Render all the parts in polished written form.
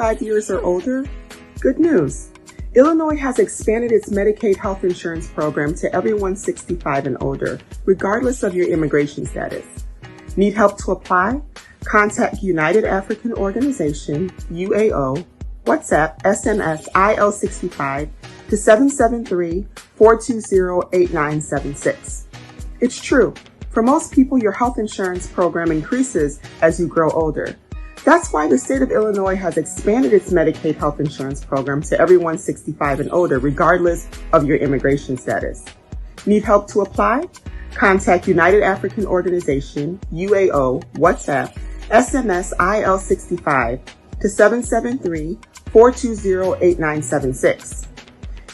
65 years or older? Good news. Illinois has expanded its Medicaid health insurance program to everyone 65 and older, regardless of your immigration status. Need help to apply? Contact United African Organization, UAO, WhatsApp, SMS, IL65 to 773-420-8976. It's true. For most people, your health insurance program increases as you grow older. That's why the state of Illinois has expanded its Medicaid health insurance program to everyone 65 and older, regardless of your immigration status. Need help to apply? Contact United African Organization, UAO, WhatsApp, SMS, IL65 to 773-420-8976.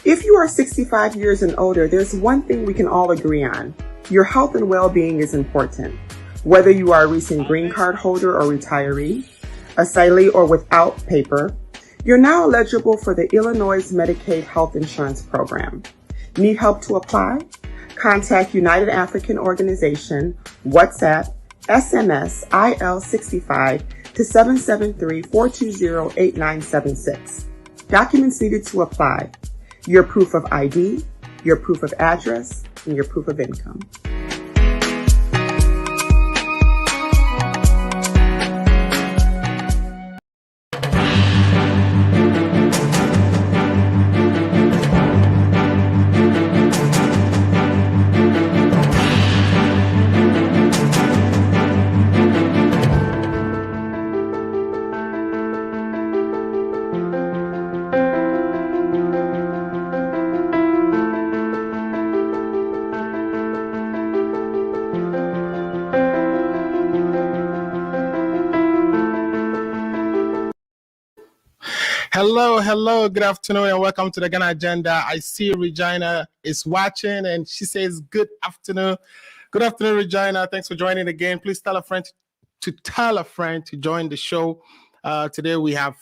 If you are 65 years and older, there's one thing we can all agree on. Your health and well-being is important. Whether you are a recent green card holder or retiree, asylee or without paper, you're now eligible for the Illinois Medicaid Health Insurance Program. Need help to apply? Contact United African Organization, WhatsApp, SMS, IL65 to 773-420-8976. Documents needed to apply: your proof of ID, your proof of address, and your proof of income. Hello, good afternoon, and welcome to the Ghana Agenda. I see Regina is watching, and she says good afternoon. Good afternoon, Regina. Thanks for joining again. Please tell a friend to join the show. Today we have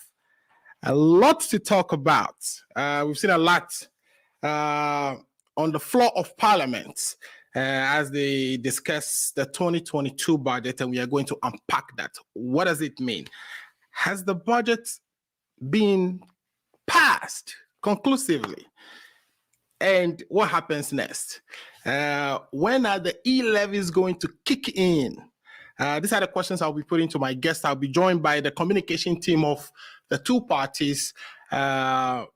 a lot to talk about. We've seen a lot on the floor of Parliament as they discuss the 2022 budget, and we are going to unpack that. What does it mean? Has the budget been passed conclusively? And what happens next? When are the e-levies going to kick in? These are the questions I'll be putting to my guests. I'll be joined by the communication team of the two parties. Nana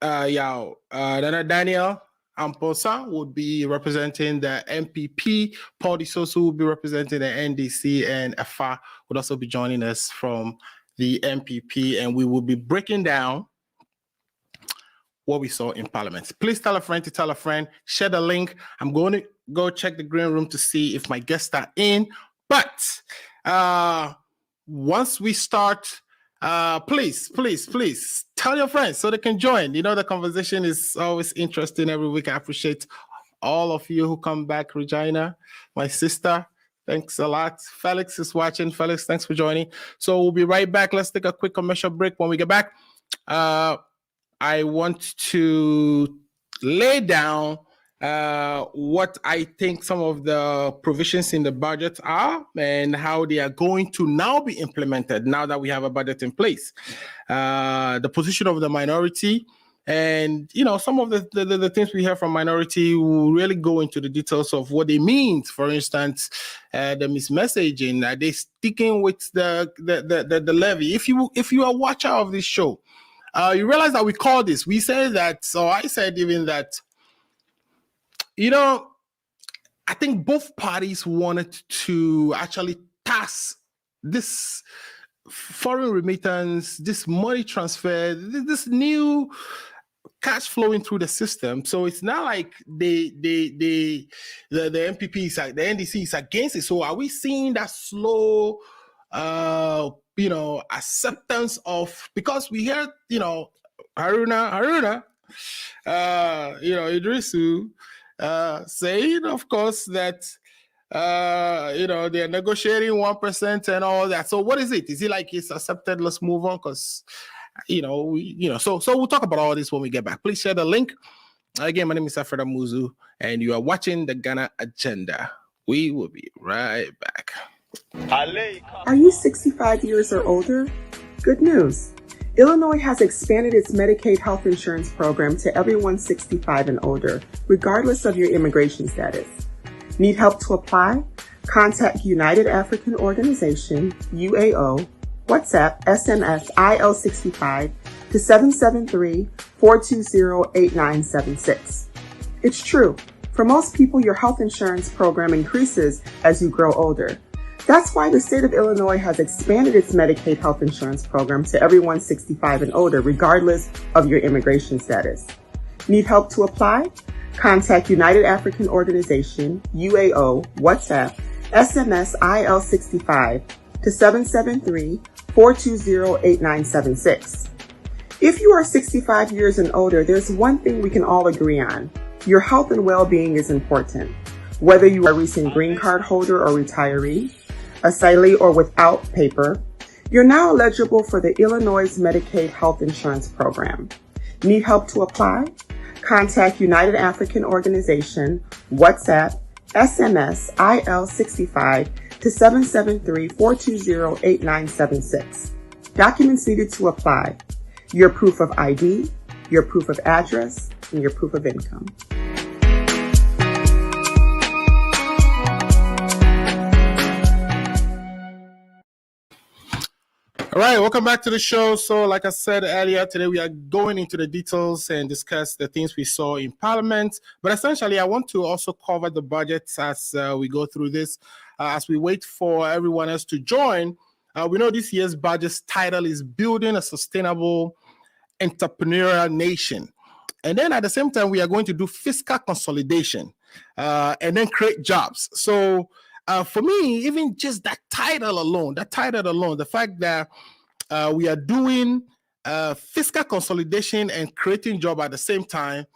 Daniel Amposa would be representing the MPP. Paul Disoso will be representing the NDC, and Afa would also be joining us from the MPP, and we will be breaking down what we saw in Parliament. Please tell a friend to tell a friend, share the link. I'm going to go check the green room to see if my guests are in. But once we start, please tell your friends so they can join. You know, the conversation is always interesting every week. I appreciate all of you who come back. Regina, my sister, thanks a lot. Felix is watching. Felix, thanks for joining. So we'll be right back. Let's take a quick commercial break. When we get back, I want to lay down what I think some of the provisions in the budget are and how they are going to now be implemented now that we have a budget in place. The position of the minority, and, you know, some of the things we hear from minority will really go into the details of what it means. For instance, the mismessaging. Are they sticking with the levy? If you are a watcher of this show, you realize that we call this. We say that, so I said even that, you know, I think both parties wanted to actually tax this foreign remittance, this money transfer, this new cash flowing through the system. So it's not like the MPP is like, the NDC is against it. So are we seeing that slow acceptance of, because we heard, Haruna, Idrisu saying, of course, that they're negotiating 1% and all that. So what is it? Is it like it's accepted? Let's move on, because so we'll talk about all this when we get back. Please share the link. Again, my name is Alfred Amuzu, and you are watching the Ghana Agenda. We will be right back. Are you 65 years or older? Good news. Illinois has expanded its Medicaid health insurance program to everyone 65 and older, regardless of your immigration status. Need help to apply? Contact United African Organization, UAO, WhatsApp, SMS, IL65 to 773-420-8976. It's true. For most people, your health insurance program increases as you grow older. That's why the state of Illinois has expanded its Medicaid health insurance program to everyone 65 and older, regardless of your immigration status. Need help to apply? Contact United African Organization, UAO, WhatsApp, SMS IL65 to 773-420-8976. If you are 65 years and older, there's one thing we can all agree on. Your health and well-being is important. Whether you are a recent green card holder or retiree, asylee or without paper, you're now eligible for the Illinois Medicaid Health Insurance Program. Need help to apply? Contact United African Organization, WhatsApp, SMS IL65 to 773-420-8976. Documents needed to apply: your proof of ID, your proof of address, and your proof of income. All right, welcome back to the show. So like I said earlier, today we are going into the details and discuss the things we saw in Parliament. But essentially, I want to also cover the budgets as we go through this. As we wait for everyone else to join, we know this year's budget's title is Building a Sustainable Entrepreneurial Nation. And then at the same time, we are going to do fiscal consolidation and then create jobs. So for me, even just that title alone, the fact that we are doing fiscal consolidation and creating job at the same time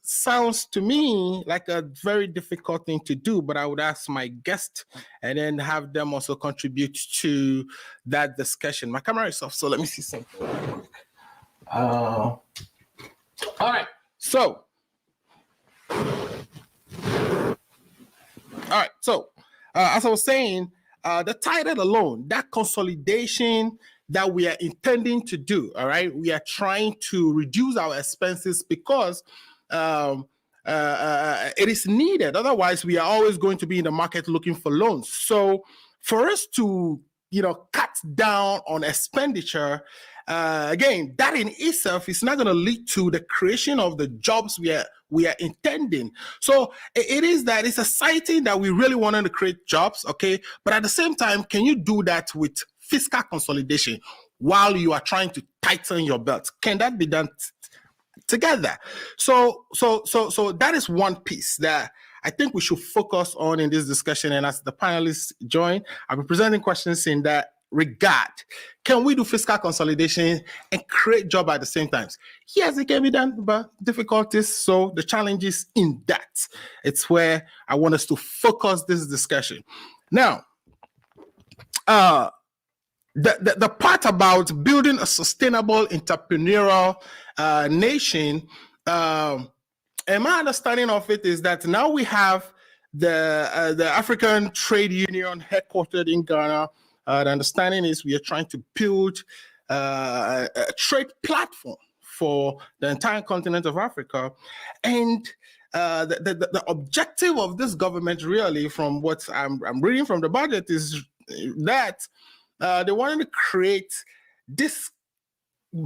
sounds to me like a very difficult thing to do, but I would ask my guest and then have them also contribute to that discussion. My camera is off, so let me see something. All right, so as I was saying, the title alone, that consolidation that we are intending to do, all right, we are trying to reduce our expenses because it is needed. Otherwise, we are always going to be in the market looking for loans. So for us to, cut down on expenditure, again, that in itself is not going to lead to the creation of the jobs we are intending. So it's exciting that we really wanted to create jobs, okay? But at the same time, can you do that with fiscal consolidation while you are trying to tighten your belt? Can that be done together? So that is one piece that I think we should focus on in this discussion. And as the panelists join, I'll be presenting questions in that regard. Can we do fiscal consolidation and create job at the same time? Yes, it can be done, but difficulties. So the challenge is in that. It's where I want us to focus this discussion. Now, the part about building a sustainable entrepreneurial nation, and my understanding of it is that now we have the African Trade Union headquartered in Ghana. The understanding is we are trying to build a trade platform for the entire continent of Africa. And the objective of this government, really, from what I'm reading from the budget, is that they wanted to create this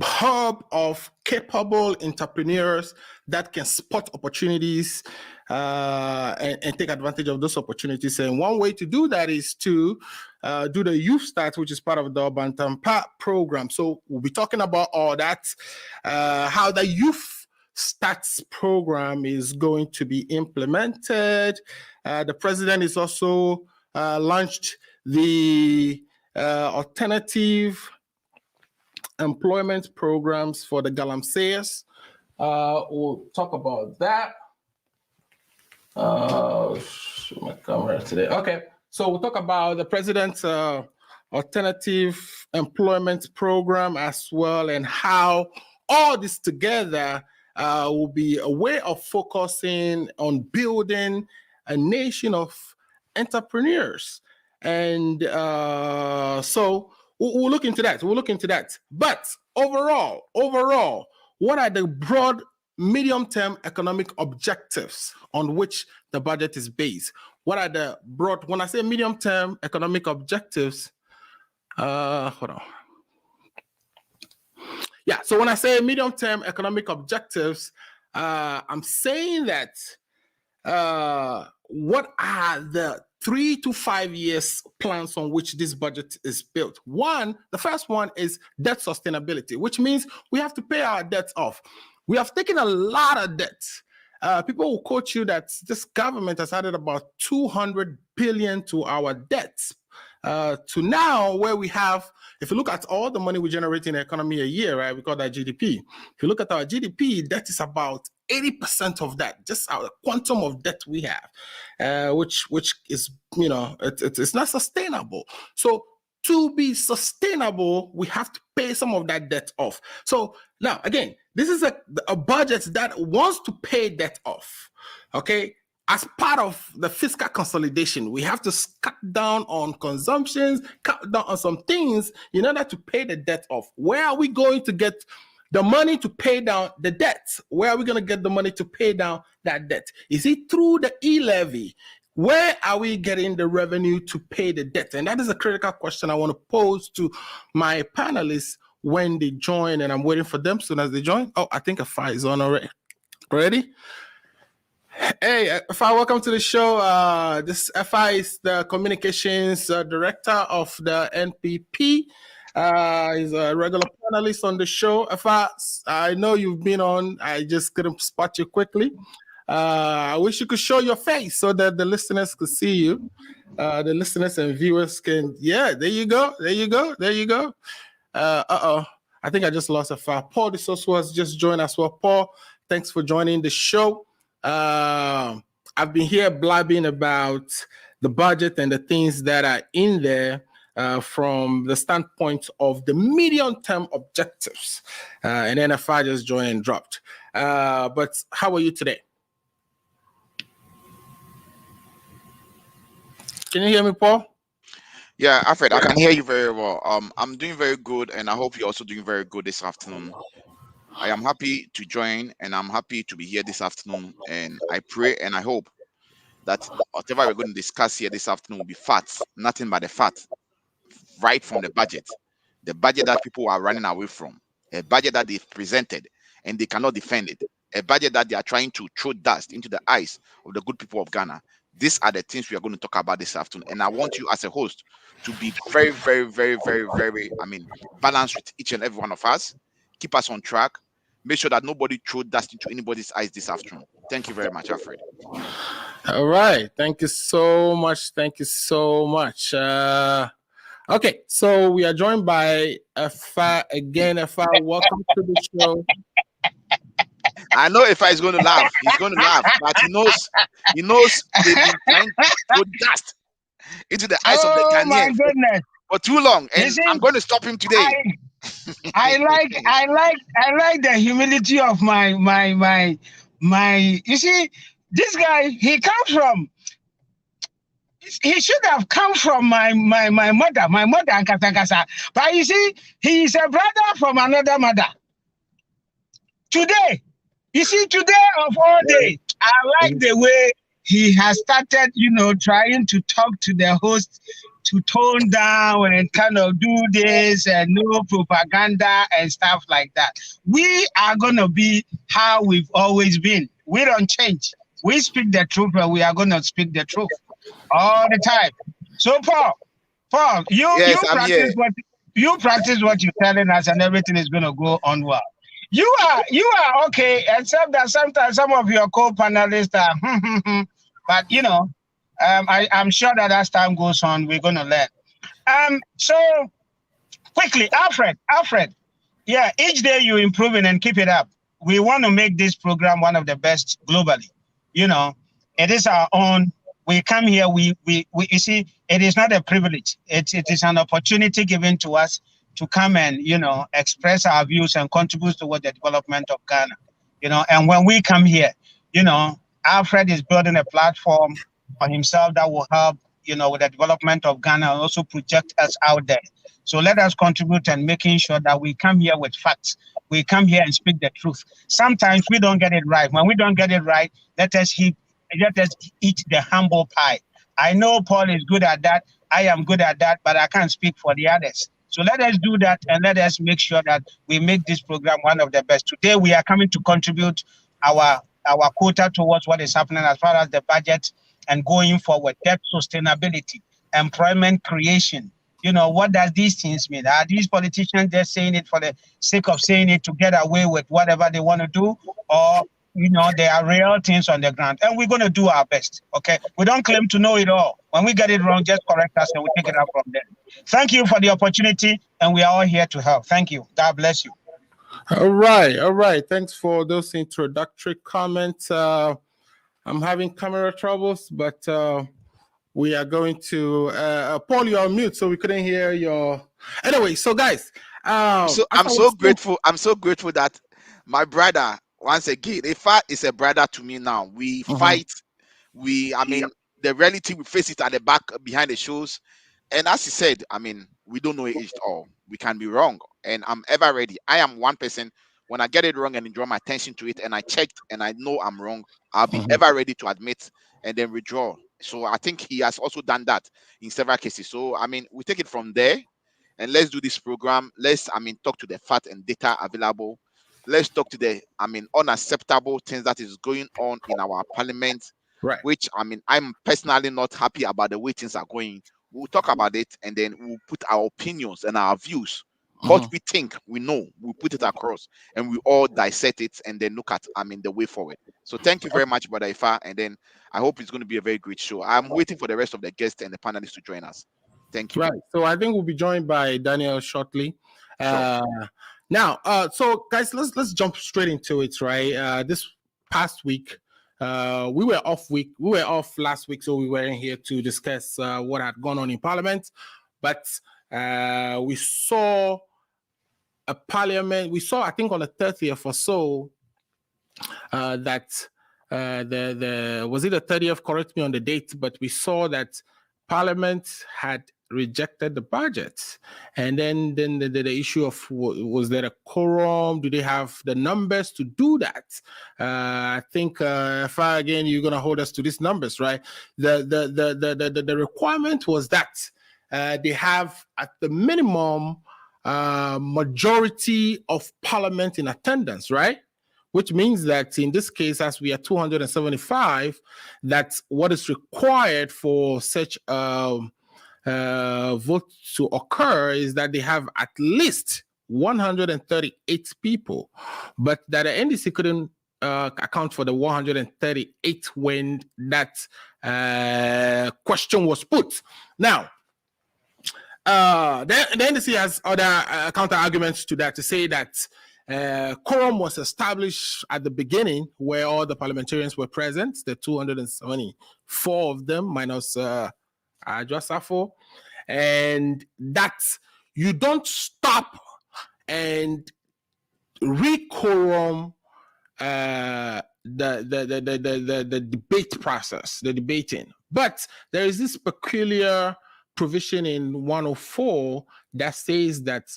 hub of capable entrepreneurs that can spot opportunities and take advantage of those opportunities. And one way to do that is to do the Youth Start, which is part of the Bantampa program. So we'll be talking about all that, how the Youth Starts program is going to be implemented. The president is also launched the alternative employment programs for the galamseyers. We'll talk about that. My camera today. Okay, so we'll talk about the president's alternative employment program as well, and how all this together will be a way of focusing on building a nation of entrepreneurs. And so we'll look into that. We'll look into that. But overall, what are the broad medium-term economic objectives on which the budget is based? What are the broad, when I say medium-term economic objectives, hold on. Yeah, so when I say medium-term economic objectives, I'm saying that what are the 3 to 5 years plans on which this budget is built? The first one is debt sustainability, which means we have to pay our debts off. We have taken a lot of debt. People will quote you that this government has added about 200 billion to our debts. To now where we have, if you look at all the money we generate in the economy a year, right, we call that GDP. If you look at our GDP, debt is about 80% of that, just our quantum of debt we have, which is, it's not sustainable. So to be sustainable, we have to pay some of that debt off. So now, again, this is a budget that wants to pay debt off, okay? As part of the fiscal consolidation, we have to cut down on consumptions, cut down on some things in order to pay the debt off. Where are we going to get the money to pay down the debt? Where are we going to get the money to pay down that debt? Is it through the e-levy? Where are we getting the revenue to pay the debt? And that is a critical question I want to pose to my panelists when they join, and I'm waiting for them soon as they join. Oh, I think a fire is on already. Ready? Hey, Fi, welcome to the show. This Fi is the communications director of the NPP. He's a regular panelist on the show. Fi, I know you've been on. I just couldn't spot you quickly. I wish you could show your face so that the listeners could see you. The listeners and viewers can. Yeah, there you go. I think I just lost Fi. Paul DeSoso has just joined us. Well, Paul, thanks for joining the show. I've been here blabbing about the budget and the things that are in there from the standpoint of the medium-term objectives. And then I just joined and dropped. But how are you today? Can you hear me, Paul? Yeah, Alfred, I can hear you very well. I'm doing very good, and I hope you're also doing very good this afternoon. I am happy to join, and I'm happy to be here this afternoon. And I pray and I hope that whatever we're going to discuss here this afternoon will be facts, nothing but the fact, right from the budget that people are running away from, a budget that they've presented and they cannot defend it, a budget that they are trying to throw dust into the eyes of the good people of Ghana. These are the things we are going to talk about this afternoon. And I want you as a host to be very, very, very, very, very, balanced with each and every one of us. Keep us on track. Make sure that nobody throw dust into anybody's eyes this afternoon. Thank you very much, Alfred. All right. Thank you so much. Okay, so we are joined by Efa again. Efa, welcome to the show. I know Efa is going to laugh. He's going to laugh, but he knows they've been trying to throw dust into the eyes of the Ghanaians for too long, and I'm going to stop him today. I like the humility of my. You see, this guy, he should have come from my mother and Katakasa. But you see, he is a brother from another mother. Today of all days, I like the way he has started, trying to talk to the host to tone down and kind of do this and no propaganda and stuff like that. We are going to be how we've always been. We don't change. We speak the truth, and we are going to speak the truth all the time. So, Paul, you practice what you're telling us, and everything is going to go on well. You are okay, except that sometimes some of your co-panelists are, but I'm sure that as time goes on, we're going to learn. So quickly, Alfred, yeah, each day you're improving and keep it up. We want to make this program one of the best globally. It is our own. We come here, you see, it is not a privilege. It is an opportunity given to us to come and, express our views and contribute toward the development of Ghana. And when we come here, Alfred is building a platform for himself that will help, with the development of Ghana, and also project us out there. So let us contribute and making sure that we come here with facts. We come here and speak the truth. Sometimes we don't get it right. When we don't get it right, let us eat the humble pie. I know Paul is good at that. I am good at that, but I can't speak for the others. So let us do that, and let us make sure that we make this program one of the best. Today we are coming to contribute our quota towards what is happening as far as the budget and going forward, debt sustainability, employment creation. What does these things mean? Are these politicians just saying it for the sake of saying it to get away with whatever they want to do? Or, there are real things on the ground, and we're going to do our best, okay? We don't claim to know it all. When we get it wrong, just correct us and we take it up from there. Thank you for the opportunity, and we are all here to help. Thank you. God bless you. All right. Thanks for those introductory comments. I'm having camera troubles, but we are going to Paul, you're on mute, so we couldn't hear your. Anyway, so guys, I'm so grateful. I'm so grateful that my brother, once again, Ifa is a brother to me now. We fight. The reality, we face it at the back behind the shows. And as he said, we don't know it all. We can be wrong. And I'm ever ready. I am one person. When I get it wrong and draw my attention to it and I checked and I know I'm wrong, I'll be ever ready to admit and then withdraw. So I think he has also done that in several cases. So, we take it from there and let's do this program. Let's, talk to the fact and data available. Let's talk to the, unacceptable things that is going on in our parliament, right? Which, I'm personally not happy about the way things are going. We'll talk about it and then we'll put our opinions and our views. What we think, we know, we put it across and we all dissect it and then look at, the way forward. So thank you very much, Brother Ifa. And then I hope it's going to be a very great show. I'm waiting for the rest of the guests and the panelists to join us. Thank you. Right. So I think we'll be joined by Daniel shortly. Sure. Now, so guys, let's jump straight into it, right? This past week, we were off week. We were off last week, so we weren't here to discuss what had gone on in Parliament. But we saw a Parliament. We saw, I think, on the 30th or so, that the was it the 30th? Correct me on the date, but we saw that Parliament had rejected the budget, and then the issue of was there a quorum? Do they have the numbers to do that? I think if again you're gonna hold us to these numbers, right? The requirement was that they have at the minimum majority of Parliament in attendance, right? Which means that in this case, as we are 275, that's what is required for such vote to occur is that they have at least 138 people, but that the NDC couldn't account for the 138 when that question was put. Now, the NDC has other counter arguments to that to say that quorum was established at the beginning where all the parliamentarians were present, the 274 of them minus Ajwasafo, and that you don't stop and re-quorum the debate process, the debating. But there is this peculiar provision in 104 that says that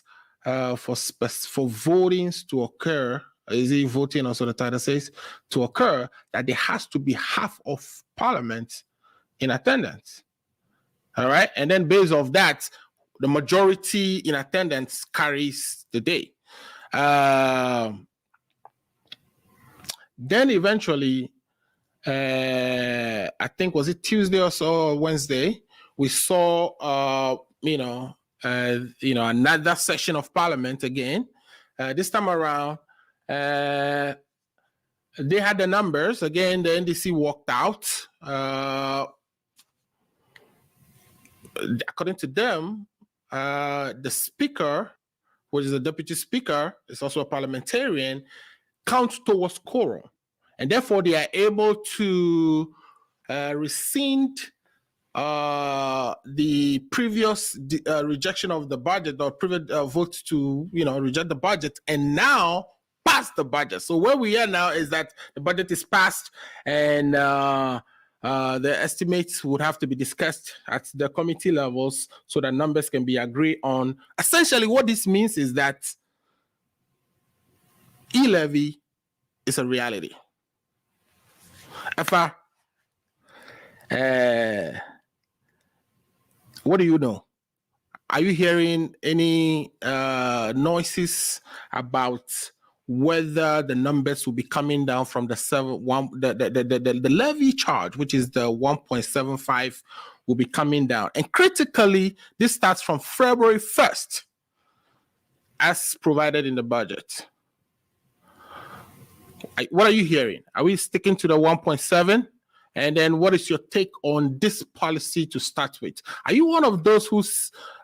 for votings to occur, is it voting also the title says, to occur, that there has to be half of Parliament in attendance. All right. And then based off that, the majority in attendance carries the day. Then eventually, I think, was it Tuesday or so, or Wednesday, we saw, another session of Parliament again. This time around, they had the numbers. Again, the NDC walked out. According to them, the speaker, which is the deputy speaker, is also a parliamentarian, counts towards quorum. And therefore, they are able to rescind the previous rejection of the budget or previous vote to reject the budget and now pass the budget. So where we are now is that the budget is passed and The estimates would have to be discussed at the committee levels so that numbers can be agreed on. Essentially, what this means is that e-levy is a reality. Afa, what do you know? Are you hearing any noises about whether the numbers will be coming down from the levy charge, which is the 1.75, will be coming down? And critically, this starts from February 1st, as provided in the budget. What are you hearing? Are we sticking to the 1.7? And then what is your take on this policy to start with? Are you one of those who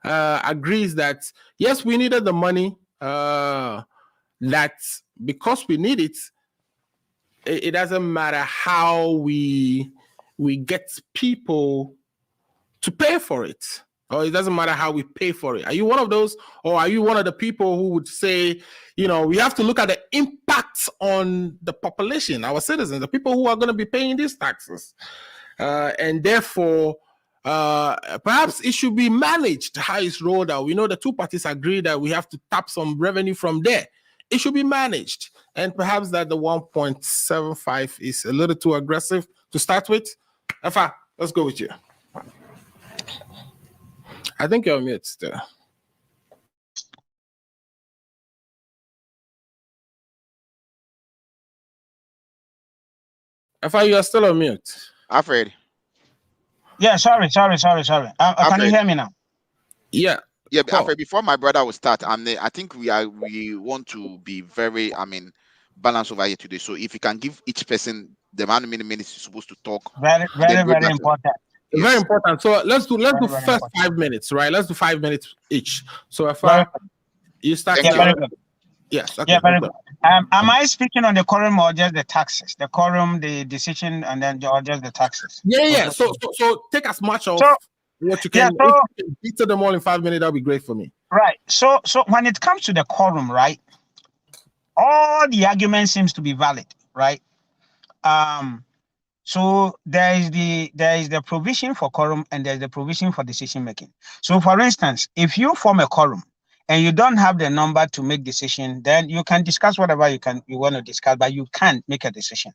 agrees that, yes, we needed the money, that because we need it, it doesn't matter how we get people to pay for it, or it doesn't matter how we pay for it? Are you one of those, or are you one of the people who would say, we have to look at the impact on the population, our citizens, the people who are going to be paying these taxes, and therefore perhaps it should be managed how it's rolled out? We know the two parties agree that we have to tap some revenue from there. It should be managed, and perhaps that the 1.75 is a little too aggressive to start with. Afa, let's go with you. I think you're on mute still. Afa, you are still on mute. Alfred. Yeah, sorry. Can you hear me now? Yeah. Yeah, Alfred, before my brother will start, I think we want to be very, balanced over here today. So if you can give each person the amount of minutes you're supposed to talk. Very important. Yes. Very important. So let's do first 5 minutes, right? Let's do 5 minutes each. So if you start. Yes. Okay. Yeah, very good. Am I speaking on the quorum or just the taxes? The quorum, the decision, and then or just the taxes? Yeah. So take as much of what you can. Yeah, if you can detail them all in 5 minutes, that'll be great for me. Right. So when it comes to the quorum, right, all the argument seems to be valid, right? So there is the provision for quorum and there's the provision for decision making. So for instance, if you form a quorum and you don't have the number to make decision, then you can discuss whatever you want to discuss, but you can't make a decision.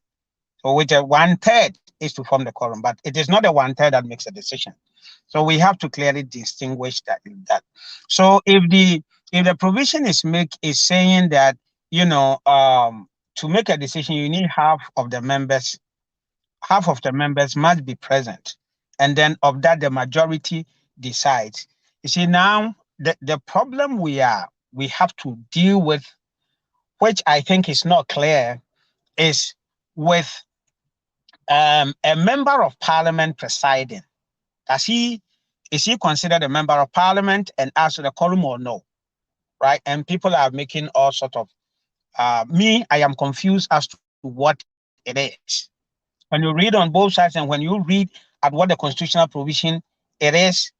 So with a 1/3 is to form the quorum, but it is not a 1/3 that makes a decision. So we have to clearly distinguish that. So if the provision is saying that to make a decision you need half of the members must be present, and then of that the majority decides. You see, now the problem we have to deal with, which I think is not clear, is with a member of parliament presiding. Is he considered a member of parliament and asked the quorum or no? Right? And people are making all sort of I am confused as to what it is. When you read on both sides and when you read at what the constitutional provision it is,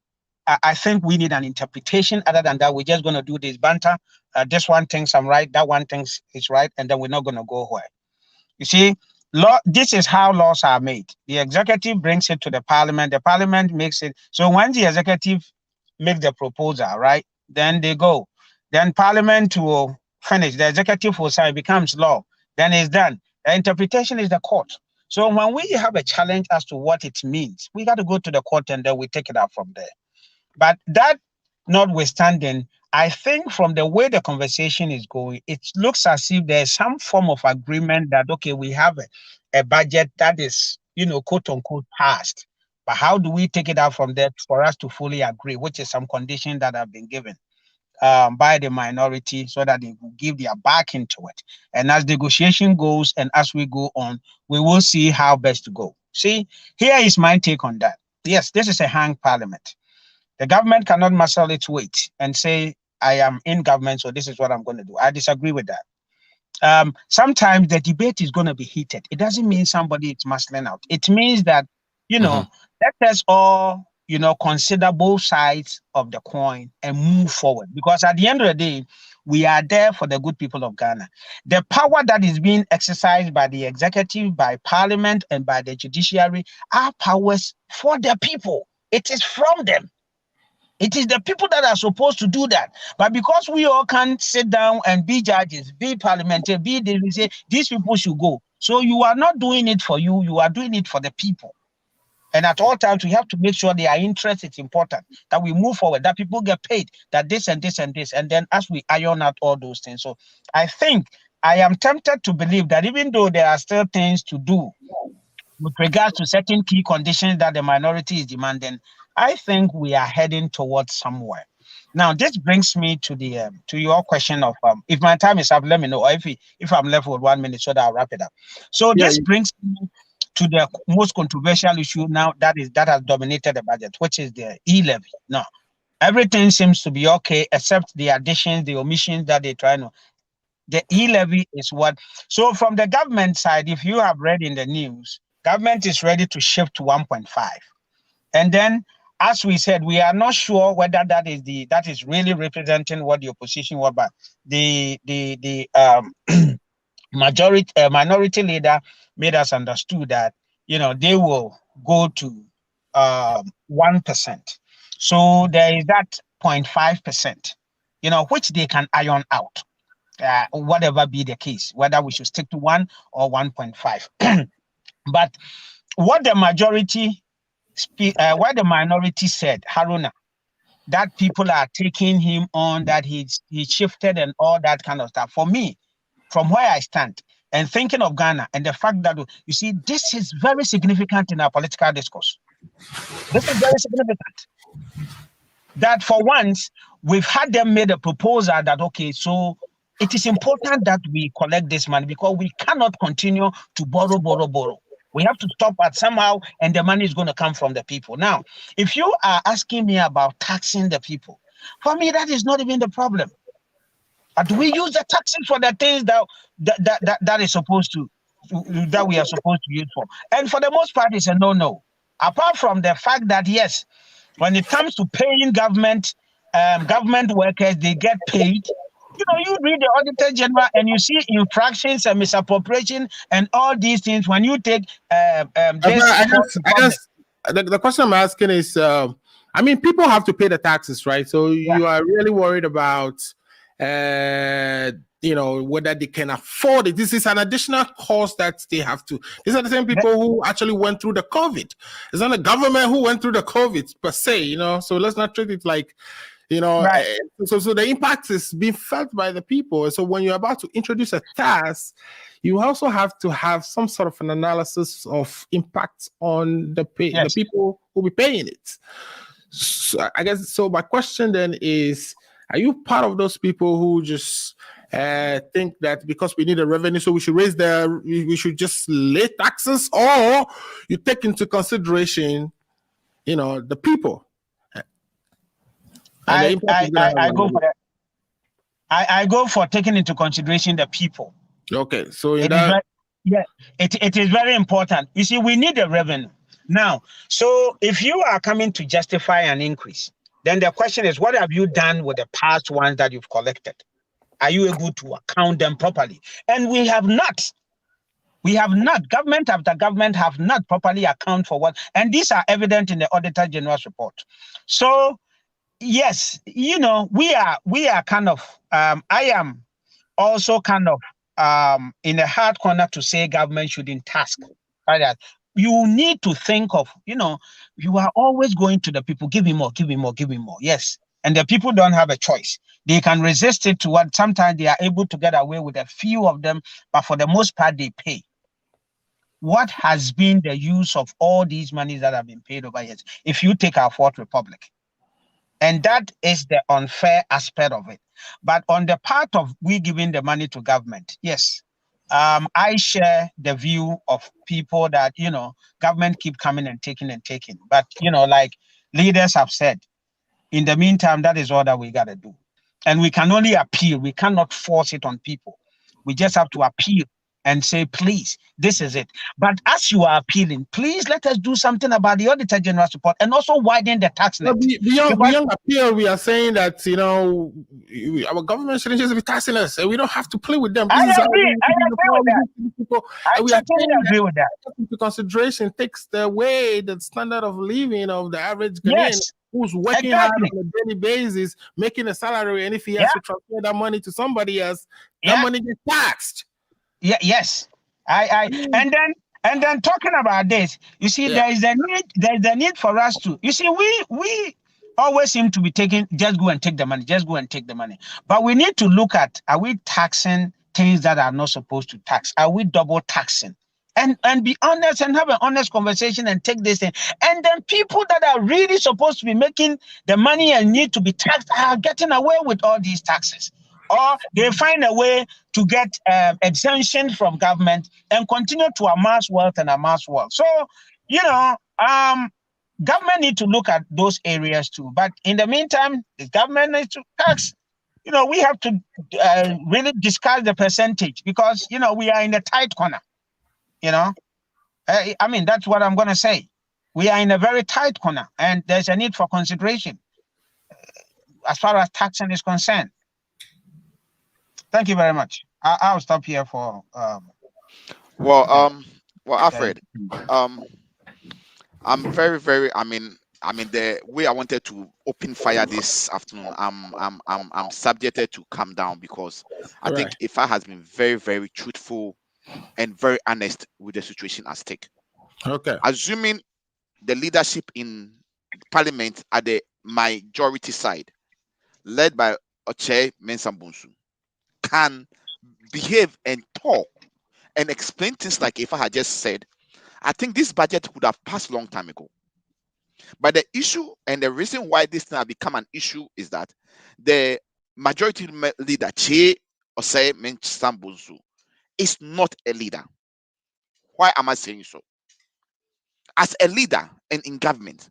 I think we need an interpretation. Other than that, we're just going to do this banter. This one thinks I'm right, that one thinks it's right, and then we're not going to go where. You see, this is how laws are made. The executive brings it to the parliament makes it. So when the executive make the proposal, right, then they go. Then parliament will finish. The executive will say it becomes law. Then it's done. The interpretation is the court. So when we have a challenge as to what it means, we got to go to the court and then we take it out from there. But that notwithstanding, I think from the way the conversation is going, it looks as if there's some form of agreement that, okay, we have a budget that is, quote unquote passed. But how do we take it out from there for us to fully agree, which is some conditions that have been given by the minority so that they will give their back into it. And as negotiation goes and as we go on, we will see how best to go. See, here is my take on that. Yes, this is a hung parliament. The government cannot muscle its weight and say, I am in government, so this is what I'm going to do. I disagree with that. Sometimes the debate is going to be heated. It doesn't mean somebody is muscling out. It means that, let us all, consider both sides of the coin and move forward. Because at the end of the day, We are there for the good people of Ghana. The power that is being exercised by the executive, by parliament, and by the judiciary are powers for the people. It is from them. It is the people that are supposed to do that. But because we all can't sit down and be judges, be parliamentary, we say these people should go. So you are not doing it for you, you are doing it for the people. And at all times, we have to make sure their interest is important, that we move forward, that people get paid, that this and this and this. And then as we iron out all those things. So I think I am tempted to believe that even though there are still things to do with regards to certain key conditions that the minority is demanding, I think we are heading towards somewhere. Now, this brings me to the to your question of if my time is up, let me know. Or if I'm left with 1 minute, so that I'll wrap it up. So this brings me to the most controversial issue now that has dominated the budget, which is the e-levy. Now, everything seems to be okay except the additions, the omissions that they try to. The e-levy is what. So from the government side, if you have read in the news, government is ready to shift to 1.5, and then, as we said, we are not sure whether that is really representing what the opposition was, but the minority leader made us understood that they will go to 1%. So there is that 0.5%, which they can iron out, whatever be the case, whether we should stick to 1 or 1.5. But what the minority said, Haruna, that people are taking him on, that he shifted and all that kind of stuff. For me, from where I stand and thinking of Ghana and the fact that, you see, this is very significant in our political discourse. This is very significant. That for once, we've had them made a proposal that, okay, so it is important that we collect this money because we cannot continue to borrow. We have to stop at somehow, and the money is going to come from the people. Now, if you are asking me about taxing the people, for me, that is not even the problem. But we use the taxes for the things that is supposed to, that we are supposed to use for. And for the most part, it's a no. Apart from the fact that, yes, when it comes to paying government workers, they get paid. You read the Auditor General and you see infractions and misappropriation and all these things. When you take I guess the question I'm asking is, people have to pay the taxes, right? So you are really worried about, whether they can afford it. This is an additional cost that they have to. These are the same people who actually went through the COVID. It's not the government who went through the COVID per se, So let's not treat it like. Right. So the impact is being felt by the people. So when you're about to introduce a tax, you also have to have some sort of an analysis of impact on the people who will be paying it. So I guess so. My question then is: are you part of those people who just think that because we need a revenue, so we should we should just lay taxes, or you take into consideration, the people? I go for that. I go for taking into consideration the people. Okay, so it is very important. You see, we need a revenue now. So if you are coming to justify an increase, then the question is, what have you done with the past ones that you've collected? Are you able to account them properly? And we have not. Government after government have not properly accounted for what, and these are evident in the Auditor General's report. So yes, we are kind of, I am also kind of in a hard corner to say government shouldn't tax. Right? You need to think of, you are always going to the people, give me more. Yes. And the people don't have a choice. They can resist it to what sometimes they are able to get away with a few of them, but for the most part, they pay. What has been the use of all these monies that have been paid over years? If you take our Fourth Republic, and that is the unfair aspect of it. But on the part of we giving the money to government, yes, I share the view of people that, government keep coming and taking. But, like leaders have said, in the meantime, that is all that we got to do. And we can only appeal. We cannot force it on people. We just have to appeal and say, please, this is it. But as you are appealing, please let us do something about the Auditor General's report and also widen the tax net. Beyond appeal, we are saying that our government shouldn't just be taxing us, and we don't have to play with them. I This is how agree. I agree with that. people, I and we are totally saying agree with that. into consideration takes away the standard of living of the average Ghanaian Yes, who's working hard exactly. on a daily basis, making a salary, and if he has Yeah. to transfer that money to somebody else, that Yeah. money gets taxed. Yeah. Yes. And then talking about this, you see, Yeah. there is a need for us to. You see, we always seem to be taking, just go and take the money, just go and take the money. But we need to look at, are we taxing things that are not supposed to tax? Are we double taxing? And be honest and have an honest conversation and take this thing. And then people that are really supposed to be making the money and need to be taxed are getting away with all these taxes. Or they find a way to get exemption from government and continue to amass wealth and amass wealth. So, government need to look at those areas too. But in the meantime, the government needs to tax. We have to really discuss the percentage because, we are in a tight corner. That's what I'm going to say. We are in a very tight corner and there's a need for consideration as far as taxing is concerned. Thank you very much. I'll stop here for. Well, Alfred, I'm very, very. The way I wanted to open fire this afternoon, I'm subjected to calm down because I think Ifa has been very, very truthful and very honest with the situation at stake. Okay. Assuming the leadership in Parliament at the majority side, led by Oche Mensah-Bonsu, can behave and talk and explain things like Ifa had just said, I think this budget would have passed a long time ago. But the issue and the reason why this thing has become an issue is that the majority leader, Che Osei Mensah-Bonsu, is not a leader. Why am I saying so? As a leader and in government,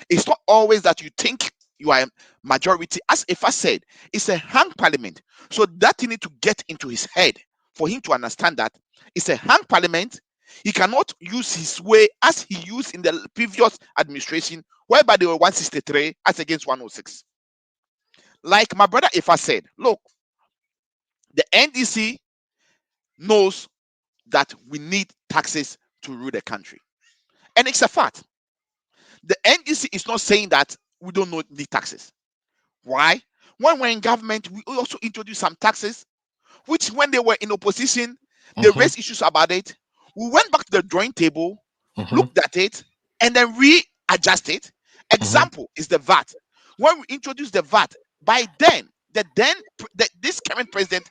it's not always that you think you are a majority. As Ifa said, it's a hung parliament. So that you need to get into his head for him to understand that it's a hung parliament. He cannot use his way as he used in the previous administration, whereby they were 163 as against 106. Like my brother Ifa said, look, the NDC knows that we need taxes to rule the country. And it's a fact. The NDC is not saying that we don't need taxes. Why? When we're in government, we also introduced some taxes, which when they were in opposition, they raised issues about it. We went back to the drawing table, looked at it, and then readjusted. Example is the VAT. When we introduced the VAT, by then, this current president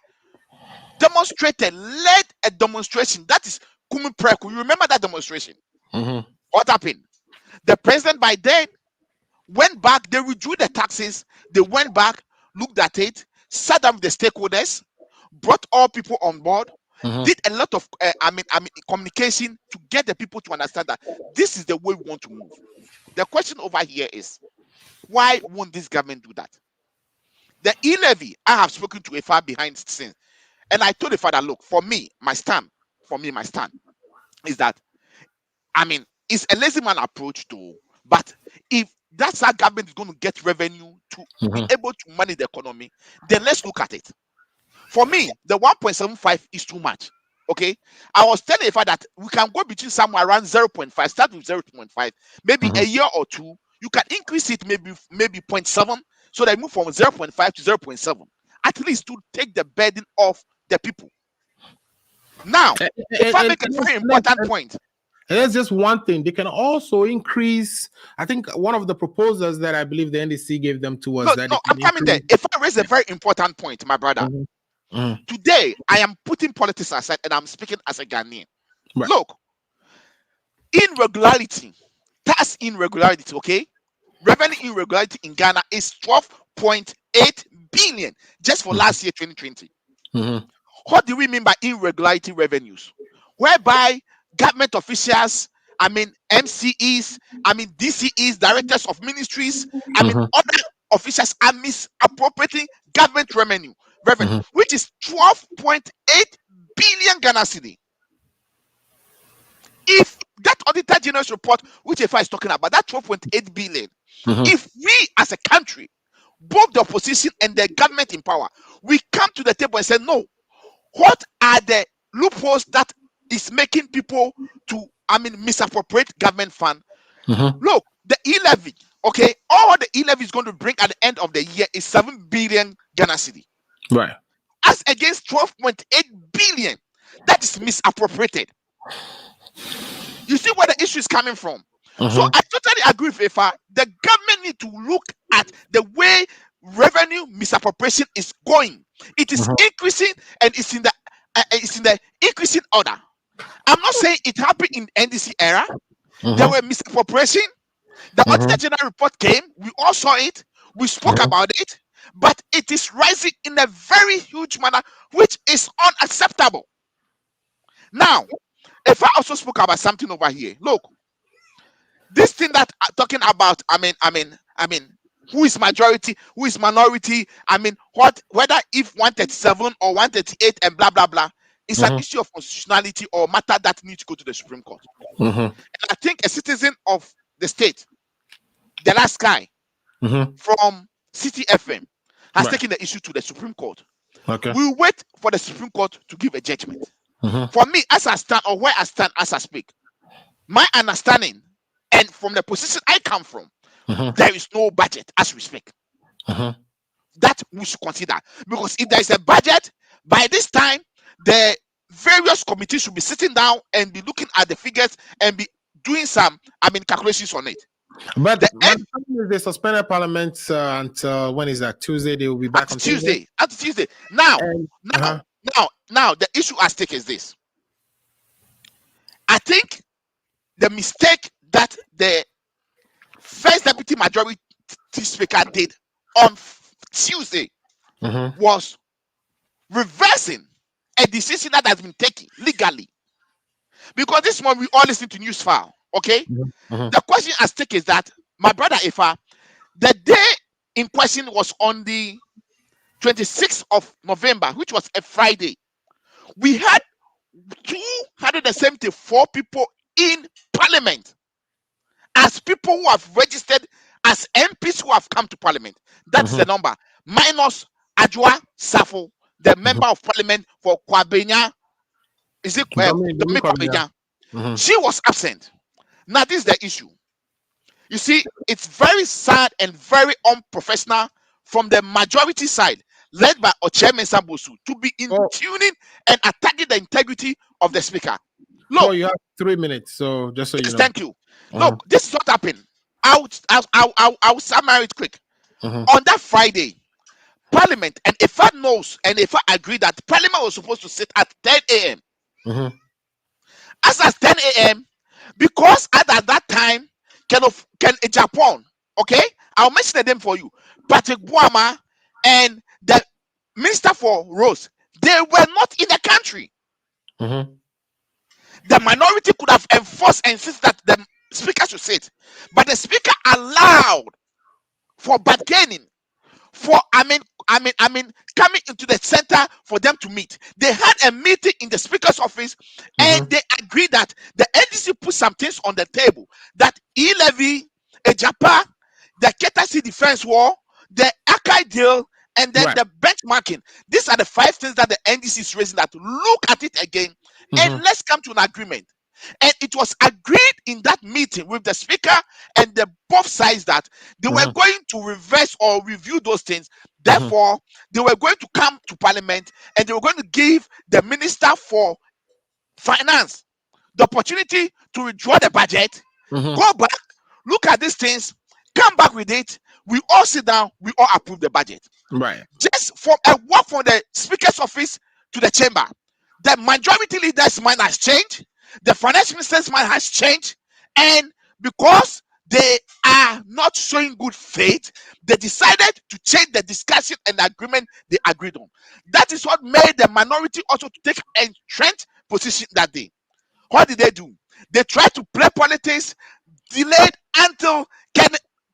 led a demonstration. That is Kumi Preku. You remember that demonstration? What happened? The president by then went back, they withdrew the taxes, they went back, looked at it, sat down with the stakeholders, brought all people on board, did a lot of communication to get the people to understand that this is the way we want to move. The question over here is, why won't this government do that? The e-levy, I have spoken to a far behind scenes, and I told the father, look, for me, my stand is that, it's a lazy man approach to, but if that's how government is going to get revenue to be able to manage the economy, then let's look at it. For me, the 1.75 is too much. Okay, I was telling Ifa that we can go between somewhere around 0.5, start with 0.5, maybe a year or two, you can increase it maybe 0.7, so they move from 0.5 to 0.7, at least to take the burden off the people. Now, if I make a very important point. And that's just one thing. They can also increase. I think one of the proposals that I believe the NDC gave them to was that. No, I'm coming there. If I raise a very important point, my brother, today I am putting politics aside and I'm speaking as a Ghanaian. Right. Look, tax irregularity, okay? Revenue irregularity in Ghana is 12.8 billion just for last year, 2020. What do we mean by irregularity revenues? Whereby government officials, MCEs, DCEs, directors of ministries, other officials are misappropriating government revenue, which is 12.8 billion Ghana cedi. If that Auditor General's report, which if I is talking about, that 12.8 billion, if we as a country, both the opposition and the government in power, we come to the table and say, no, what are the loopholes that is making people to, misappropriate government fund? Look, the e-levy, okay, all the e-levy is going to bring at the end of the year is 7 billion Ghana cedi. Right. As against 12.8 billion that is misappropriated. You see where the issue is coming from. So I totally agree with Ifa. The government need to look at the way revenue misappropriation is going. It is increasing, and it's in the increasing order. I'm not saying it happened in NDC era. There were misappropriation. The Auditor General report came. We all saw it. We spoke about it. But it is rising in a very huge manner, which is unacceptable. Now, if I also spoke about something over here, look, this thing that I'm talking about, who is majority, who is minority, whether if 137 or 138 and blah blah blah, it's an issue of constitutionality or matter that needs to go to the Supreme Court. And I think a citizen of the state, the last guy from City FM, has taken the issue to the Supreme Court. Okay. We wait for the Supreme Court to give a judgment. For me, as I stand, or where I stand as I speak, my understanding, and from the position I come from, there is no budget as we speak. That we should consider. Because if there is a budget, by this time, the various committees should be sitting down and be looking at the figures and be doing some, calculations on it. But they suspended Parliament until when is that? Tuesday. They will be back on Tuesday. After Tuesday. Now, the issue at stake is this. I think the mistake that the first deputy majority speaker did on Tuesday was reversing a decision that has been taken legally. Because this one we all listen to news file. Okay, the question at stake is that, my brother Ifa, the day in question was on the 26th of November, which was a Friday. We had 274 people in Parliament as people who have registered as MPs who have come to Parliament. That's the number, minus Adjoa Safo, the member of Parliament for Kwabenya. Is it Kwabenya? She was absent. Now, this is the issue. You see, it's very sad and very unprofessional from the majority side, led by Chairman Sambosu, to be tuning and attacking the integrity of the speaker. Look, you have 3 minutes, so just so you know. Thank you. Look, this is what happened. I'll summarize it quick. On that Friday, Parliament, and if I knows and if I agree that Parliament was supposed to sit at 10 a.m. As at 10 a.m., because at that time, Japan, okay, I'll mention the name for you, Patrick Buama and the Minister for Roads, they were not in the country. The minority could have enforced and insisted that the speaker should sit, but the speaker allowed for bargaining, for coming into the center for them to meet. They had a meeting in the speaker's office, and they agreed that the NDC put some things on the table, that e-levy, a Japan, the Ketasi defense war, the Akai deal, and then the benchmarking. These are the 5 things that the NDC is raising, that look at it again and let's come to an agreement. And it was agreed in that meeting with the speaker and the both sides that they were going to reverse or review those things. Therefore, they were going to come to Parliament and they were going to give the Minister for Finance the opportunity to withdraw the budget, go back, look at these things, come back with it. We all sit down, we all approve the budget. Right. Just from a walk from the speaker's office to the chamber, the majority leader's mind has changed. The finance minister's mind has changed, and because they are not showing good faith, they decided to change the discussion and the agreement they agreed on. That is what made the minority also to take a entrenched position that day. What did they do? They tried to play politics, delayed until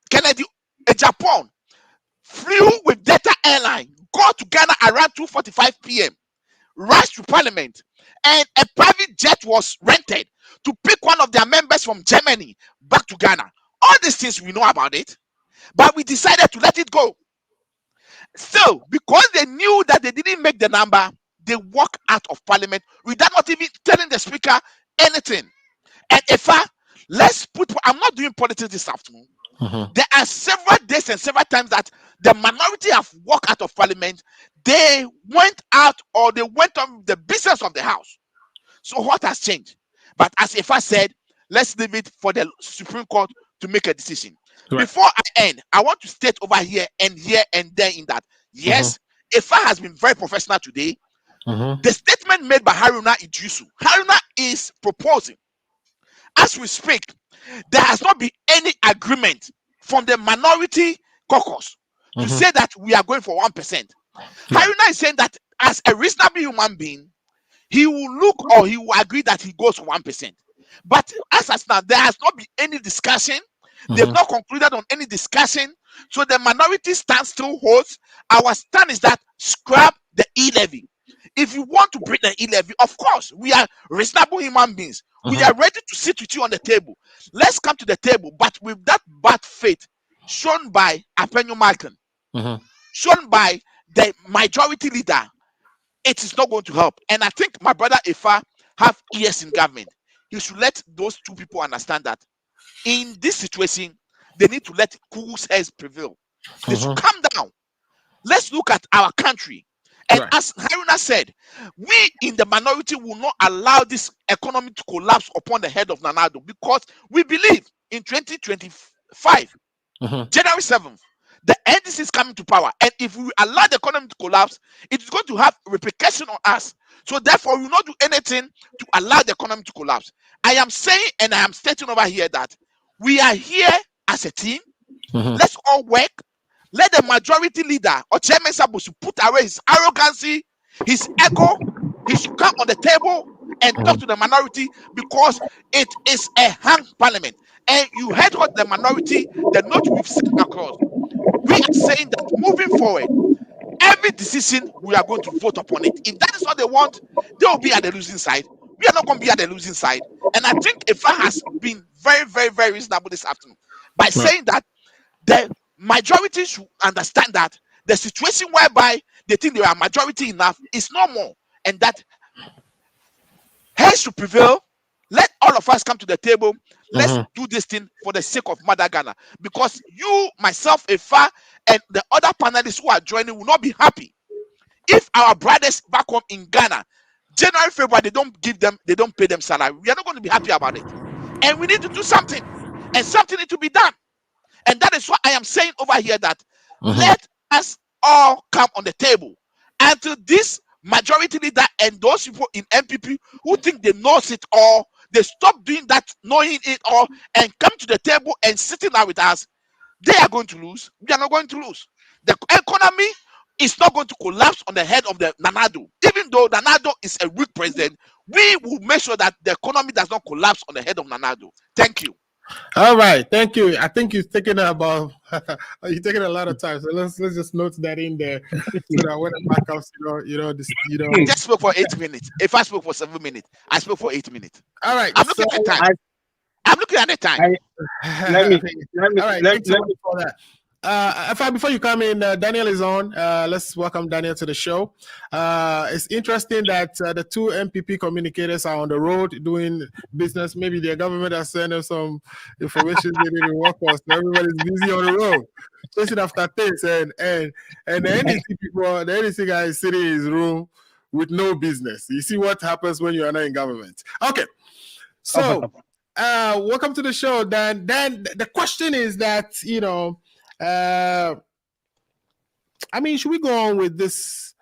Kennedy, Japan, flew with Delta Airline, got to Ghana around 2:45 p.m., rushed to parliament, and a private jet was rented to pick one of their members from Germany back to Ghana. All these things we know about it, but we decided to let it go. So, because they knew that they didn't make the number, they walked out of parliament without not even telling the speaker anything. And if let's put, I'm not doing politics this afternoon. There are several days and several times that the minority have walked out of parliament. They went out or they went on the business of the house. So what has changed? But as Ifa said, let's leave it for the Supreme Court to make a decision. Right. Before I end, I want to state over here and there in that, yes, Ifa has been very professional today. The statement made by Haruna Idrisu, Haruna is proposing, as we speak, there has not been any agreement from the minority caucus to say that we are going for 1%. Haruna is saying that as a reasonable human being, he will look or he will agree that he goes for 1%. But as of now, there has not been any discussion. They've not concluded on any discussion. So the minority stand still holds. Our stand is that scrap the e-levy. If you want to bring the e-levy, of course, we are reasonable human beings. We are ready to sit with you on the table. Let's come to the table, but with that bad faith shown by Apenyo Malcolm, shown by the majority leader, it is not going to help. And I think my brother Ifa have ears in government. He should let those two people understand that in this situation, they need to let cool heads prevail. They should calm down. Let's look at our country. And as Haruna said, we in the minority will not allow this economy to collapse upon the head of Nanado, because we believe in 2025, January 7th, the NDC is coming to power. And if we allow the economy to collapse, it is going to have repercussion on us. So therefore, we will not do anything to allow the economy to collapse. I am saying, and I am stating over here, that we are here as a team. Let's all work. Let the majority leader or Chairman Sabu put away his arrogancy, his ego. He should come on the table and talk to the minority, because it is a hung parliament. And you heard what the minority, the note we've sent across. We are saying that moving forward, every decision we are going to vote upon it. If that is what they want, they will be at the losing side. We are not going to be at the losing side. And I think Ifa has been very, very, very reasonable this afternoon by saying that the majority should understand that the situation whereby they think they are majority enough is no more, and that heads should prevail. Let all of us come to the table. Let's do this thing for the sake of Mother Ghana, because you, myself, Ifa, and the other panelists who are joining will not be happy if our brothers back home in Ghana, January, February, they don't pay them salary. We are not going to be happy about it, and we need to do something, and something needs to be done. And that is why I am saying over here that let us all come on the table until this majority leader and those people in MPP who think they know it all, they stop doing that, knowing it all, and come to the table and sitting down with us. They are going to lose. We are not going to lose. The economy is not going to collapse on the head of the Nanado. Even though Nanado is a weak president, we will make sure that the economy does not collapse on the head of Nanado. Thank you. All right, thank you. I think you've taken about you've taken a lot of time, so let's just note that in there so that when the back comes, I just spoke for 8 minutes. If I spoke for 7 minutes, I spoke for 8 minutes. All right, I'm looking at the time. I'm looking at the time. Let me for that. Before you come in, Daniel is on. Let's welcome Daniel to the show. It's interesting that the two MPP communicators are on the road doing business. Maybe their government has sent them some information they didn't work on, so everybody's busy on the road, chasing after things. And the NDC people, the NDC guy is sitting in his room with no business. You see what happens when you are not in government. Okay, so welcome to the show, Dan. Dan, the question is that should we go on with this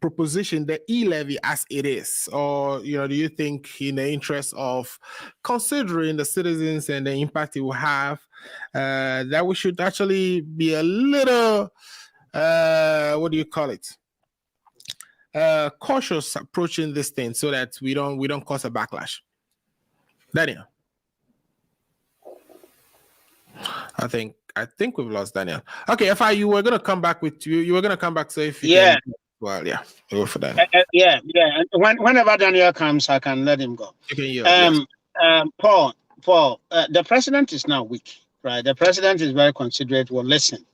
proposition, the e-levy as it is, or do you think, in the interest of considering the citizens and the impact it will have, that we should actually be a little cautious approaching this thing so that we don't cause a backlash? Daniel. I think we've lost Daniel. Okay, if you were gonna come back with you were gonna come back. So if you can Well, yeah, go for that. Yeah. And whenever Daniel comes, I can let him go. You can yield, yes. Paul, the president is now weak, right? The president is very considerate. Well, listen,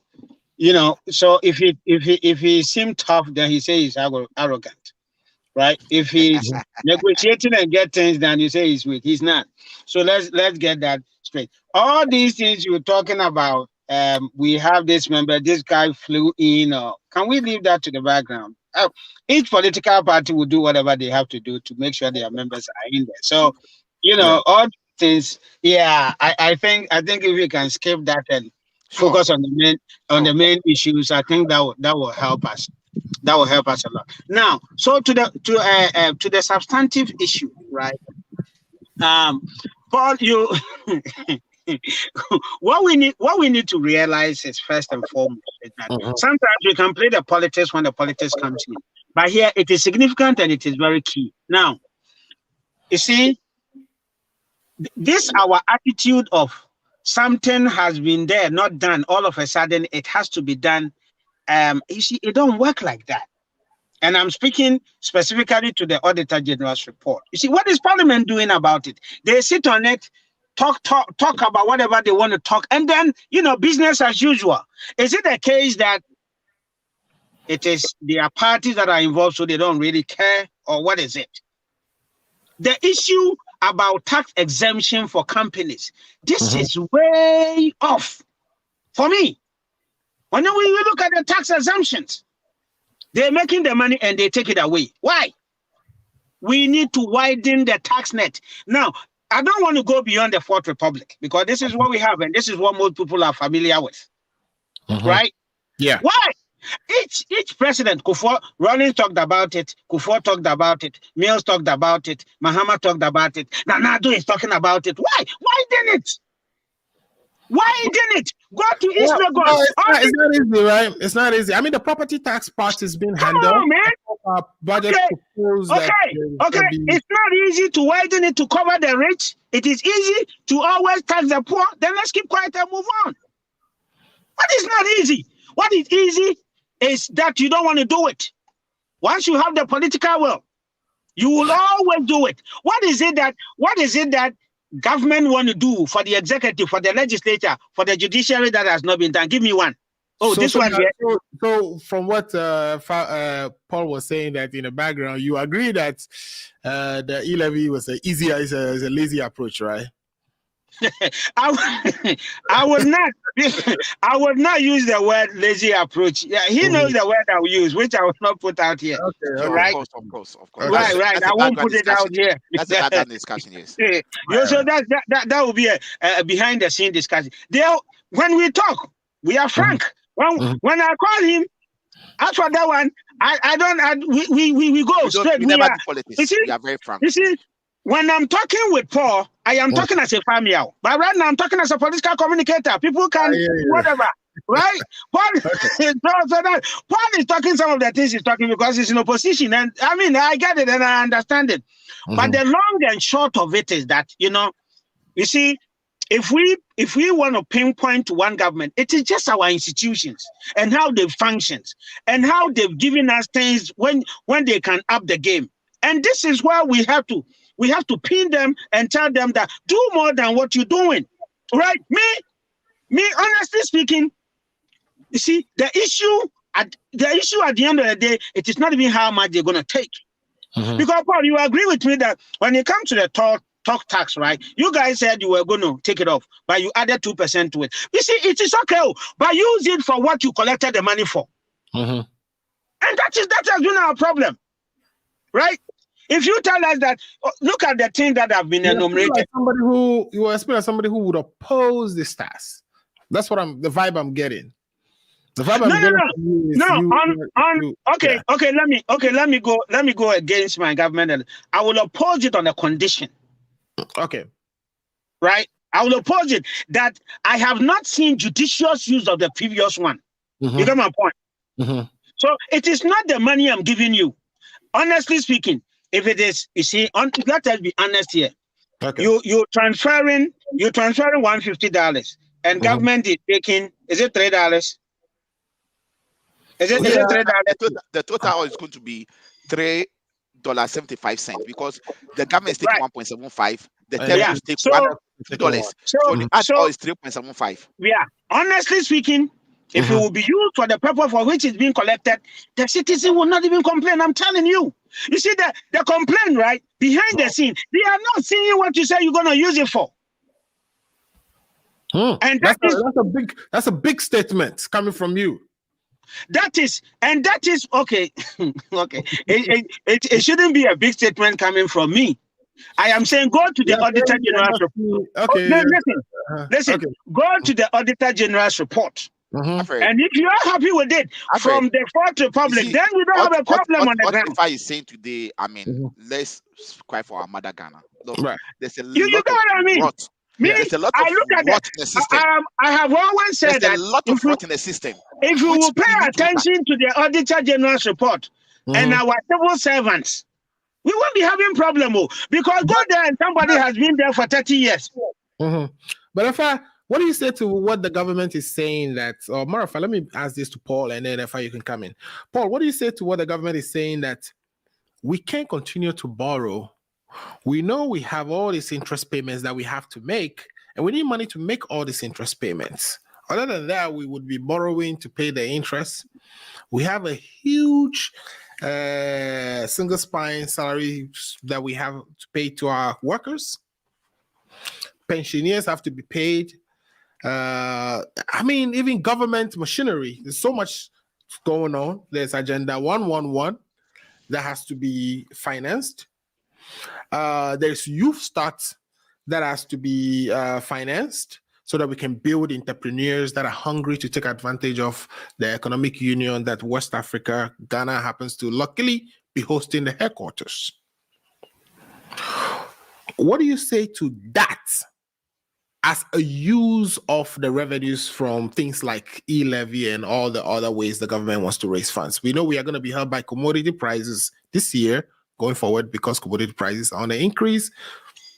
so if he seems tough, then he says he's arrogant, right? If he's negotiating and get things done, you say he's weak. He's not. So let's get that straight. All these things you're talking about, we have this member, this guy flew in, or can we leave that to the background? Each political party will do whatever they have to do to make sure their members are in there. So, all things. Yeah, I think if we can skip that and focus on the main issues, I think that will help us. That will help us a lot. Now, so to the substantive issue, right? Paul, you what we need to realize is, first and foremost, is that sometimes we can play the politics when the politics comes in, but here it is significant and it is very key. Now, you see, this our attitude of something has been there, not done. All of a sudden, it has to be done. You see, it don't work like that. And I'm speaking specifically to the Auditor General's report. You see, what is Parliament doing about it? They sit on it, talk about whatever they want to talk, and then, business as usual. Is it a case that there are parties that are involved, so they don't really care, or what is it? The issue about tax exemption for companies, this is way off for me. When we look at the tax exemptions, they're making the money and they take it away. Why? We need to widen the tax net. Now, I don't want to go beyond the Fourth Republic, because this is what we have and this is what most people are familiar with. Right? Yeah. Why? Each president, Rawlings talked about it, Kufuor talked about it, Mills talked about it, Mahama talked about it, Nana Addo is talking about it. Why? Why didn't it? Why didn't it? Go to East Lagos. No, it's not easy, right? It's not easy. I mean, the property tax part is being handled. Come on, man. Budget Okay. It's not easy to widen it to cover the rich. It is easy to always tax the poor. Then let's keep quiet and move on. What is not easy? What is easy is that you don't want to do it. Once you have the political will, you will always do it. What is it that government want to do for the executive, for the legislature, for the judiciary that has not been done? Give me one. So from what Paul was saying, that in the background, you agree that the e-levy was is a lazy approach, right? I would not use the word lazy approach. Yeah, he knows the word I will use, which I will not put out here. Okay, right? Of course. Right. I won't put it out here. That's the background discussion, yes. So that will be a behind the scene discussion. When we talk, we are frank. When I call him, as for that one, we go straight. We never do politics. We are very frank. You see, when I'm talking with Paul, I am talking as a family, but right now I'm talking as a political communicator. People can whatever, right? Paul, Paul is talking some of the things he's talking because he's in opposition, and I mean I get it and I understand it. But the long and short of it is that you see, if we want to pinpoint one government, it is just our institutions and how they function and how they've given us things when they can up the game, and this is where we have to pin them and tell them that do more than what you're doing, right? Me, honestly speaking, you see, the issue at the end of the day, it is not even how much they're going to take. Because, Paul, you agree with me that when it comes to the talk tax, right? You guys said you were going to take it off, but you added 2% to it. You see, it is okay, but use it for what you collected the money for. And that has been our problem, right? If you tell us that, look at the thing that have been enumerated. You were explaining somebody who would oppose this task. That's what the vibe I'm getting. The vibe Let me go against my government. I will oppose it on a condition. Okay. Right? I will oppose it that I have not seen judicious use of the previous one. You get my point? So it is not the money I'm giving you. Honestly speaking, if it is, you see, let us be honest here. Okay. You're transferring $150, and government is taking, is it $3? Is it The $3? the total is going to be $3.75 because the government is taking Right. 1.75. The And territories Yeah. then take So $2. so So the add all so is 3.75. yeah. Honestly speaking, if it will be used for the purpose for which it's being collected, the citizen will not even complain. I'm telling you. You see the complaint, right? Behind the scene, they are not seeing what you say you're gonna use it for. And that's a big statement coming from you. that is okay. Okay. It shouldn't be a big statement coming from me. I am saying go to the Auditor General's report. Okay. No, listen. Okay. Go to the Auditor General's report. Alfred, And if you are happy with it Alfred, from the Fourth you Republic, see, then we don't have a problem on the what ground. Ifa is saying today, I mean, let's cry for our mother Ghana. Look, Right. there's a You lot get of what I mean? rot. Me, There's a lot I of look at that. rot in the system. I have always There's said a that lot of rot in the system, if you which will pay we need to look at. attention to the Auditor General's report and our civil servants, we won't be having problem because go there and somebody has been there for 30 years. But what do you say to what the government is saying that, or Marafa, let me ask this to Paul and then you can come in. Paul, what do you say to what the government is saying that we can't continue to borrow? We know we have all these interest payments that we have to make, and we need money to make all these interest payments. Other than that, we would be borrowing to pay the interest. We have a huge single spine salary that we have to pay to our workers. Pensioners have to be paid. I mean, even government machinery. There's so much going on. There's Agenda 111 that has to be financed. There's Youth Start that has to be financed so that we can build entrepreneurs that are hungry to take advantage of the economic union that West Africa, Ghana happens to luckily be hosting the headquarters. What do you say to that as a use of the revenues from things like e-levy and all the other ways the government wants to raise funds? We know we are going to be held by commodity prices this year going forward because commodity prices are on the increase.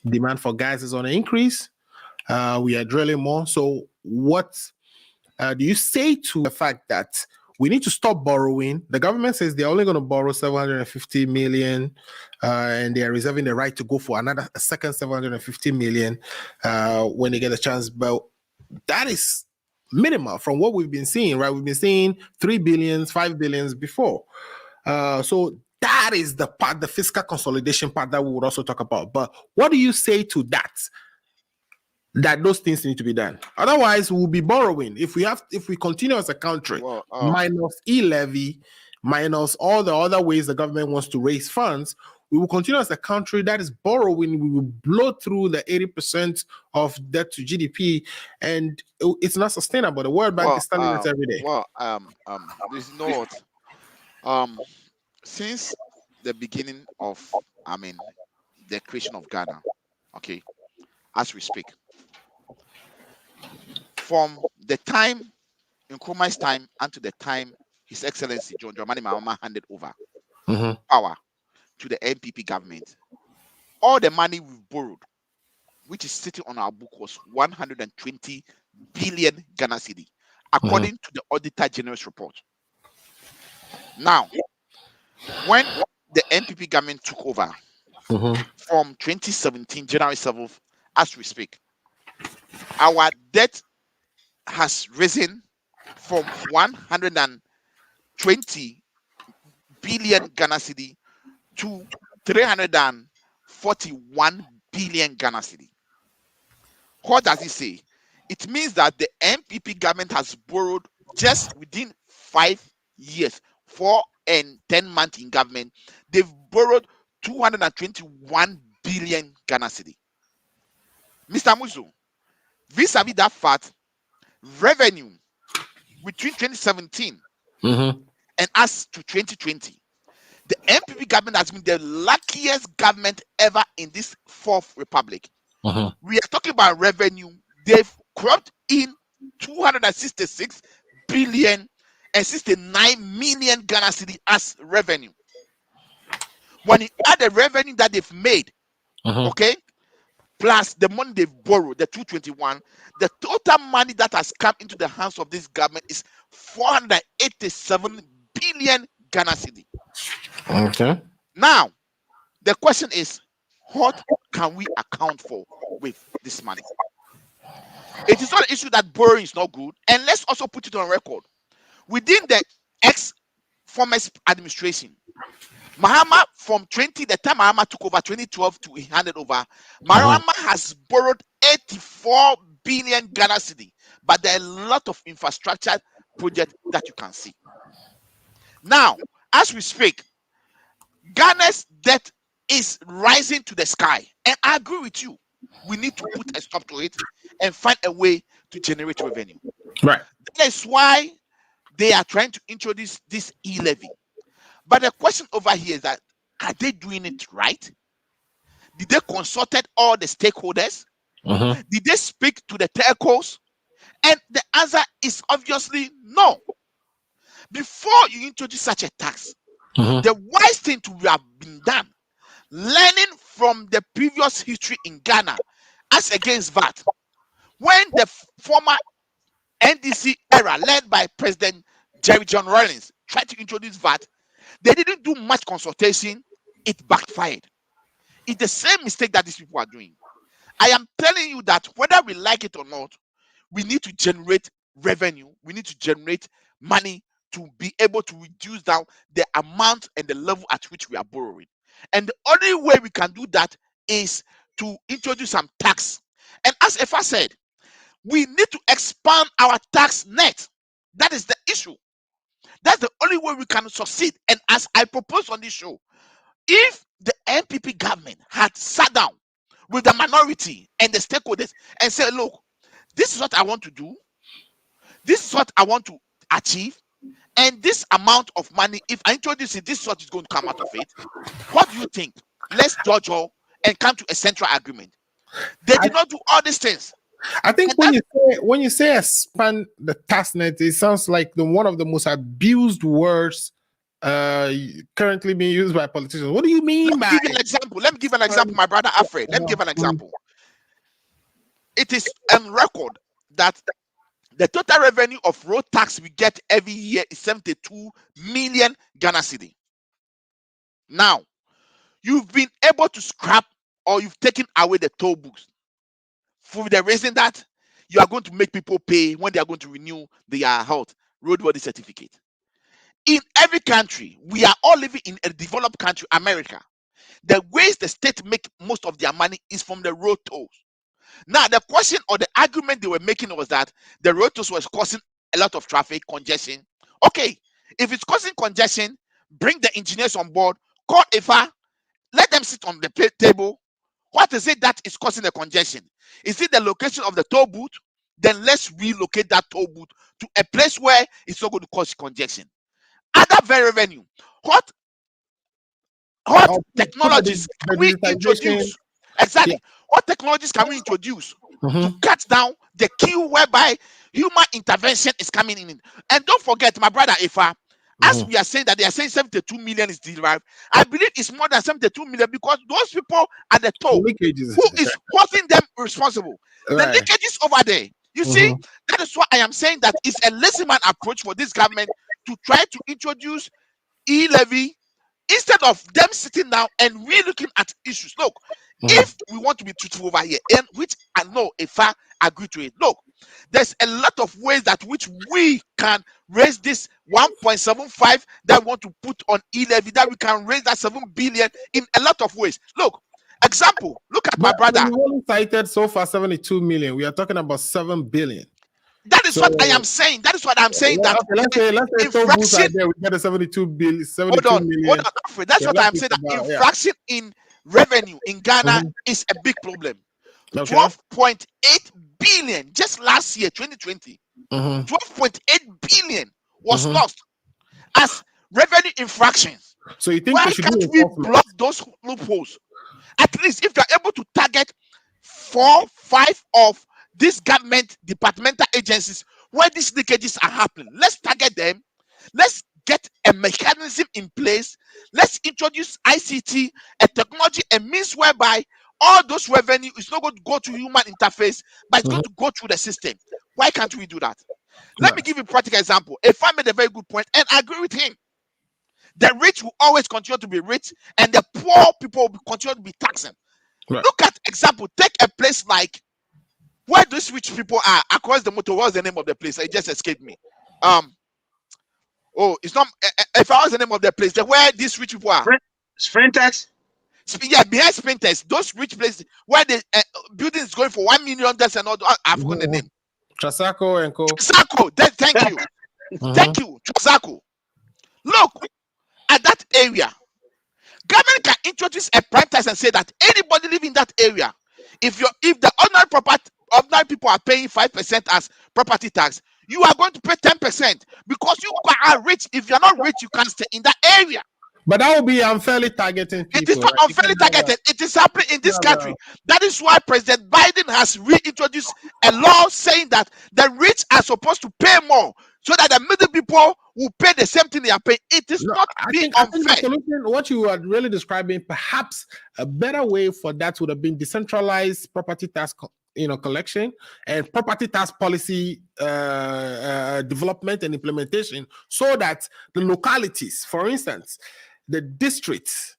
Demand for gas is on the increase. We are drilling more. So what do you say to the fact that we need to stop borrowing? The government says they're only going to borrow 750 million and they are reserving the right to go for a second 750 million when they get a chance. But that is minimal from what we've been seeing, right? We've been seeing 3 billions, 5 billions before. So that is the part, the fiscal consolidation part that we would also talk about. But what do you say to that? That those things need to be done. Otherwise, we'll be borrowing. If we continue as a country, minus e-levy, minus all the other ways the government wants to raise funds, we will continue as a country that is borrowing. We will blow through the 80% of debt to GDP, and it's not sustainable. The World Bank is telling us every day. There's no what. Since the beginning of, the creation of Ghana, okay, as we speak, from the time Nkrumah's time until the time His Excellency John Dramani Mahama handed over power to the NPP government, all the money we've borrowed, which is sitting on our book, was 120 billion Ghana cedi, according to the Auditor General's report. Now, when the NPP government took over from 2017, January 7th, as we speak, our debt has risen from 120 billion Ghana cedi to 341 billion Ghana cedi. What does it say? It means that the NPP government has borrowed just within 5 years, 4 and 10 months in government, they've borrowed 221 billion Ghana cedi. Mr. Musu, vis-a-vis that fact, revenue between 2017 and us to 2020, the NPP government has been the luckiest government ever in this fourth republic. We are talking about revenue. They've cropped in 266 billion and 69 million Ghana cedi as revenue. When you add the revenue that they've made, okay, plus the money they've borrowed, the 221, the total money that has come into the hands of this government is 487 billion Ghana cedi. Okay. Now, the question is, what can we account for with this money? It is not an issue that borrowing is not good, and let's also put it on record. Within the ex-former administration, Mahama the time Mahama took over 2012 to he handed over, Mahama has borrowed 84 billion Ghana cedi, but there are a lot of infrastructure projects that you can see. Now, as we speak, Ghana's debt is rising to the sky, and I agree with you. We need to put a stop to it and find a way to generate revenue. Right. That is why they are trying to introduce this e-levy. But the question over here is that, are they doing it right? Did they consulted all the stakeholders? Did they speak to the telcos? And the answer is obviously no. Before you introduce such a tax, the wise thing to have been done, learning from the previous history in Ghana as against VAT, when the former NDC era led by President Jerry John Rawlings tried to introduce VAT, they didn't do much consultation. It backfired. It's the same mistake that these people are doing. I am telling you that whether we like it or not, we need to generate revenue. We need to generate money to be able to reduce down the amount and the level at which we are borrowing. And the only way we can do that is to introduce some tax. And as Efa said, we need to expand our tax net. That is the issue. That's the only way we can succeed. And as I proposed on this show, if the NPP government had sat down with the minority and the stakeholders and said, look, this is what I want to do, this is what I want to achieve, and this amount of money, if I introduce it, this is what is going to come out of it. What do you think? Let's judge all and come to a central agreement. They did not do all these things. I think when you say expand the tax net, it sounds like one of the most abused words currently being used by politicians. What do you mean by? Let me give an example, my brother Alfred. Let me give an example. It is on record that the total revenue of road tax we get every year is 72 million Ghana cedi. Now, you've been able to scrap or you've taken away the toll books for the reason that you are going to make people pay when they are going to renew their roadworthy certificate. In every country, we are all living in a developed country, America. The ways the state make most of their money is from the road tolls. Now, the question or the argument they were making was that the road tolls was causing a lot of traffic congestion. Okay, if it's causing congestion, bring the engineers on board, call IFA, let them sit on the table. What is it that is causing the congestion? Is it the location of the toll booth? Then let's relocate that toll booth to a place where it's not going to cause congestion. Other revenue. What technologies can we introduce? Exactly. Yeah. What technologies can we introduce to cut down the queue whereby human intervention is coming in? And don't forget, my brother Ifa, as we are saying that they are saying 72 million is derived, I believe it's more than 72 million because those people at the top who is holding them responsible. Right. The leakages over there. You see, that is why I am saying that it's a lazy-man approach for this government to try to introduce e-levy instead of them sitting down and really looking at issues. Look, if we want to be truthful over here, and which I know if I agree to it, look, there's a lot of ways that which we can raise this 1.75 that we want to put on e-levy, that we can raise that 7 billion in a lot of ways. Look, example, look at my brother. We only cited so far 72 million. We are talking about 7 billion. That is what I am saying. That is what I'm saying. That let's say infraction, there we get a 72 billion. 72 million. Hold on, Alfred. That's what I'm saying. That infraction in revenue in Ghana is a big problem. 12.8 billion just last year, 2020. 12.8 billion was lost as revenue infractions. So you think why can't we block those loopholes? At least if you're able to target 4, 5 of these government departmental agencies where these leakages are happening, let's target them. Let's get a mechanism in place. Let's introduce ICT, a technology, a means whereby all those revenue is not going to go to human interface, but it's going to go through the system. Why can't we do that? Let me give you a practical example. If I made a very good point, and I agree with him, the rich will always continue to be rich, and the poor people will continue to be taxing. Right. Look at example. Take a place like where those rich people are across the motor. What's the name of the place? It just escaped me. Oh, it's not. If I was the name of the place, where these rich people are. Sprinters. Yeah, behind sprinters, those rich places where the building is going for 1 million. That's another. I've forgotten the name. Trasaco and Co. Trasaco. Thank you. Thank you, Trasaco. Look at that area. Government can introduce a prime tax and say that anybody living in that area, if the ordinary people are paying 5% as property tax, you are going to pay 10% because you are rich. If you're not rich, you can't stay in that area. But that would be unfairly targeting people. It is not unfairly targeted. It is happening in this country. That is why President Biden has reintroduced a law saying that the rich are supposed to pay more so that the middle people will pay the same thing they are paying. It is not being unfair. I think the solution, what you are really describing, perhaps a better way for that would have been decentralized property tax collection and property tax policy development and implementation, so that the localities, for instance, the districts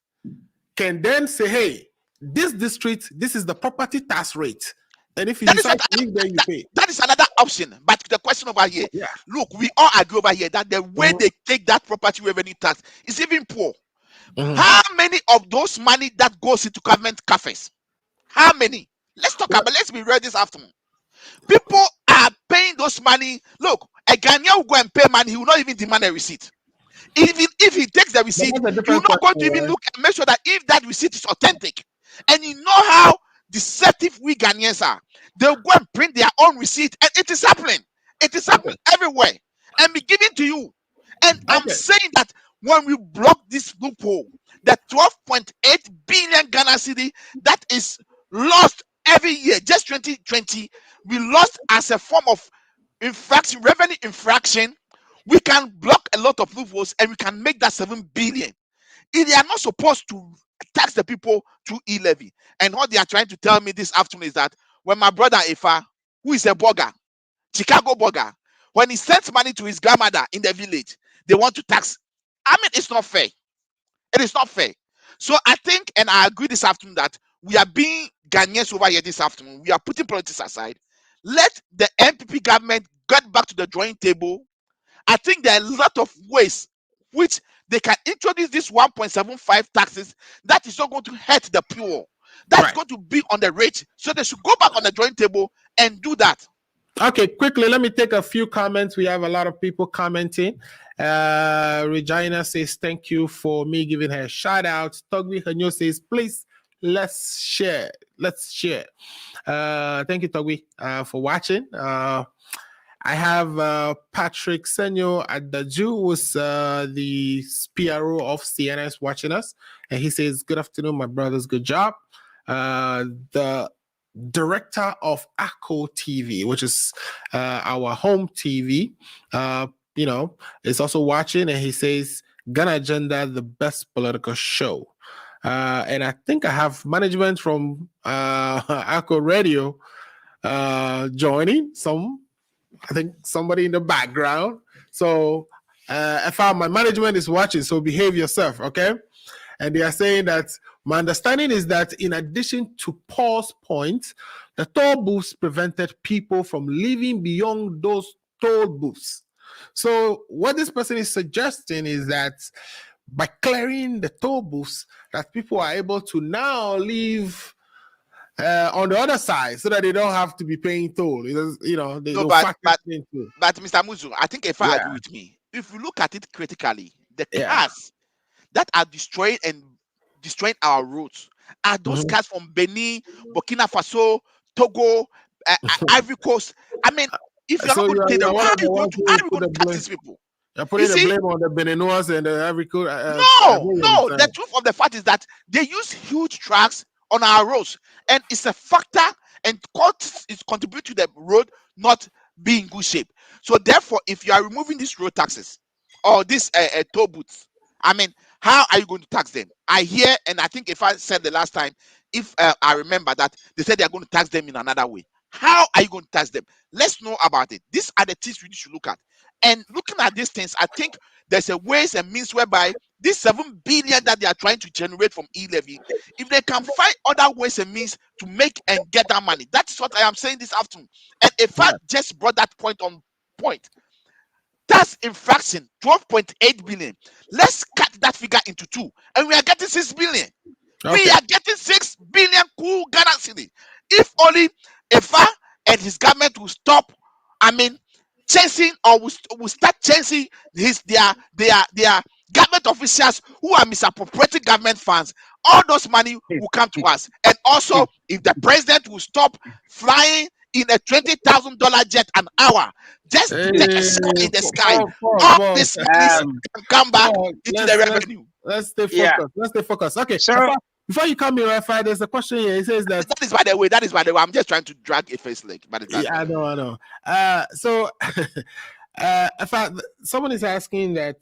can then say, hey, this district, this is the property tax rate. And if you decide to leave, then you pay. That is another option. But the question over here, look, we all agree over here that the way they take that property revenue tax is even poor. How many of those money that goes into government cafes? How many? Let's talk about, let's be real this afternoon. People are paying those money. Look, a Ghanaian will go and pay money, he will not even demand a receipt. Even if he takes the receipt, you're not going to even look and make sure that if that receipt is authentic. And you know how deceptive we Ghanaians are. They'll go and print their own receipt, and it is happening. It is happening everywhere and be given to you. And I'm saying that when we block this loophole, the 12.8 billion Ghana cedi that is lost every year, just 2020, we lost as a form of infraction, revenue infraction. We can block a lot of loopholes and we can make that 7 billion. They are not supposed to tax the people through e-levy. And what they are trying to tell me this afternoon is that when my brother Ifa, who is a burger, Chicago burger, when he sends money to his grandmother in the village, they want to tax. I mean, it's not fair. It is not fair. So I think, and I agree this afternoon, that we are being Ghanaians over here this afternoon. We are putting politics aside. Let the NPP government get back to the drawing table. I think there are a lot of ways which they can introduce this 1.75 taxes that is not going to hurt the poor. That's going to be on the rich. So they should go back on the drawing table and do that. Okay, quickly, let me take a few comments. We have a lot of people commenting. Regina says, thank you for me giving her a shout out. Togbi Hanyo says, please, let's share. Let's share. Thank you, Togbi, for watching. I have Patrick Senyo Adaju, who's the PRO of CNS watching us. And he says, good afternoon, my brothers. Good job. The director of ACO TV, which is our home TV, is also watching. And he says, Ghana Agenda, the best political show. And I think I have management from ACO Radio joining I think somebody in the background. So if my management is watching, so behave yourself, okay? And they are saying that my understanding is that in addition to Paul's point, the toll booths prevented people from living beyond those toll booths. So what this person is suggesting is that by clearing the toll booths, that people are able to now live on the other side, so that they don't have to be paying toll. But Mr. Muzu, I think if I agree with me, if you look at it critically, the cars that are destroying our roads are those cars from Benin, Burkina Faso, Togo, Ivory Coast. I mean, if you're not going to take them, how are you going to tax these people? You're putting the blame on the Beninois and the Ivory Coast. No. The truth of the fact is that they use huge trucks on our roads, and it's a factor, and it contributes to the road not being in good shape. So therefore, if you are removing these road taxes or these toll booths, I mean, how are you going to tax them? I hear, and I think if I said the last time, if I remember that they said they are going to tax them in another way. How are you going to tax them? Let's know about it. These are the things we need to look at. And looking at these things, I think there's a ways and means whereby this 7 billion that they are trying to generate from e-levy, if they can find other ways and means to make and get that money, that's what I am saying this afternoon. And if I just brought that point on point, tax infraction 12.8 billion. Let's cut that figure into two, and we are getting 6 billion. Okay. We are getting 6 billion cool Ghana city. If only Efa and his government will stop, chasing or will start chasing their government officials who are misappropriating government funds, all those money will come to us. And also, if the president will stop flying in a $20,000 jet an hour just to take a shot in the sky, all this money can come back into the revenue. Let's stay focused. Yeah. Let's stay focused. Okay. So before you come here, Rafa, there's a question here. It says that is by the way. I'm just trying to drag a face leg. But I know. So someone is asking that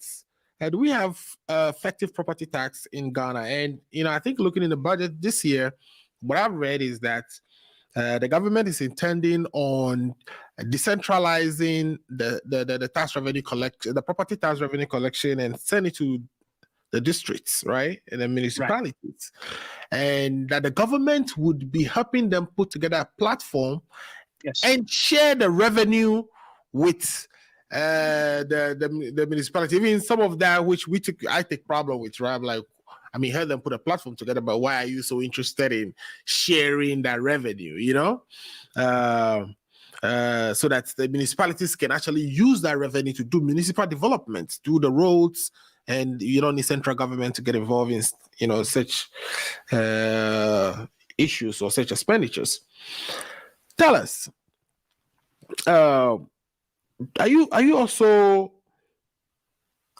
do we have effective property tax in Ghana? And I think looking in the budget this year, what I've read is that the government is intending on decentralizing the tax revenue collection, the property tax revenue collection, and send it to the districts, right, and the municipalities, and that the government would be helping them put together a platform and share the revenue with the municipality. Even some of that which I take problem with, right? Like, help them put a platform together, but why are you so interested in sharing that revenue? So that the municipalities can actually use that revenue to do municipal development, do the roads. And you don't need central government to get involved in, such issues or such expenditures. Tell us, are you also,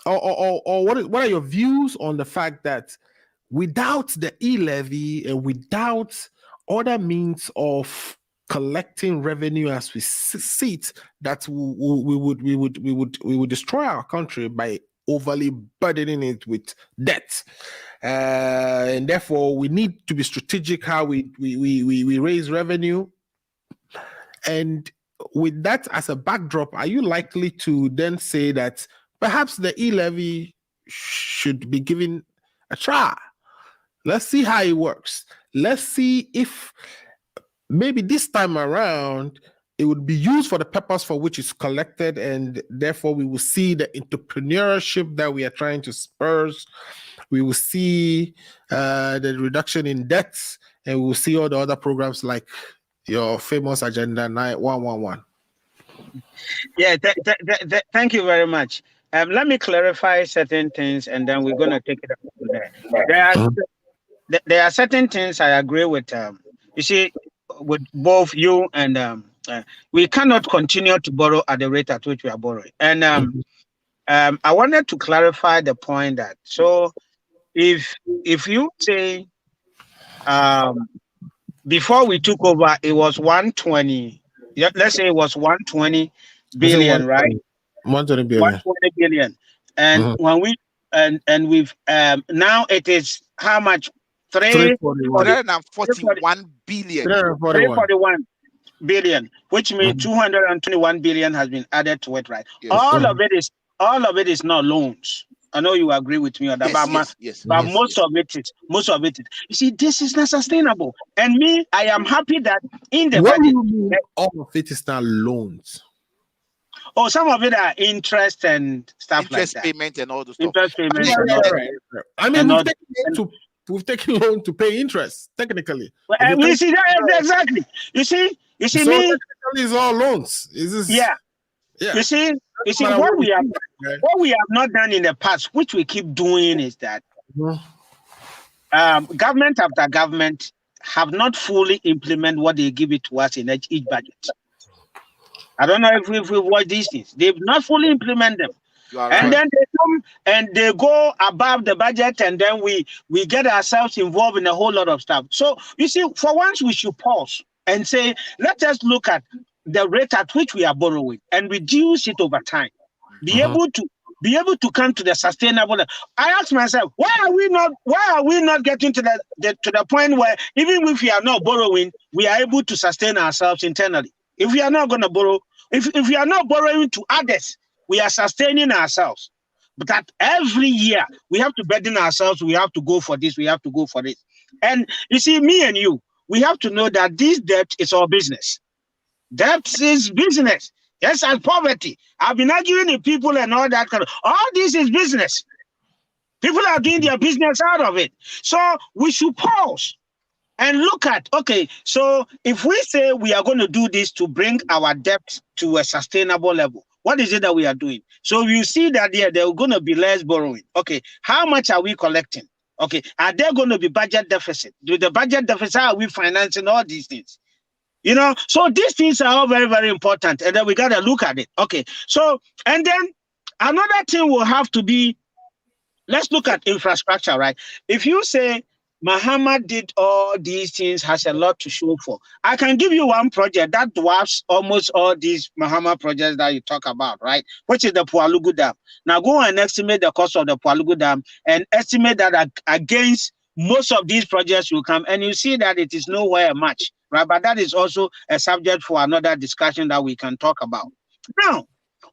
or what are your views on the fact that without the e-levy and without other means of collecting revenue as we see it, that we would destroy our country by overly burdening it with debt, and therefore we need to be strategic how we raise revenue. And with that as a backdrop, are you likely to then say that perhaps the e-levy should be given a try? Let's see how it works. Let's see if maybe this time around it would be used for the purpose for which it's collected, and therefore we will see the entrepreneurship that we are trying to spur. We will see the reduction in debts, and we will see all the other programs like your famous Agenda 9111. Yeah, thank you very much. Let me clarify certain things, and then we're going to take it up from there. There are certain things I agree with. You see, with both you and we cannot continue to borrow at the rate at which we are borrowing. And I wanted to clarify the point that, so if you say before we took over, it was 120. Let's say it was 120 billion, right? 120 billion. 120 billion. And when we and we've now it is how much? 341 billion. 341 billion, which means 221 billion has been added to it, right? Yes. All of it is not loans. I know you agree with me on that, but most of it is. You see, this is not sustainable. And me, I am happy that in the budget, all of it is not loans. Oh, some of it are interest and stuff interest like that. payment and all the stuff. Interest payment. We've taken loan to pay interest, technically. We see that exactly. You see, so me. Technically, it's all loans. Yeah. You see, what we have not done in the past, which we keep doing, is that government after government have not fully implemented what they give it to us in each budget. I don't know if we've watched these things. They've not fully implemented them. And then they come and they go above the budget, and then we get ourselves involved in a whole lot of stuff. So you see, for once we should pause and say, let us look at the rate at which we are borrowing and reduce it over time. Be able to be able to come to the sustainable. I ask myself, why are we not getting to the point where even if we are not borrowing, we are able to sustain ourselves internally? If we are not going to borrow, if we are not borrowing to others, we are sustaining ourselves. But that every year we have to burden ourselves, we have to go for this, we have to go for this. And you see, me and you, we have to know that this debt is our business. Debt is business. Yes, and poverty. I've been arguing with people and all that all this is business. People are doing their business out of it. So we should pause and look at, okay, so if we say we are going to do this to bring our debt to a sustainable level, what is it that we are doing? So you see that there are going to be less borrowing. Okay, how much are we collecting? Okay, are there going to be budget deficit? With the budget deficit, how are we financing all these things? You know, so these things are all very, very important. And then we got to look at it. Okay, so, and then another thing will have to be, let's look at infrastructure, right? If you say Muhammad did all these things, has a lot to show for. I can give you one project that dwarfs almost all these Muhammad projects that you talk about, right? Which is the Pualugu Dam. Now go and estimate the cost of the Pualugu Dam and estimate that against most of these projects will come, and you see that it is nowhere much, right? But that is also a subject for another discussion that we can talk about. Now,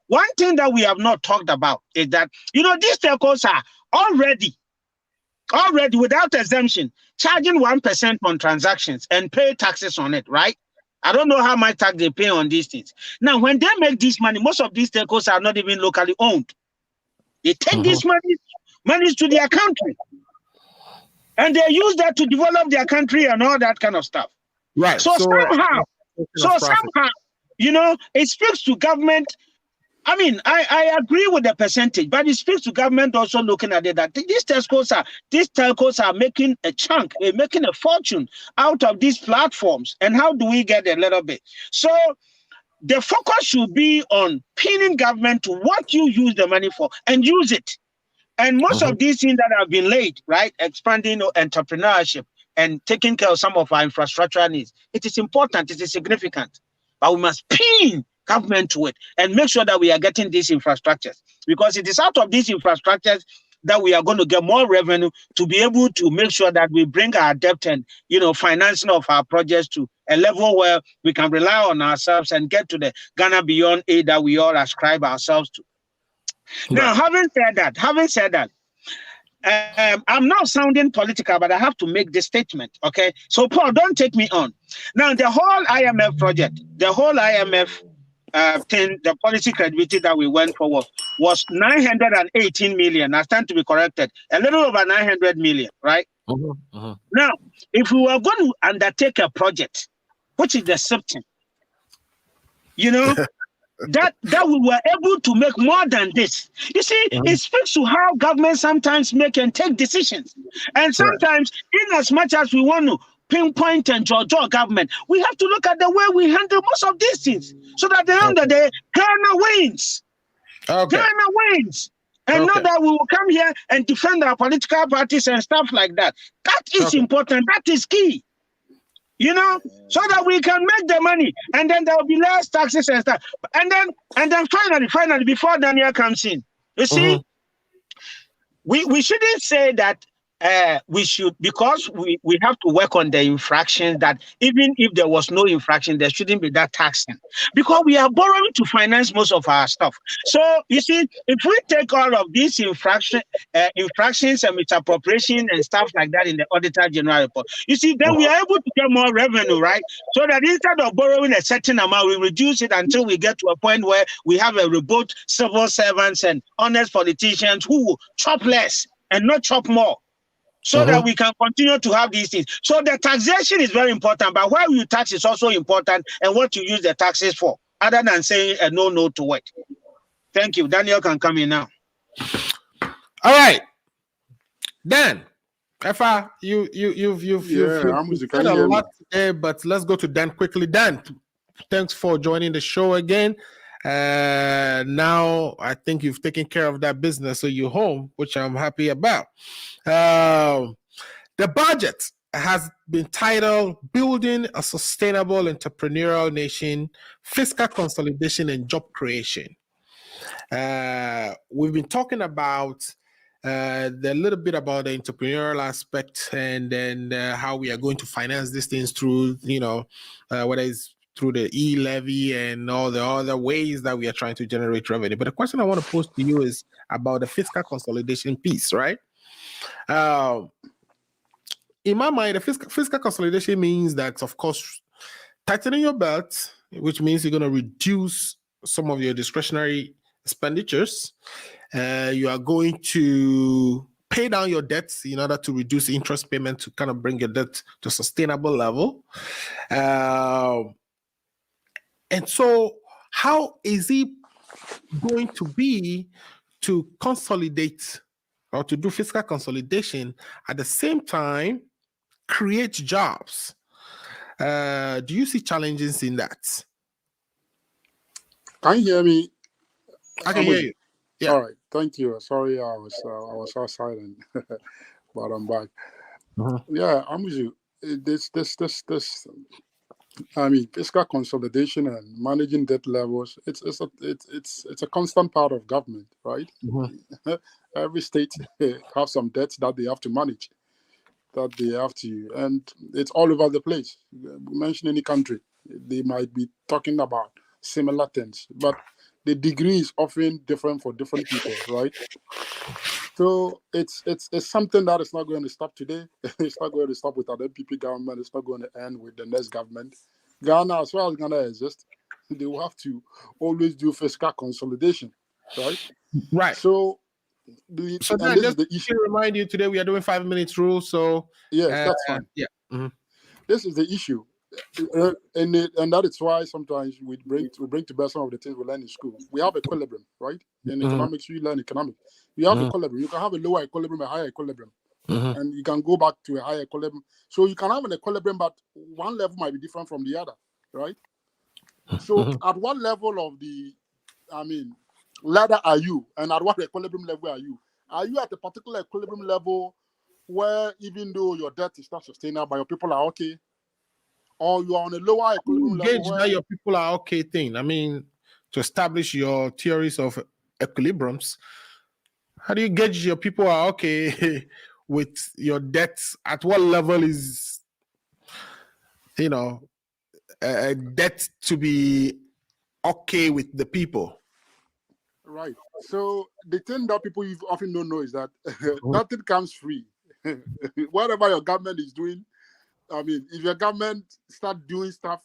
one thing that we have not talked about is that, you know, these telcos are already without exemption charging 1% on transactions and pay taxes on it, right? I don't know how much tax they pay on these things. Now, when they make this money, most of these telcos are not even locally owned. They take this money to their country, and they use that to develop their country and all that kind of stuff. Right. So somehow, you know, it speaks to government. I mean, I agree with the percentage, but it speaks to government also looking at it that these telcos are making a chunk, making a fortune out of these platforms. And how do we get a little bit? So the focus should be on pinning government to what you use the money for and use it. And most of these things that have been laid, right, expanding entrepreneurship and taking care of some of our infrastructure needs, it is important, it is significant, but we must pin government to it and make sure that we are getting these infrastructures, because it is out of these infrastructures that we are going to get more revenue to be able to make sure that we bring our debt and, you know, financing of our projects to a level where we can rely on ourselves and get to the Ghana Beyond aid that we all ascribe ourselves to. Now, having said that, I'm not sounding political, but I have to make this statement, okay? So, Paul, don't take me on. Now, the whole IMF project, the whole IMF thing, the policy credibility that we went for was 918 million. I stand to be corrected. A little over 900 million, right? Now, if we were going to undertake a project, which is the something, you know, that we were able to make more than this. You see, it speaks to how government sometimes make and take decisions. And sometimes, in as much as we want to pinpoint and judge government, we have to look at the way we handle most of these things, so that at the end of the day, Ghana wins. Ghana wins. And not that we will come here and defend our political parties and stuff like that. That is important. That is key. You know, so that we can make the money, and then there will be less taxes and stuff. And then finally, before Daniel comes in, you see, we shouldn't say that we should, because we have to work on the infraction, that even if there was no infraction, there shouldn't be that taxing, because we are borrowing to finance most of our stuff. So you see, if we take all of these infractions and misappropriation and stuff like that in the Auditor General report, you see, then we are able to get more revenue, right? So that instead of borrowing a certain amount, we reduce it until we get to a point where we have a robust civil servants and honest politicians who will chop less and not chop more, so that we can continue to have these things. So the taxation is very important, but where you tax is also important, and what you use the taxes for, other than saying a no to it. Thank you. Daniel can come in now. All right. Dan, Efa, you've said a lot today, but let's go to Dan quickly. Dan, thanks for joining the show again. Now I think you've taken care of that business, so you're home, which I'm happy about. The budget has been titled Building a Sustainable Entrepreneurial Nation, Fiscal Consolidation and Job Creation. We've been talking about the little bit about the entrepreneurial aspect, and then how we are going to finance these things through, whether it's through the e-levy and all the other ways that we are trying to generate revenue. But the question I want to pose to you is about the fiscal consolidation piece, right? In my mind, the fiscal consolidation means that, of course, tightening your belt, which means you're going to reduce some of your discretionary expenditures. You are going to pay down your debts in order to reduce interest payment to kind of bring your debt to a sustainable level. And so, how is it going to be to consolidate or to do fiscal consolidation at the same time create jobs? Do you see challenges in that? Can you hear me? I can hear you. Yeah. All right. Thank you. Sorry, I was outside, but I'm back. Yeah, I'm with you. This. I mean, fiscal consolidation and managing debt levels. It's a constant part of government, right? Every state have some debts that they have to manage, and it's all over the place. Mention any country, they might be talking about similar things, but the degree is often different for different people, right? So it's something that is not going to stop today. It's not going to stop with an MPP government. It's not going to end with the next government. Ghana, as well as Ghana exists, they will have to always do fiscal consolidation, right? Right. So this is the issue. To remind you, today we are doing 5 minutes rule. So yes, that's fine. Yeah. This is the issue. And that is why sometimes we bring to bear some of the things we learn in school. We have equilibrium, right? In economics, we learn economics. You have equilibrium. You can have a lower equilibrium, a higher equilibrium, and you can go back to a higher equilibrium. So you can have an equilibrium, but one level might be different from the other, right? So at what level of the, ladder are you, and at what equilibrium level are you? Are you at a particular equilibrium level where even though your debt is not sustainable, but your people are okay? Or you are on a lower equilibrium level where your people are okay thing. I mean, to establish your theories of equilibriums, how do you gauge your people are okay with your debts? At what level is, a debt to be okay with the people? Right. So the thing that people often don't know is that nothing comes free. Whatever your government is doing, if your government start doing stuff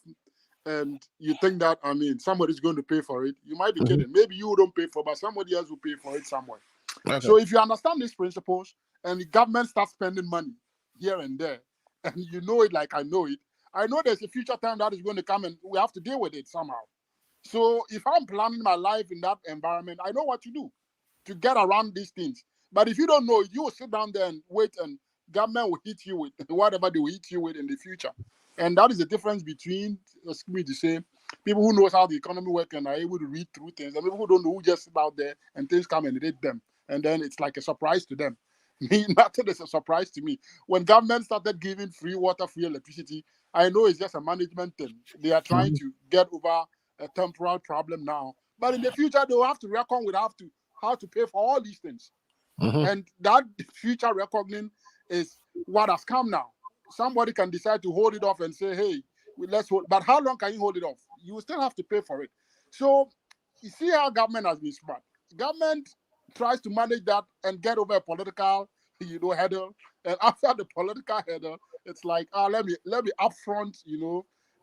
and you think that, somebody's going to pay for it, you might be kidding. Maybe you don't pay for it, but somebody else will pay for it somewhere. Okay. So if you understand these principles and the government starts spending money here and there, and you know it like I know it, I know there's a future time that is going to come and we have to deal with it somehow. So if I'm planning my life in that environment, I know what to do to get around these things. But if you don't know it, you will sit down there and wait, and government will hit you with whatever they will hit you with in the future. And that is the difference between, excuse me to say, people who knows how the economy works and are able to read through things, and people who don't know, who just sit out there and things come and hit them. And then it's like a surprise to them. Nothing is a surprise to me. When government started giving free water, free electricity, I know it's just a management thing. They are trying to get over a temporal problem now. But in the future, they will have to reckon with how to pay for all these things. And that future reckoning is what has come now. Somebody can decide to hold it off and say, hey, let's hold. But how long can you hold it off? You will still have to pay for it. So you see how government has been smart. Government tries to manage that and get over a political, hurdle. And after the political hurdle, it's like, let me upfront,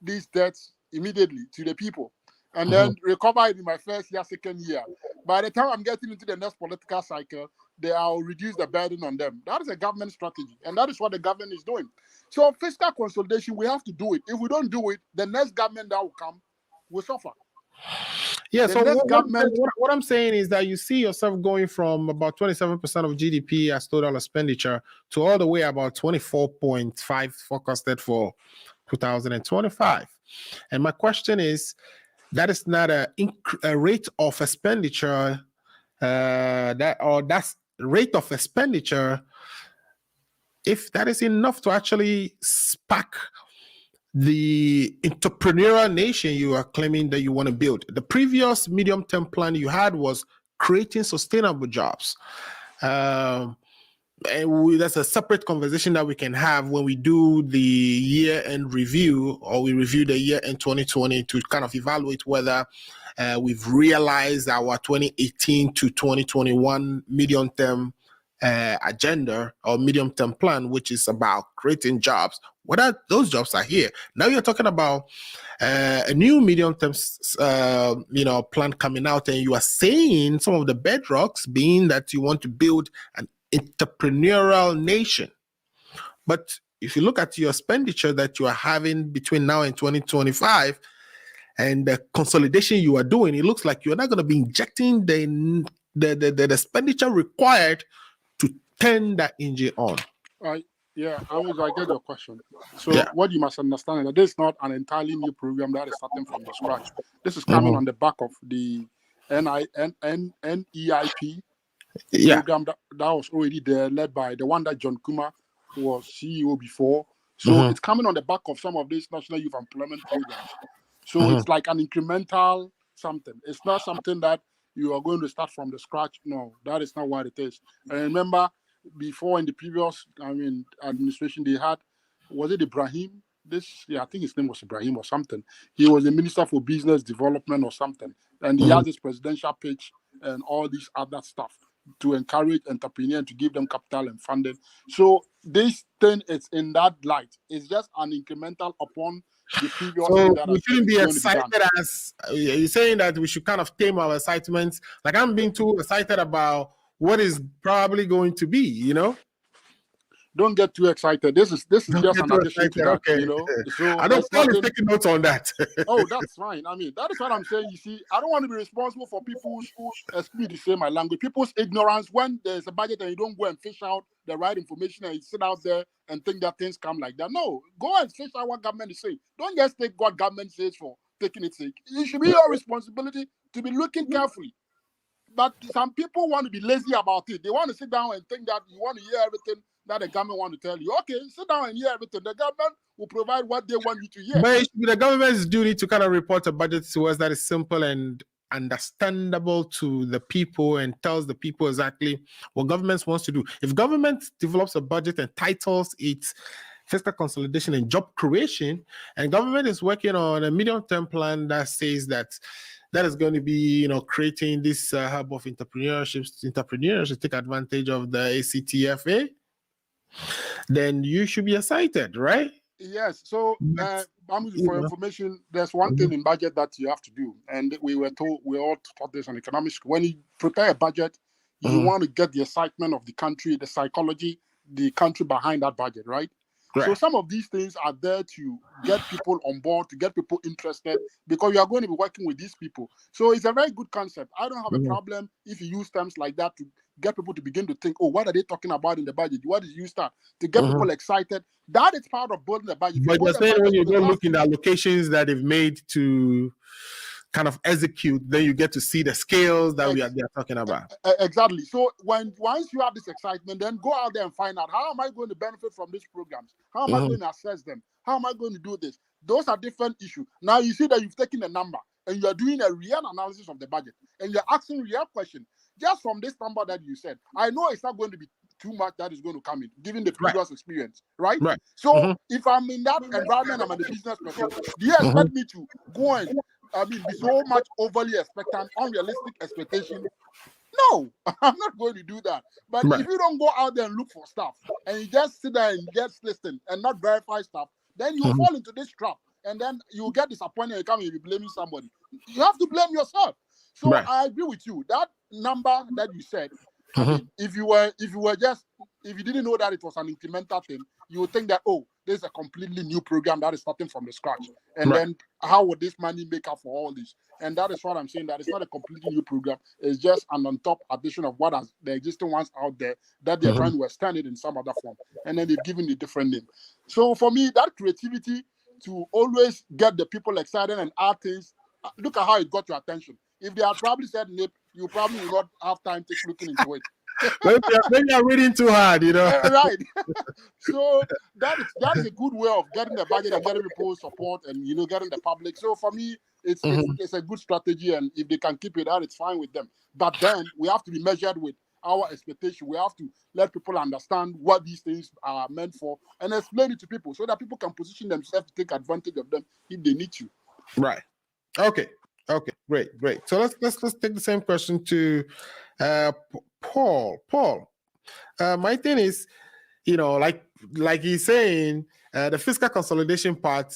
these debts immediately to the people. And then recover it in my first year, second year. By the time I'm getting into the next political cycle, I'll reduce the burden on them. That is a government strategy, and that is what the government is doing. So fiscal consolidation, we have to do it. If we don't do it, the next government that will come will suffer. Yeah, so what I'm saying is that you see yourself going from about 27% of GDP as total expenditure to all the way about 24.5 forecasted for 2025. And my question is, that is not a rate of expenditure, that's rate of expenditure, if that is enough to actually spark the entrepreneurial nation you are claiming that you want to build. The previous medium-term plan you had was creating sustainable jobs. And that's a separate conversation that we can have when we do the year-end review, or we review the year in 2020 to kind of evaluate whether we've realized our 2018 to 2021 medium-term agenda or medium-term plan, which is about creating jobs. Whether those jobs are here. Now you're talking about a new medium-term, plan coming out, and you are saying some of the bedrocks being that you want to build an entrepreneurial nation. But if you look at your expenditure that you are having between now and 2025 and the consolidation you are doing, it looks like you're not going to be injecting the expenditure required to turn that engine on. Yeah, I get your question. So what you must understand is that this is not an entirely new program that is starting from the scratch. This is coming on the back of the NEIP program that was already there, led by the one that John Kuma was CEO before. So it's coming on the back of some of these national youth employment programs. So it's like an incremental something. It's not something that you are going to start from the scratch. No, that is not what it is. And remember, before in the previous, administration, they had, was it Ibrahim? I think his name was Ibrahim or something. He was the Minister for Business Development or something. And he has this presidential pitch and all this other stuff to encourage entrepreneurs, to give them capital and funding. So this thing is in that light. It's just an incremental upon the previous thing that we shouldn't be excited as you're saying that we should kind of tame our excitements. Like I'm being too excited about what is probably going to be, Don't get too excited. This is just an addition to that, okay. So I don't want to take notes on that. Oh, that's fine. I mean, that is what I'm saying. You see, I don't want to be responsible for people's, excuse me to say my language, people's ignorance when there's a budget and you don't go and fish out the right information and you sit out there and think that things come like that. No, go and fish out what government is saying. Don't just take what government says for taking its sake. It should be your responsibility to be looking carefully. But some people want to be lazy about it. They want to sit down and think that you want to hear everything that the government want to tell you. Okay, sit down and hear everything. The government will provide what they want you to hear. But it should be the government's duty to kind of report a budget to us that is simple and understandable to the people and tells the people exactly what government wants to do. If government develops a budget and titles it fiscal consolidation and job creation, and government is working on a medium-term plan that says that is going to be, creating this hub of entrepreneurs to take advantage of the ACTFA, then you should be excited, right? Yes. So, for information, there's one thing in budget that you have to do, and we all taught this in economics. When you prepare a budget, you want to get the excitement of the country, the psychology, the country behind that budget, right? Right. So some of these things are there to get people on board, to get people interested, because you are going to be working with these people. So it's a very good concept. I don't have a problem if you use terms like that to get people to begin to think, oh, what are they talking about in the budget? What did you start? To get people excited. That is part of building the budget. But you're saying when you don't look in the allocations that they've made to kind of execute, then you get to see the scales that we are talking about. Exactly. So once you have this excitement, then go out there and find out, how am I going to benefit from these programs? How am I going to assess them? How am I going to do this? Those are different issues. Now you see that you've taken a number and you're doing a real analysis of the budget and you're asking real questions. Just from this number that you said, I know it's not going to be too much that is going to come in, given the previous experience, right? So if I'm in that environment, I'm a business person, do you expect me to go and be so much overly expectant, unrealistic expectation? No, I'm not going to do that. But if you don't go out there and look for stuff and you just sit there and just listen and not verify stuff, then you fall into this trap and then you get disappointed and come and be blaming somebody. You have to blame yourself. So I agree with you. That number that you said, I mean, if you didn't know that it was an incremental thing, you would think that, oh, this is a completely new program that is starting from the scratch. And then how would this money make up for all this? And that is what I'm saying, that it's not a completely new program. It's just an on top addition of what are the existing ones out there that they're trying to extend it in some other form. And then they've given it a different name. So for me, that creativity to always get the people excited and add things, look at how it got your attention. If they had probably said NIP, you probably would not have time to looking into it. maybe I'm reading too hard, you know. Right. So that is a good way of getting the budget and getting people support and getting the public. So for me, it's a good strategy, and if they can keep it out, it's fine with them. But then we have to be measured with our expectation. We have to let people understand what these things are meant for and explain it to people so that people can position themselves to take advantage of them if they need to. Right. Okay. Great. So let's take the same question to Paul. Paul, my thing is, like he's saying, the fiscal consolidation part.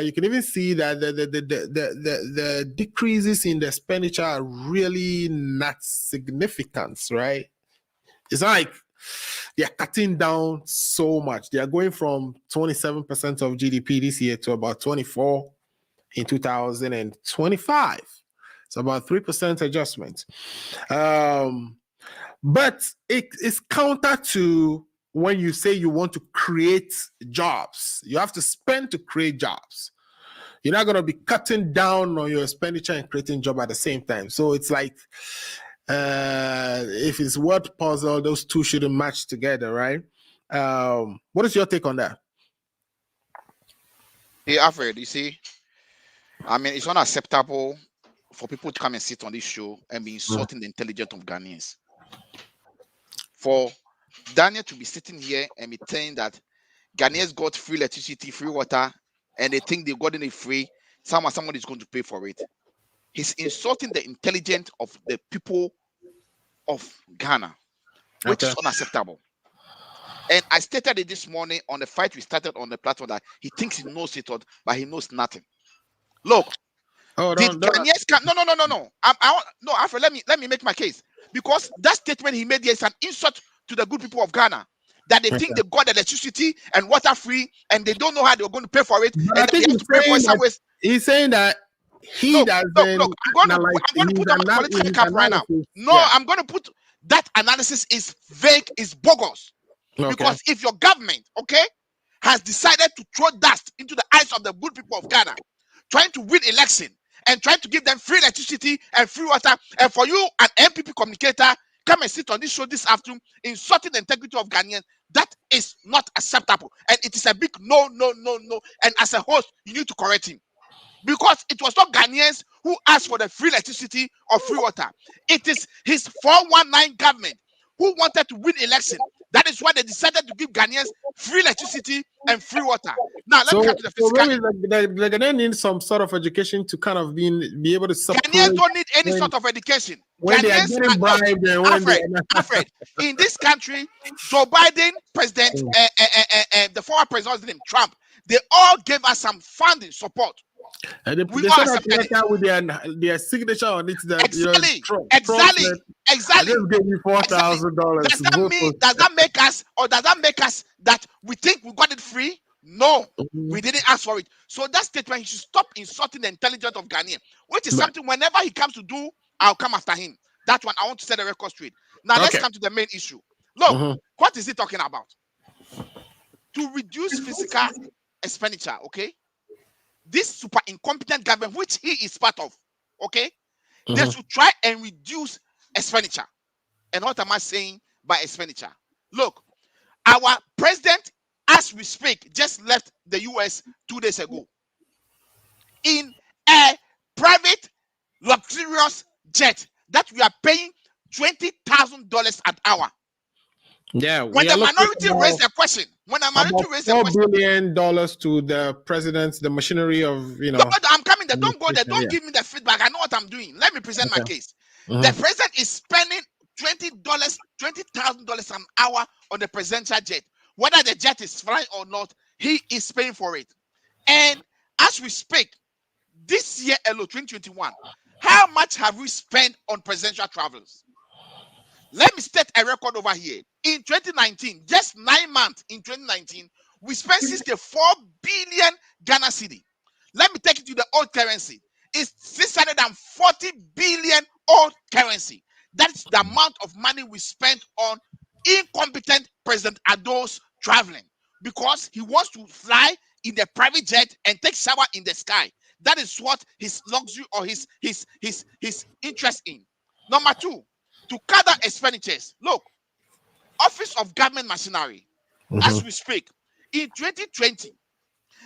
You can even see that the decreases in the expenditure are really not significant, right? It's not like they are cutting down so much. They are going from 27% of GDP this year to about 24% in 2025. It's about 3% adjustment. But it is counter to when you say you want to create jobs. You have to spend to create jobs. You're not going to be cutting down on your expenditure and creating job at the same time. So it's like, if it's word puzzle, those two shouldn't match together, right? What is your take on that? Hey, Alfred, you see, I mean, it's unacceptable for people to come and sit on this show and be insulting the intelligence of Ghanaians. For Daniel to be sitting here and be saying that Ghanaians got free electricity, free water, and they think they got it free, someone is going to pay for it. He's insulting the intelligence of the people of Ghana, which is unacceptable. And I stated it this morning on the fight we started on the platform that he thinks he knows it all, but he knows nothing. Look, Ghanaians can no. No, Alfred, let me make my case, because that statement he made here is an insult to the good people of Ghana, that they think they got electricity and water free and they don't know how they're going to pay for it. But And I think he's saying that he doesn't. Look, I'm going to put on my political cap right now. No, yeah. I'm going to put that analysis is vague, is bogus. Okay. Because if your government, has decided to throw dust into the eyes of the good people of Ghana, trying to win election and trying to give them free electricity and free water, and for you, an MPP communicator, come and sit on this show this afternoon insulting the integrity of Ghanaians, that is not acceptable. And it is a big no. And as a host, you need to correct him. Because it was not Ghanaians who asked for the free electricity or free water. It is his 419 government who wanted to win election. That is why they decided to give Ghanaians free electricity and free water. Now, let me come to the physical. So the Ghanaians need some sort of education to kind of be able to support. Ghanaians don't need any sort of education. When they are getting bribed and when Alfred, in this country, Joe Biden, President, the former president, Trump, they all gave us some funding support. And they sent out a letter with their signature on it. That, exactly. I just gave you $4,000. Does that make us that we think we got it free? No, we didn't ask for it. So that statement, he should stop insulting the intelligence of Ghanaian, which is something whenever he comes to do, I'll come after him. That one, I want to set the record straight. Now, let's come to the main issue. Look, what is he talking about? To reduce physical expenditure, this super incompetent government, which he is part of, they should try and reduce expenditure. And what am I saying by expenditure? Look, our president, as we speak, just left the US 2 days ago in a private, luxurious jet that we are paying $20,000 an hour. Yeah, when the minority raised the question, $4 billion to the president, the machinery of I'm coming there. Don't go there. Don't give me the feedback. I know what I'm doing. Let me present my case. The president is spending $20,000 an hour on the presidential jet. Whether the jet is flying or not, he is paying for it. And as we speak, this year alone, 2021, how much have we spent on presidential travels? Let me state a record over here. In 2019, just 9 months in 2019, we spent 64 billion Ghana cedi. Let me take it to the old currency. It's 640 billion old currency. That's the amount of money we spent on incompetent President Ado's traveling, because he wants to fly in the private jet and take shower in the sky. That is what his luxury or his interest in. Number two, to cut down expenditures. Look, Office of Government Machinery, as we speak, in 2020,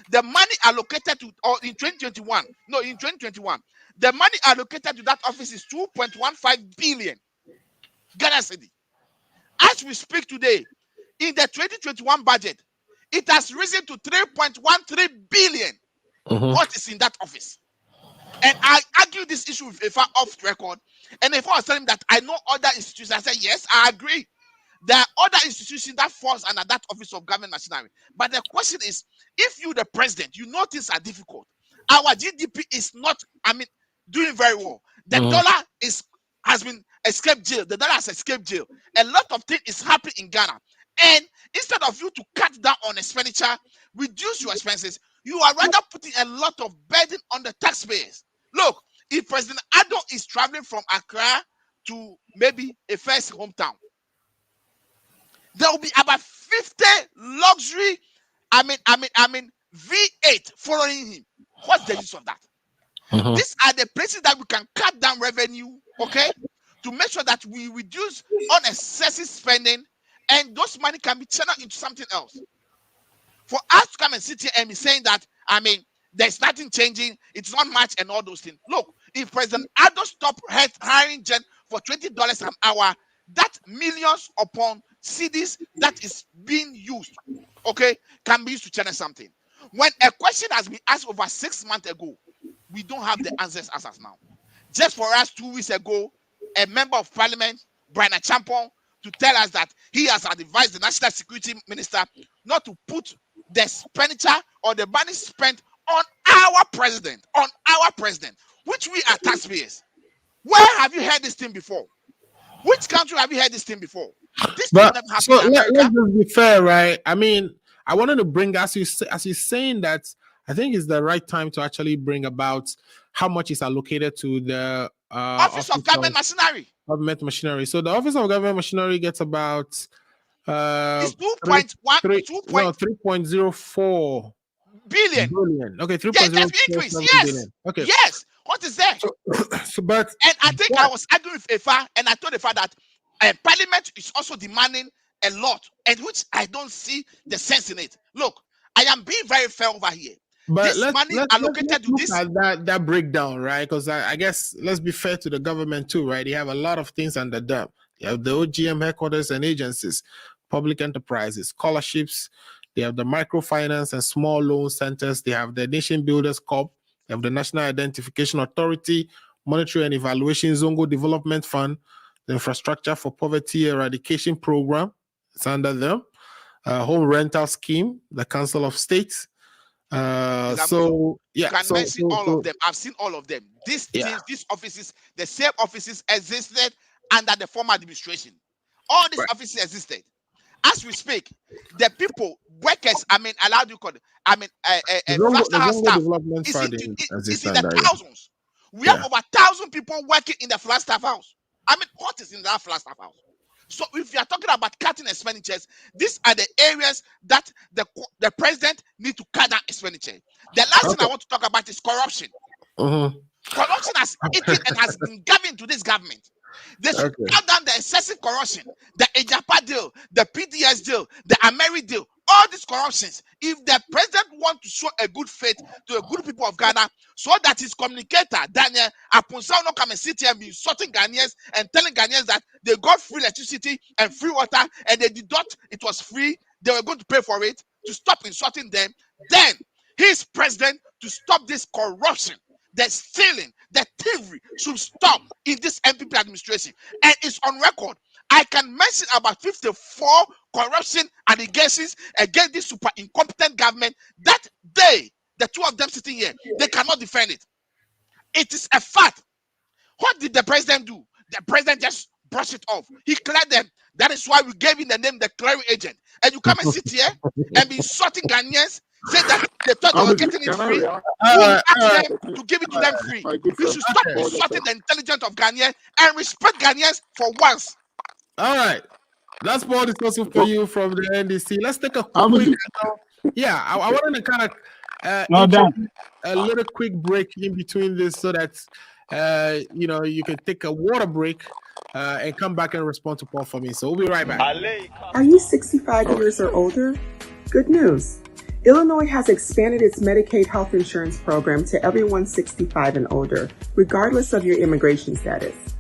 the money allocated to, or in 2021, no, in 2021, the money allocated to that office is 2.15 billion Ghana cedi. As we speak today, in the 2021 budget, it has risen to 3.13 billion. What is in that office? And I argue this issue with Ifa off record. And Ifa was telling me that I know other institutions. I said, yes, I agree. There are other institutions that falls under that Office of Government Machinery. But the question is, if you, the president, you know things are difficult. Our GDP is not, doing very well. The dollar has been escaped jail. The dollar has escaped jail. A lot of things is happening in Ghana. And instead of you to cut down on expenditure, reduce your expenses, you are rather putting a lot of burden on the taxpayers. Look, if President Addo is traveling from Accra to maybe a first hometown, there will be about 50 luxury, V8 following him. What's the use of that? These are the places that we can cut down revenue, okay, to make sure that we reduce unnecessary spending, and those money can be channeled into something else. For us to come and sit here and be saying that, there's nothing changing, it's not much, and all those things. Look, if President Addo stopped hiring Jen for $20 an hour, that millions upon CDs that is being used, okay, can be used to channel something. When a question has been asked over 6 months ago, we don't have the answers as of now. Just for us 2 weeks ago, a member of parliament, Brian Champon, to tell us that he has advised the National Security Minister not to put the expenditure or the money spent on our president, which we are taxpayers. Where have you heard this thing before? Which country have you heard this thing before? This thing never happened in America. Let's just be fair, right? I wanted to bring, as you're saying that, I think it's the right time to actually bring about how much is allocated to the Office of Government Machinery. So the Office of Government Machinery gets about it's 3.04 billion. Okay, 3.04 increase. Yes. Billion. Okay. Yes. What is that? And I think I was arguing with Ifa, and I told Ifa that Parliament is also demanding a lot, and which I don't see the sense in it. Look, I am being very fair over here. But this money allocated to this, at that breakdown, right? Because I guess let's be fair to the government too, right? They have a lot of things under them. They have the OGM headquarters and agencies, public enterprises, scholarships. They have the microfinance and small loan centers. They have the Nation Builders Corp. They have the National Identification Authority, Monetary and Evaluation Zongo Development Fund, the Infrastructure for Poverty Eradication Program. It's under them. Home Rental Scheme, the Council of States. Mention all of them. I've seen all of them. These offices, the same offices existed under the former administration. All these offices existed. As we speak, the people, workers, allowed you call it, Flaster House staff, is in the thousands. We have over 1,000 people working in the Flaster House. What is in that Flaster House? So if you are talking about cutting expenditures, these are the areas that the president needs to cut down expenditure. The last thing I want to talk about is corruption. Corruption has eaten and has been given to this government. They should cut down the excessive corruption, the Ejapa deal, the PDS deal, the Ameri deal, all these corruptions. If the president wants to show a good faith to the good people of Ghana, so that his communicator, Daniel Apunsa, not come and sit here and be insulting Ghanaians and telling Ghanaians that they got free electricity and free water and they deduct it was free, they were going to pay for it, to stop insulting them, then his president to stop this corruption. The stealing, the thievery should stop in this MPP administration. And it's on record. I can mention about 54 corruption allegations against this super incompetent government that they, the two of them sitting here, they cannot defend it. It is a fact. What did the president do? The president just brushed it off. He cleared them. That is why we gave him the name the clearing agent. And you come and sit here and be insulting Ghanaians, say that they thought they were getting it free. Who asked them to give it to them free? You should stop insulting the intelligence of Ghanaians and respect Ghanaians for once. All right. That's more discussion for you from the NDC. Let's take a quick. I wanted to kind of a little quick break in between this so that you can take a water break and come back and respond to Paul for me. So we'll be right back. Are you 65 years or older? Good news. Illinois has expanded its Medicaid health insurance program to everyone 65 and older, regardless of your immigration status.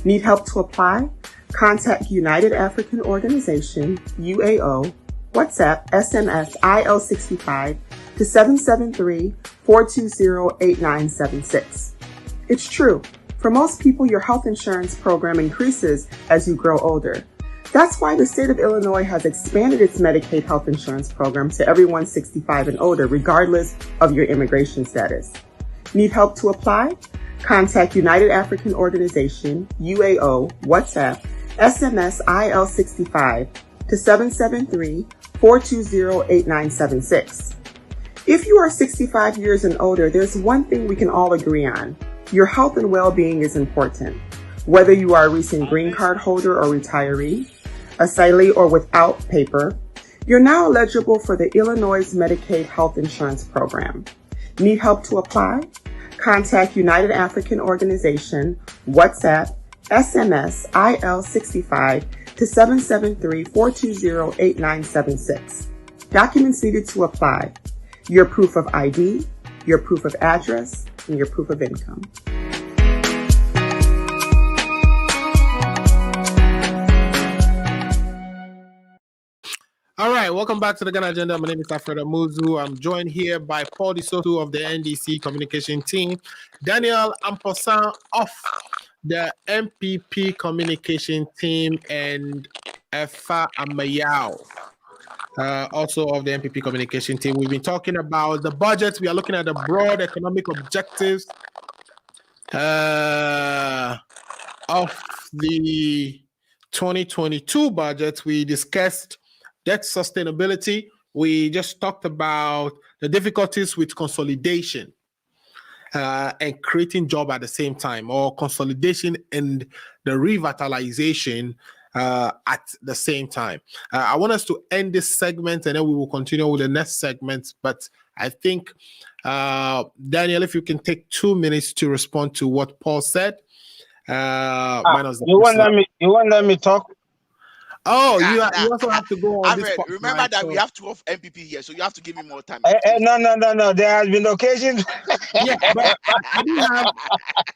Need help to apply? Contact United African Organization, UAO, WhatsApp, SMS, IL65 to 773-420-8976. It's true. For most people, your health insurance program increases as you grow older. That's why the state of Illinois has expanded its Medicaid health insurance program to everyone 65 and older, regardless of your immigration status. Need help to apply? Contact United African Organization, UAO, WhatsApp, SMS IL65 to 773-420-8976. If you are 65 years and older, there's one thing we can all agree on. Your health and well-being is important. Whether you are a recent green card holder or retiree, asylee or without paper, you're now eligible for the Illinois Medicaid Health Insurance Program. Need help to apply? Contact United African Organization, WhatsApp, SMS IL65 to 773-420-8976. Documents needed to apply: your proof of ID, your proof of address, and your proof of income. All right, welcome back to the Ghana Agenda. My name is Alfredo Muzu. I'm joined here by Paul Disotu of the NDC communication team, Daniel Amposan of the MPP communication team, and Efa Amayao, also of the MPP communication team. We've been talking about the budget. We are looking at the broad economic objectives of the 2022 budget. We discussed debt sustainability. We just talked about the difficulties with consolidation and creating job at the same time, or consolidation and the revitalization at the same time. I want us to end this segment and then we will continue with the next segment. But I think, Daniel, if you can take 2 minutes to respond to what Paul said. You won't let me talk? Oh, you also have to go on this. Remember that we have 12 MPP here, so you have to give me more time. No. There has been occasions. Yeah, but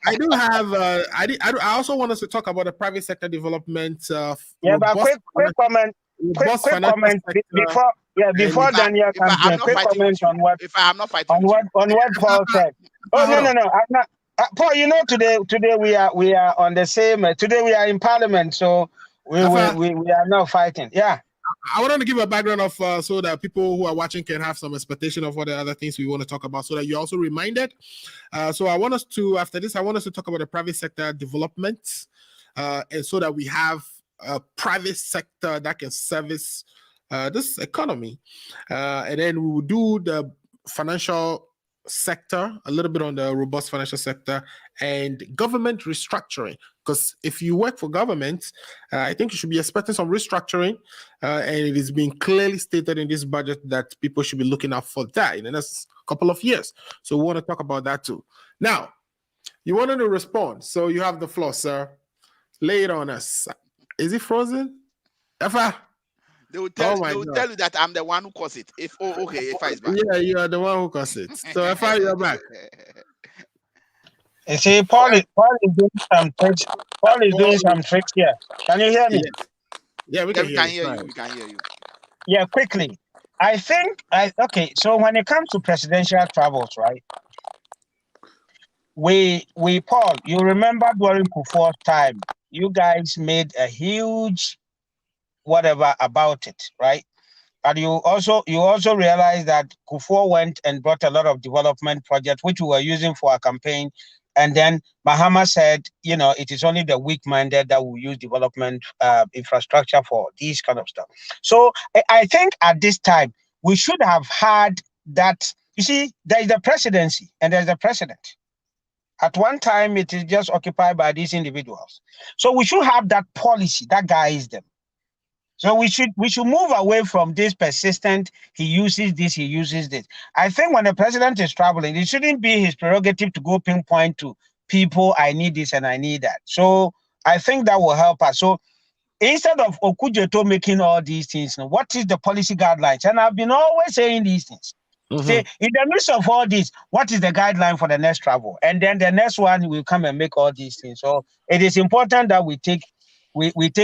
I also want us to talk about the private sector development. But quick comment before Daniel comes in. Quick comment on what Paul said. Oh no, I'm not. Paul, today we are on the same. Today we are in Parliament, so. We are now fighting. Yeah. I wanted to give a background of so that people who are watching can have some expectation of what the other things we want to talk about, so that you're also reminded. So I want us to, after this, talk about the private sector development, and so that we have a private sector that can service this economy. And then we will do the financial sector, a little bit on the robust financial sector, and government restructuring. Because if you work for government, I think you should be expecting some restructuring, and it is being clearly stated in this budget that people should be looking out for that in the next couple of years. So we want to talk about that too. Now, you wanted to respond, so you have the floor, sir. Lay it on us. Is it frozen? Efa? They will tell you that I'm the one who caused it. If I is back. Yeah, you are the one who caused it. So Efa, you're back. You see, Paul is doing some tricks. Paul is doing some tricks here. Can you hear me? Yeah, we can hear you. We can hear you. Yeah, quickly. I think so when it comes to presidential travels, right? We Paul, you remember during Kufuor's time, you guys made a huge whatever about it, right? And you also realized that Kufuor went and brought a lot of development projects which we were using for our campaign. And then Mahama said, it is only the weak-minded that will use development infrastructure for these kind of stuff. So I think at this time, we should have had that. You see, there is the presidency and there's the president. At one time, it is just occupied by these individuals. So we should have that policy that guides them. So we should move away from this persistent, he uses this. I think when the president is traveling, it shouldn't be his prerogative to go pinpoint to people, I need this and I need that. So I think that will help us. So instead of Okujeto making all these things, what is the policy guidelines? And I've been always saying these things. Say, in the midst of all this, what is the guideline for the next travel? And then the next one will come and make all these things. So it is important that we take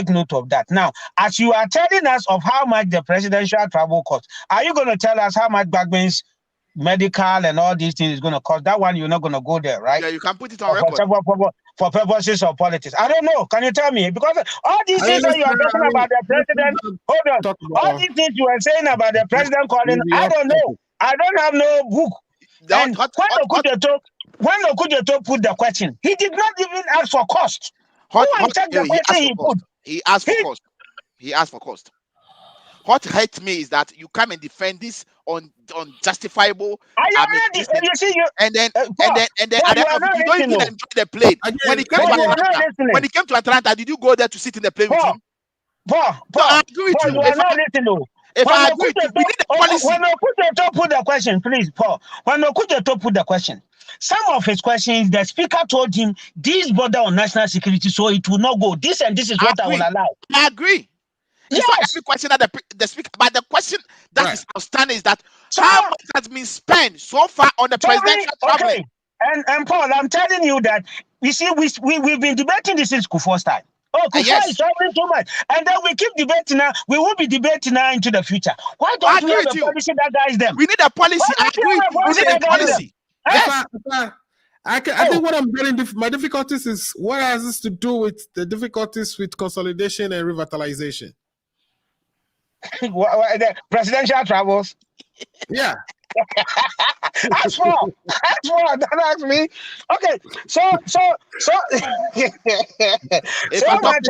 note of that. Now, as you are telling us of how much the presidential travel costs, are you going to tell us how much Bagman's medical and all these things is going to cost? That one you're not going to go there, right? Yeah, you can put it on record. For purposes of politics. I don't know. Can you tell me? Because all these things that you are talking about the president, hold on. All these things you are saying about the president calling, I don't know. I don't have no book. And when Okujeto put the question, he did not even ask for cost. He asked for cost. He asked for cost. What hurt me is that you come and defend this unjustifiable. And then at the end of you don't even enjoy the plane. When he came to Atlanta, did you go there to sit in the plane with him? I agree with you. If I agree with you, we need a policy. When Okujeto put the question, please, Paul. When Okujeto put the question, some of his questions, the speaker told him, this border on national security, so it will not go. This and this is what I will allow. I agree. It's not every question that the speaker, but the question that is outstanding is that how much has been spent so far on the presidential travel? Okay. And Paul, I'm telling you that, you see, we've been debating this since Kufuor's time. Oh, Kufuor is traveling too much. And then we keep debating now. We will be debating now into the future. Why don't we have a policy that guides them? We need a policy. I agree. We need a policy. Yes. I think what I'm getting, my difficulties is what has this to do with the difficulties with consolidation and revitalization? The presidential travels. Yeah. Ask for, don't ask me. Okay, so much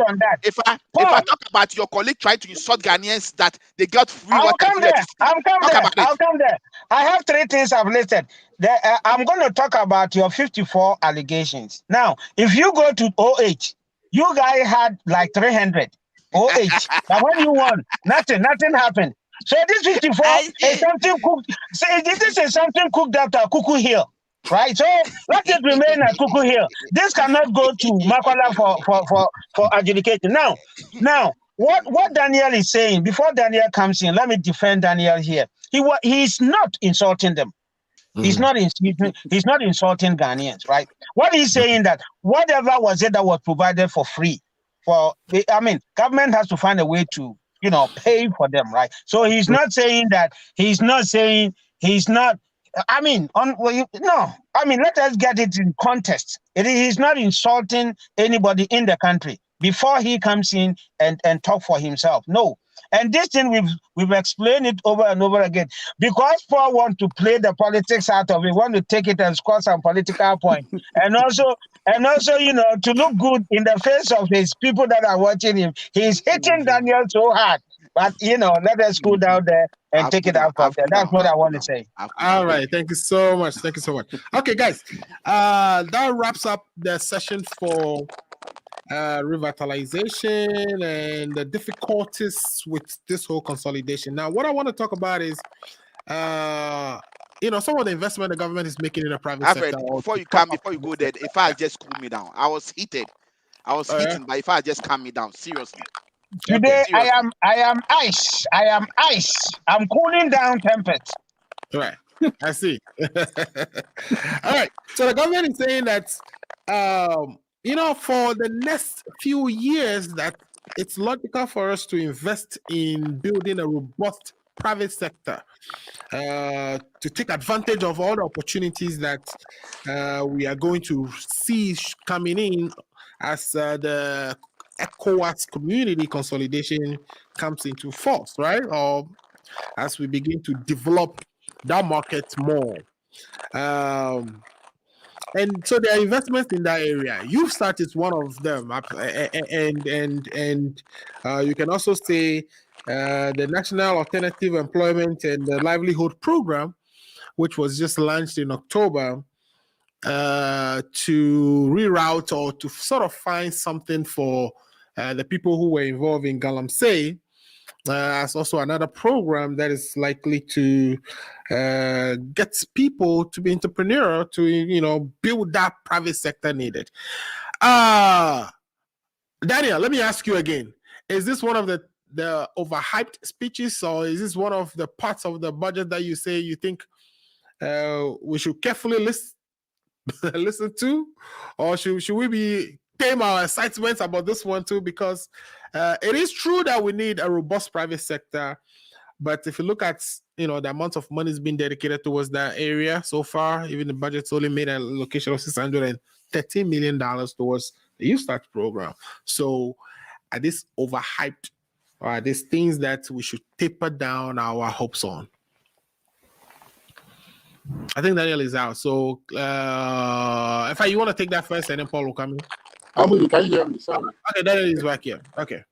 on that. If I talk about your colleague trying to insult Ghanaians that they got free water, I'll come there. I have 3 things I've listed. I'm going to talk about your 54 allegations. Now, if you go to OH, you guys had like 300 OH, but when you won, nothing happened. So this 54 is something cooked. This is something cooked at Kuku Hill, right? So let it remain at Kuku Hill. This cannot go to Makwala for adjudication. Now, what Daniel is saying, before Daniel comes in, let me defend Daniel here. He's not insulting them. He's not insulting Ghanaians, right? What he's saying that whatever was it that was provided for free, government has to find a way to pay for them, right? So he's not saying that. Let us get it in context. He's not insulting anybody in the country before he comes in and talk for himself. No. And this thing we've explained it over and over again. Because Paul want to play the politics out of it, want to take it and score some political point. and also, to look good in the face of his people that are watching him. He's hitting Daniel so hard. But let us go down there and take it out from there. That's what I want to say. All right. Thank you so much. Okay, guys. That wraps up the session for revitalization and the difficulties with this whole consolidation. Now, what I want to talk about is some of the investment the government is making in the private sector. Before you go there, if I just cool me down, I was heated, but if I just calm me down, seriously. Today I am ice. I'm cooling down temperature. Right. I see. All right. So the government is saying that for the next few years that it's logical for us to invest in building a robust private sector to take advantage of all the opportunities that we are going to see coming in as the ECOWAS community consolidation comes into force, right? Or as we begin to develop that market more. And so there are investments in that area. YouStart is one of them. And you can also say the National Alternative Employment and Livelihood Program, which was just launched in October, to reroute or to sort of find something for the people who were involved in Galamsey. As also another program that is likely to get people to be entrepreneurial, to build that private sector needed. Daniel, let me ask you again. Is this one of the overhyped speeches, or is this one of the parts of the budget that you say you think we should carefully listen to, or should we be tame our excitement about this one too? Because it is true that we need a robust private sector, but if you look at the amount of money is being dedicated towards that area so far, even the budget's only made a allocation of $613 million towards the Youth Start program. So are these overhyped, or are these things that we should taper down our hopes on? I think Daniel is out. So if you want to take that first, and then Paul will come in. You can hear me. Sorry. Okay, Daniel is back here. Okay.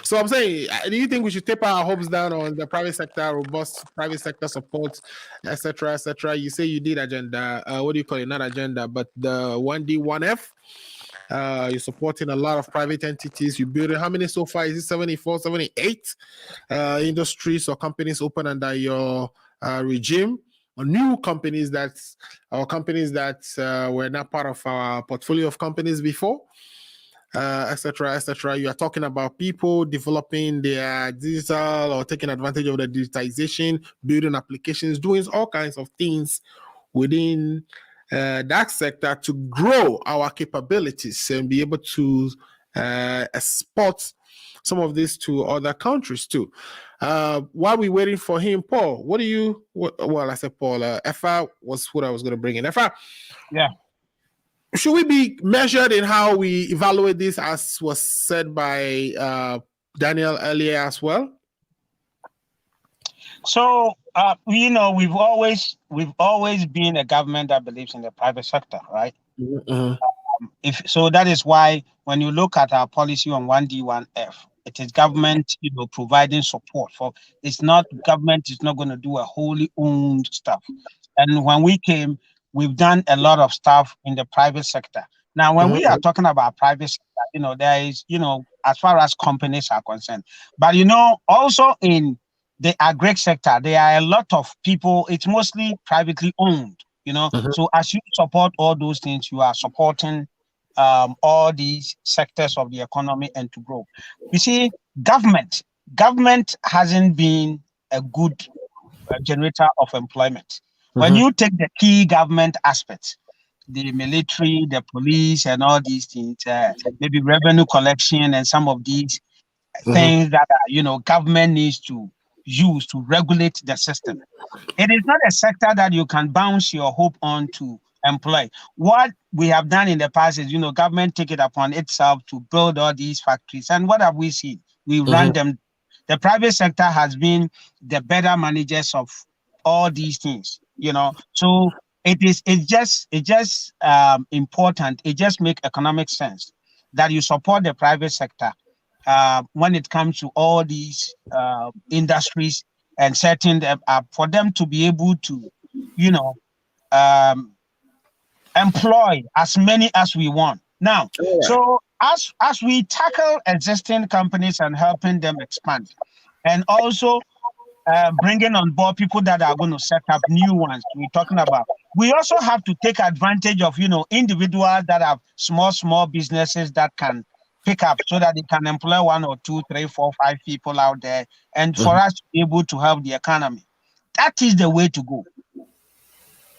So I'm saying, do you think we should taper our hopes down on the private sector, robust private sector support, etc., etc.? You say you did agenda. What do you call it? Not agenda, but the 1D, 1F. You're supporting a lot of private entities. You build how many so far? Is it 74, 78 industries or companies open under your regime? Or new companies that were not part of our portfolio of companies before? Etc., etc. You are talking about people developing their digital or taking advantage of the digitization, building applications, doing all kinds of things within that sector to grow our capabilities and be able to export some of this to other countries too. While we're waiting for him, Paul, I said Paul, Efa was what I was going to bring in. Efa, yeah. Should we be measured in how we evaluate this, as was said by Daniel earlier as well? So we've always been a government that believes in the private sector, right? Mm-hmm. That is why when you look at our policy on 1D, 1F, it is government, providing support for. It's not government is not going to do a wholly owned stuff. And when we came, we've done a lot of stuff in the private sector. Now, when we are talking about private sector, there is, as far as companies are concerned, but also in the agri sector, there are a lot of people. It's mostly privately owned. So as you support all those things, you are supporting all these sectors of the economy and to grow. You see, government hasn't been a good generator of employment. When you take the key government aspects, the military, the police, and all these things, maybe revenue collection and some of these things that government needs to use to regulate the system. It is not a sector that you can bounce your hope on to employ. What we have done in the past is, government take it upon itself to build all these factories. And what have we seen? We run them. The private sector has been the better managers of all these things, So it's just important. It just makes economic sense that you support the private sector when it comes to all these industries and setting them up for them to be able to, employ as many as we want. Now, so as we tackle existing companies and helping them expand, and also bringing on board people that are going to set up new ones we're talking about, we also have to take advantage of, individuals that have small businesses that can pick up so that they can employ 1 or 2, 3, 4, 5 people out there, and for us to be able to help the economy. That is the way to go.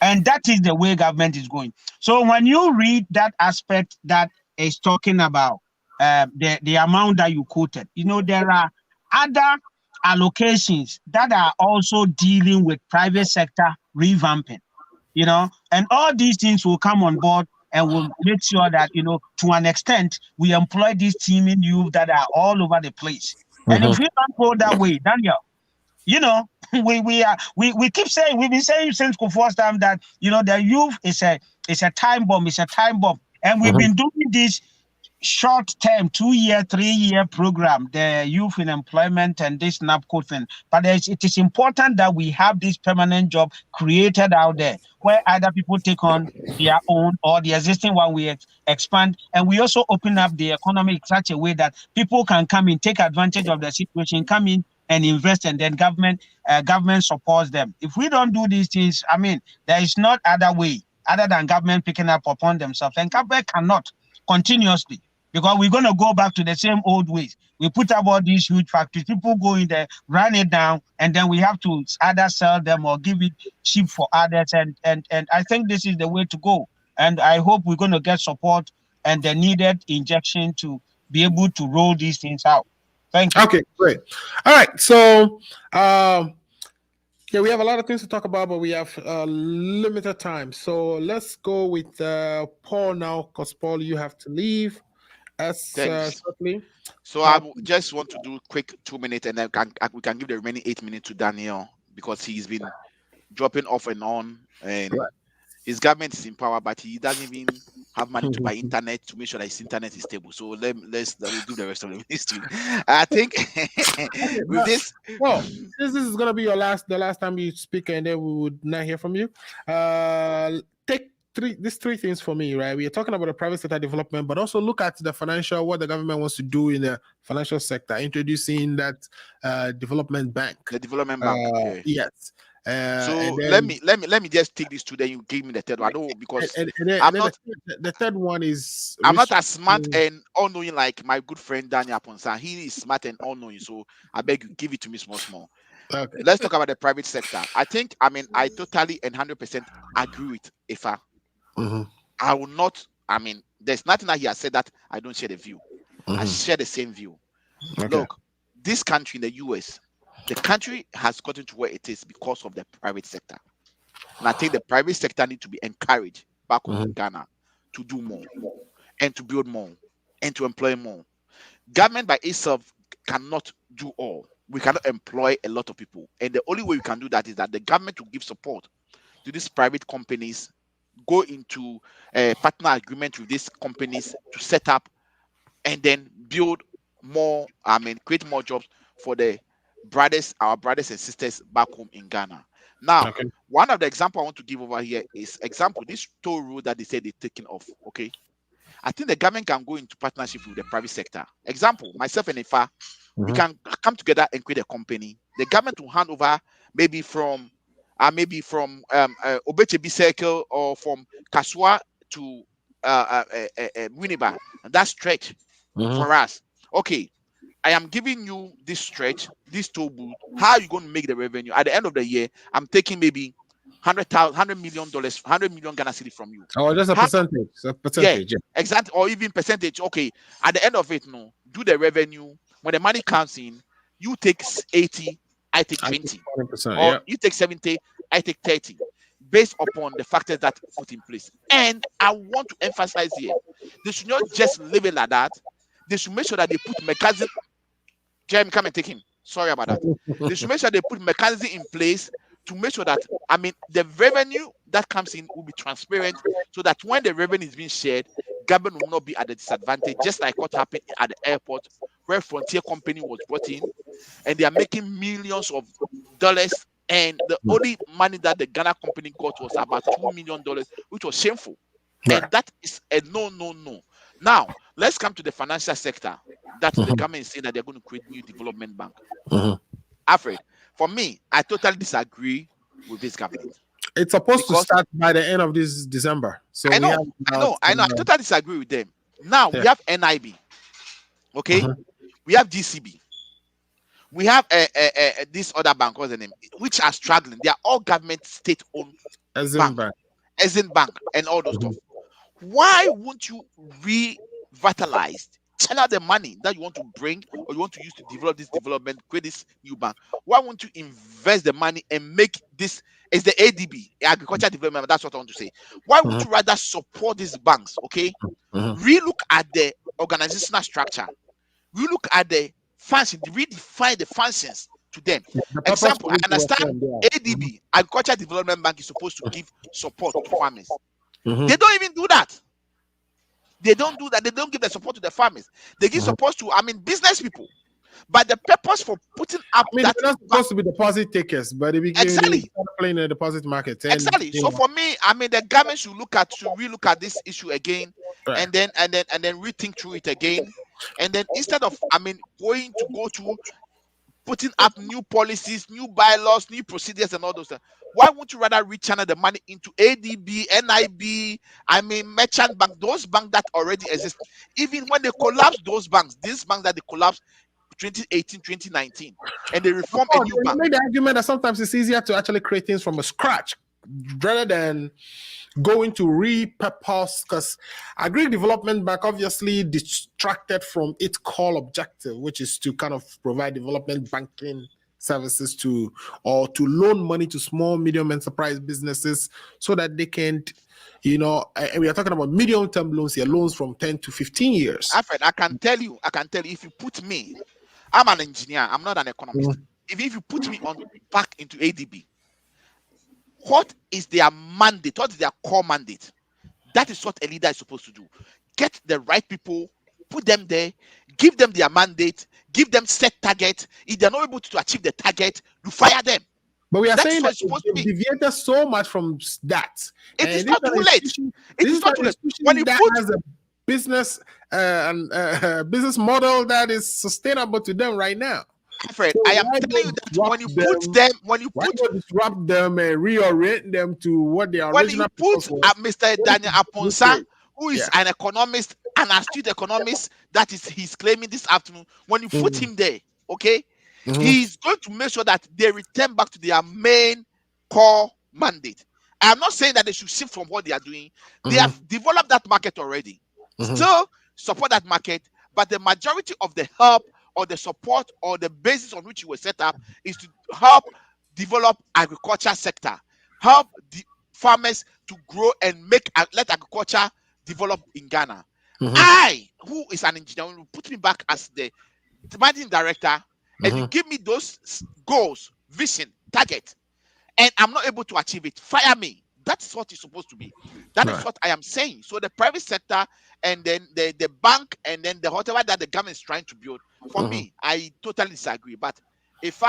And that is the way government is going. So when you read that aspect that is talking about the amount that you quoted, there are other allocations that are also dealing with private sector revamping, and all these things will come on board and will make sure that, to an extent, we employ these teaming youth that are all over the place. And if we don't go that way, Daniel, we keep saying, we've been saying since Kufuor's time that, the youth is a time bomb, and we've been doing this short-term 2-year, 3-year program, the youth in employment and this NAPCO thing. But it is important that we have this permanent job created out there where either people take on their own or the existing one we expand. And we also open up the economy in such a way that people can come in, take advantage of the situation, come in and invest, and then government supports them. If we don't do these things, there is not other way other than government picking up upon themselves. And government cannot continuously, because we're going to go back to the same old ways. We put up all these huge factories, people go in there, run it down, and then we have to either sell them or give it cheap for others. And I think this is the way to go. And I hope we're going to get support and the needed injection to be able to roll these things out. Thank you. Okay, great. All right. So, yeah, we have a lot of things to talk about, but we have limited time. So let's go with Paul now, because Paul, you have to leave as Thanks. shortly. So I just want to do quick 2 minutes, and then we can give the remaining 8 minutes to Daniel, because he's been dropping off and on, and his government is in power, but he doesn't even have money to buy internet to make sure that his internet is stable. So let's do the rest of the history. I think with this. Well, this is gonna be the last time you speak, and then we would not hear from you. Take these three things for me, right? We are talking about the private sector development, but also look at the financial, what the government wants to do in the financial sector, introducing that development bank. The development bank. Yeah. Yes. So then, let me just take this two. Then you give me the third one. I know, because I'm not. The third one is I'm not as smart and all-knowing like my good friend Daniel Ponsa. He is smart and all-knowing. So I beg you, give it to me small. Okay. Let's talk about the private sector. I totally and 100% agree with Ifa. I will not. There's nothing that he has said that I don't share the view. I share the same view. Okay. Look, this country in the US. The country has gotten to where it is because of the private sector. And I think the private sector needs to be encouraged back home in Ghana to do more and to build more and to employ more. Government by itself cannot do all. We cannot employ a lot of people. And the only way we can do that is that the government will give support to these private companies, go into a partner agreement with these companies to set up and then build more, create more jobs for our brothers and sisters back home in Ghana. Now, one of the examples I want to give over here is this toll road that they said they're taking off. Okay, I think the government can go into partnership with the private sector. Example, myself and Ifa, we can come together and create a company. The government will hand over maybe from Obechebi Circle or from Kaswa to Winneba, and that stretch for us. Okay, I am giving you this stretch, this toll booth. How are you going to make the revenue? At the end of the year, I'm taking maybe $100 million, 100 million Ghana cedi from you. Oh, just a percentage. Yeah, exactly, or even percentage. Okay, at the end of it, do the revenue. When the money comes in, you take 80, I take 20, or you take 70, I take 30, based upon the factors that put in place. And I want to emphasize here, they should not just leave it like that. They should make sure that they put mechanism. Jeremy, come and take him. Sorry about that. They should make sure they put mechanism in place to make sure that the revenue that comes in will be transparent, so that when the revenue is being shared, government will not be at a disadvantage, just like what happened at the airport where Frontier Company was brought in and they are making millions of dollars, and the only money that the Ghana company got was about $2 million, which was shameful. And that is a no. Now, let's come to the financial sector that the government is saying that they're going to create new development bank. Alfred, for me, I totally disagree with this government. It's supposed to start by the end of this December. So I know. I totally disagree with them. Now, we have NIB. Okay? We have GCB. We have this other bank, what's the name, which are struggling. They are all government state-owned bank, Bank, and all those stuff. Why won't you revitalize, channel the money that you want to bring or you want to use to develop this development, create this new bank? Why won't you invest the money and make this as the ADB, agriculture development? That's what I want to say. Why would you rather support these banks? Okay, relook at the organizational structure, relook at the function, redefine the functions to them. Example, I understand ADB, agriculture development bank, is supposed to give support to farmers. They don't even do that. They don't do that. They don't give the support to the farmers. They give support to, business people. But the purpose for putting up that, they're not supposed to be deposit takers, but they begin playing in the deposit market. And, exactly. So for me, the government should relook at this issue again, and then rethink through it again. And then instead of going to go to putting up new policies, new bylaws, new procedures, and all those stuff, Why won't you rather rechannel the money into ADB, NIB, merchant bank, those banks that already exist? Even when they collapse those banks, these banks that they collapsed 2018, 2019, and they reform a new You bank. made the argument that sometimes it's easier to actually create things from a scratch rather than going to repurpose, because Agri Development Bank obviously distracted from its core objective, which is to kind of provide development banking services to loan money to small, medium enterprise businesses so that they can, we are talking about medium-term loans here, loans from 10 to 15 years. Alfred, I can tell you, if you put me, I'm an engineer, I'm not an economist. If you put me on back into ADB, what is their mandate? What is their core mandate? That is what a leader is supposed to do. Get the right people, put them there, give them their mandate, give them set target. If they're not able to achieve the target, you fire them. But we are saying that it's supposed to be. Deviated so much from that. It is not too late. It is not too late. When you put has a business business model that is sustainable to them right now. Alfred, so I am telling you that when you disrupt them and reorient them to what they are. When you put Mr. Daniel Aponsa, who is an economist, an astute economist, that is he's claiming this afternoon. When you put him there, okay, he's going to make sure that they return back to their main core mandate. I'm not saying that they should shift from what they are doing. They have developed that market already. Still support that market, but the majority of the help or the support or the basis on which you were set up is to help develop agriculture sector, help the farmers to grow and let agriculture develop in Ghana. I, who is an engineer, will put me back as the managing director, and you give me those goals, vision, target, and I'm not able to achieve it, fire me. That's what it's supposed to be. That is what I am saying. So the private sector and then the bank and then the whatever that the government is trying to build, for me, I totally disagree. But if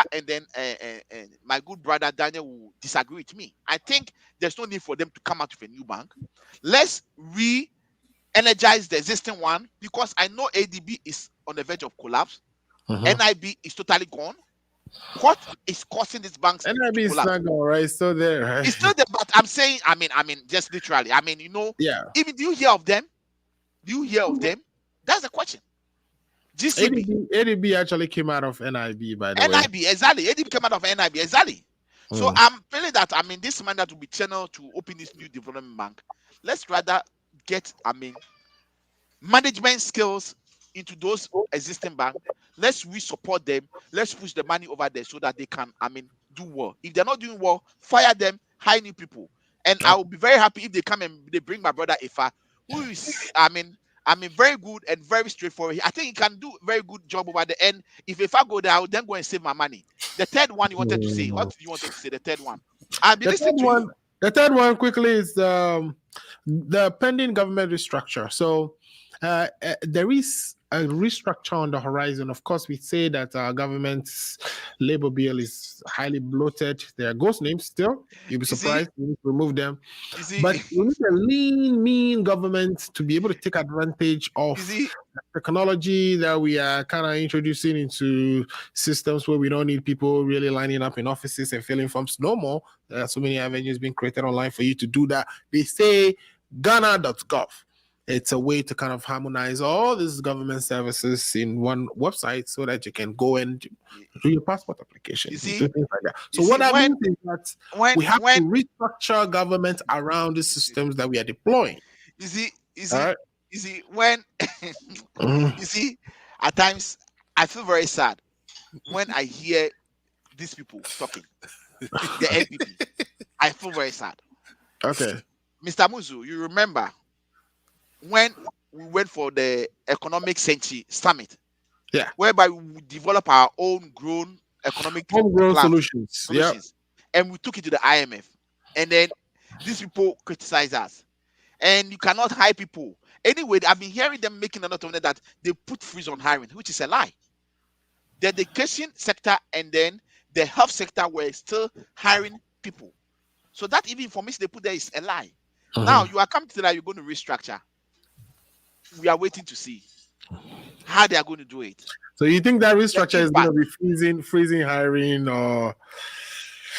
my good brother Daniel will disagree with me, I think there's no need for them to come out with a new bank. Let's re-energize the existing one, because I know ADB is on the verge of collapse. NIB is totally gone. What is causing these banks to collapse? Is not gone, right? Still there, right? It's still there, but I'm saying, just literally. Even do you hear of them? That's the question. ADB actually came out of NIB, by the way. NIB, exactly. ADB came out of NIB, exactly. So I'm feeling that, this man that will be channeled to open this new development bank. Let's rather get, management skills into those existing banks. Let's support them. Let's push the money over there so that they can, do well. If they're not doing well, fire them, hire new people. And I will be very happy if they come and they bring my brother Ifa, who is, very good and very straightforward. I think he can do a very good job over the end. If Ifa go there, I will then go and save my money. The third one you wanted to say. What do you want to say? The third one. The third one quickly is the pending government restructure. So there is a restructure on the horizon. Of course, we say that our government's labor bill is highly bloated. There are ghost names still. You'll be surprised. We need to remove them. But we need a lean, mean government to be able to take advantage of technology that we are kind of introducing into systems where we don't need people really lining up in offices and filling forms no more. There are so many avenues being created online for you to do that. They say Ghana.gov. It's a way to kind of harmonize all these government services in one website so that you can go and do your passport application. Things like that. So what that means is that we have to restructure government around the systems that we are deploying. When at times I feel very sad when I hear these people talking, the NPP. I feel very sad. Okay. Mr. Muzu, you remember when we went for the Economic Century Summit, whereby we develop our own grown economic solutions. And we took it to the IMF, and then these people criticize us, and you cannot hire people. Anyway, I've been hearing them making another of that they put freeze on hiring, which is a lie. The education sector and then the health sector were still hiring people. So that even information they put there is a lie. Now you are coming to that you're going to restructure. We are waiting to see how they are going to do it. So you think that restructure is going to be freezing hiring, or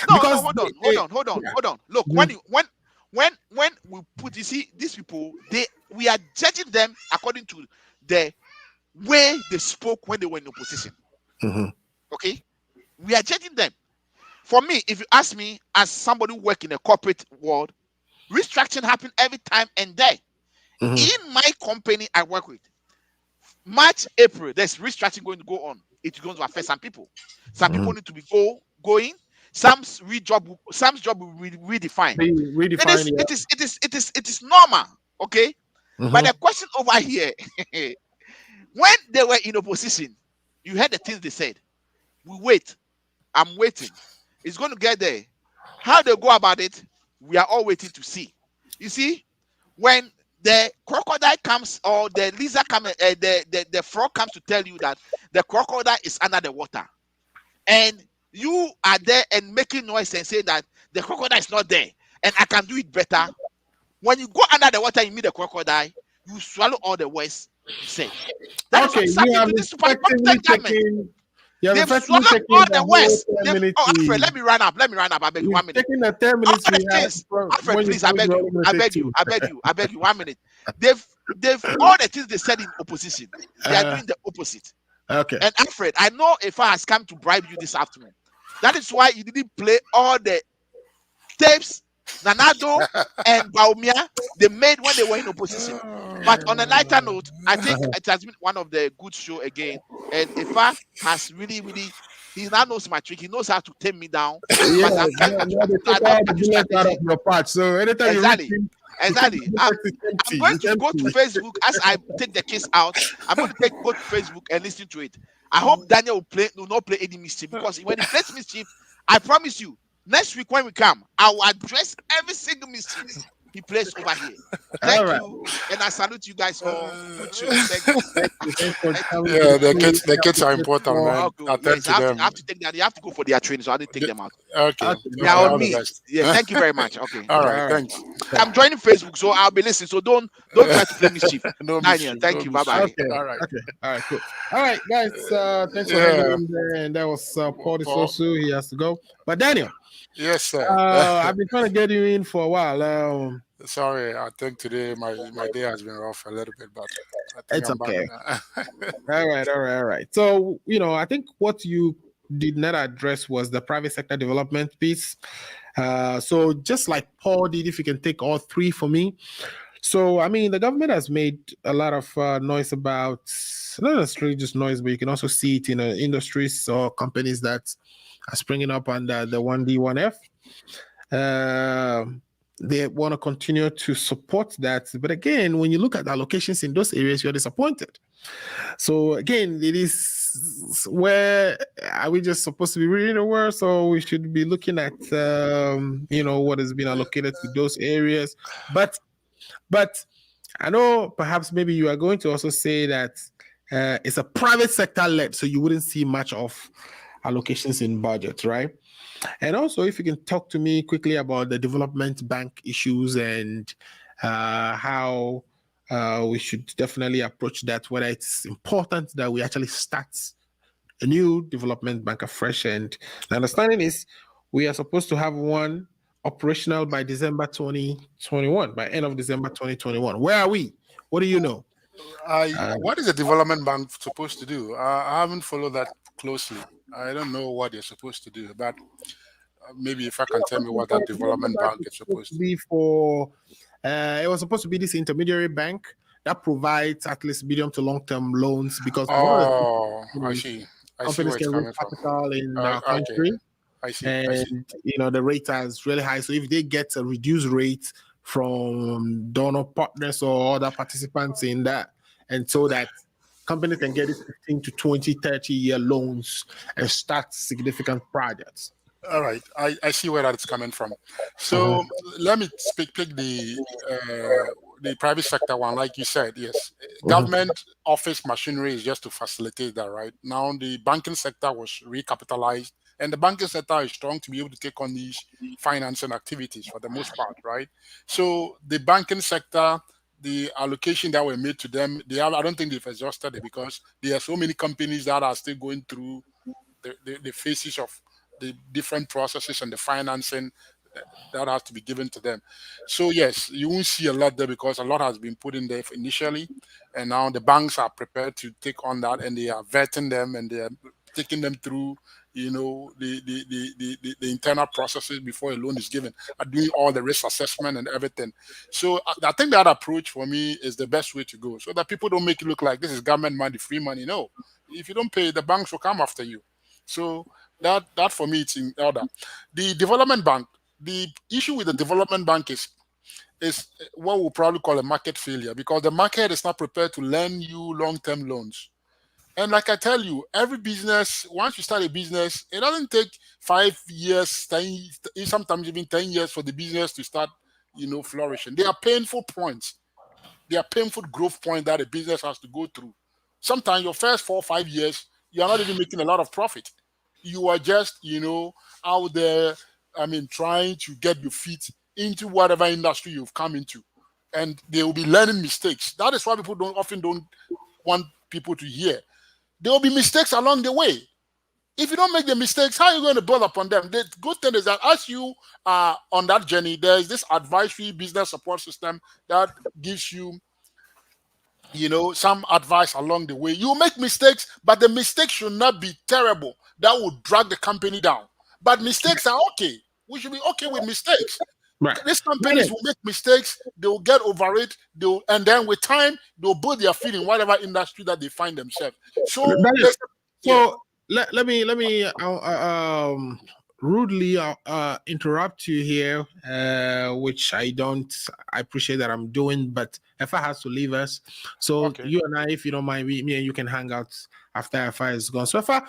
No, no, Because hold on, they, yeah. hold on. Look, Mhm, when we put, you see, these people, we are judging them according to the way they spoke when they were in opposition. mhm, Okay, we are judging them. For me, if you ask me, as somebody who work in a corporate world, restructuring happen every time and there. mhm, In my company I work with, March, April, there's restructuring going to go on. It's going to affect some people. Some people mhm. need to be going. Some's job will redefine. It Redefine, is, yeah. it is, it is, it is, it is normal. Okay. But Mhm. the question over here, when they were in opposition, you heard the things they said. We wait. I'm waiting. It's going to get there. How they go about it, we are all waiting to see. You see, when the crocodile comes or the lizard comes, the frog comes to tell you that the crocodile is under the water, and you are there and making noise and saying that the crocodile is not there and I can do it better. When you go under the water and meet the crocodile, you swallow all the words you said. That is Okay, what is you happening have to this super effectively incompetent government. taken you have They've effectively swallowed taken all the the whole words. 10 minutes Alfred, we let me run up. Let me run up. I beg you, you've 1 minute. taken the 10 All minutes we the had things, Alfred, when you please, I promised beg we're you. only going I to take beg you. two. I beg you. I beg you. 1 minute. They've all the things they said in opposition. They are Uh, doing the opposite. okay. And Alfred, I know if I has come to bribe you this afternoon. That is why you didn't play all the tapes Nanado and Baumia they made when they were in opposition. But on a lighter note, I think Uh-huh. it has been one of the good show again. And Ifa has really, he now knows my trick. He knows how to tame me down. Yeah, But now they I take don't all the practice bullets out of strategy. your patch. So anytime you reach Exactly. him, you take the Exactly. bullet, it's I'm empty. going It's to go to empty. Facebook as I take the case out. I'm going to go to Facebook and listen to it. I hope Daniel will not play any mischief, because when he plays mischief, I promise you, next week when we come, I will address every single mischief he plays over here. All Thank right. you, and I salute you guys all. Good show. Thank you. Thank you. Thanks for Thank you. coming to Yeah, the the show. kids, the We kids are appreciate important, more. man. Okay. Attend Yes, to them. I have to take that. You have to go for their training, so I didn't take them out. Okay, Okay, They no are okay, on all problem. the me. best. Yeah, thank you very much. Okay. All All right, right. thanks. I'm joining Facebook, so I'll be listening. So don't try to play mischief. No Daniel, mischief, no thank you. Bye mischief. bye. Okay. All right. Okay. All right. Cool. All right, guys. Thanks for hanging Yeah, in there. And that was Paul Paul. Sosu. He has to go. But Daniel, Yes, sir. I've been trying to get you in for a while. Sorry, I think today my day has been rough a little bit, but I think It's I'm back okay. now. All right. All right. All right. So I think what you did not address was the private sector development piece. So just like Paul did, if you can take all three for me. So, I mean, the government has made a lot of noise about, not necessarily just noise, but you can also see it in industries or companies that are springing up under the 1D, 1F. They want to continue to support that. But again, when you look at allocations in those areas, you're disappointed. So, again, it is where are we just supposed to be reading the words, or we should be looking at, what has been allocated to those areas. But I know perhaps maybe you are going to also say that it's a private sector led, so you wouldn't see much of allocations in budget, right? And also, if you can talk to me quickly about the development bank issues and how we should definitely approach that, whether it's important that we actually start a new development bank afresh. And the understanding is we are supposed to have one operational by December 2021, by end of December 2021. Where are we? What do you know? Uh, What is a development bank supposed to do? I haven't followed that closely. I don't know what they're supposed to do, but maybe if I can tell me what that development development bank bank is is supposed supposed to to. be for, it was supposed to be this intermediary bank that provides at least medium to long term loans because one of the Oh, I things see. I see companies where it's can raise coming from. capital in our Okay, country, I see. I see. and the rate is really high. So if they get a reduced rate from donor partners or other participants in that, and so that companies can get it 15 to 20, 30-year loans and start significant projects. All right, I see where that's coming from. Mhm, So let me pick the private sector one, like you said. Yes, mhm, government office machinery is just to facilitate that. Right now, the banking sector was recapitalized, and the banking sector is strong to be able to take on these financing activities for the most part. Right. So the banking sector, the allocation that were made to them, I don't think they've exhausted it because there are so many companies that are still going through the phases of the different processes and the financing that has to be given to them. So yes, you won't see a lot there because a lot has been put in there initially, and now the banks are prepared to take on that, and they are vetting them, and they are taking them through, the internal processes before a loan is given, are doing all the risk assessment and everything. So I think that approach for me is the best way to go, so that people don't make it look like this is government money, free money. No, if you don't pay, the banks will come after you. So that for me, it's in order. The development bank, the issue with the development bank is what we'll probably call a market failure, because the market is not prepared to lend you long-term loans. And like I tell you, every business, once you start a business, it doesn't take 5 years, 10, sometimes even 10 years for the business to start, flourishing. They are painful points. They are painful growth points that a business has to go through. Sometimes your first 4 or 5 years, you are not even making a lot of profit. You are just, out there, trying to get your feet into whatever industry you've come into. And they will be learning mistakes. That is why people don't want people to hear. There will be mistakes along the way. If you don't make the mistakes, how are you going to build upon them? The good thing is that as you are on that journey, there is this advisory business support system that gives you, some advice along the way. You make mistakes, but the mistakes should not be terrible. That would drag the company down. But mistakes are okay. We should be okay with mistakes. Right. These companies will make mistakes, they will get over it, and then with time, they'll build their feet in whatever industry that they find themselves. So, let me rudely interrupt you here, which I appreciate that I'm doing, but Efa has to leave us. So okay. You and I, if you don't mind, me and you can hang out after Efa is gone. So Efa,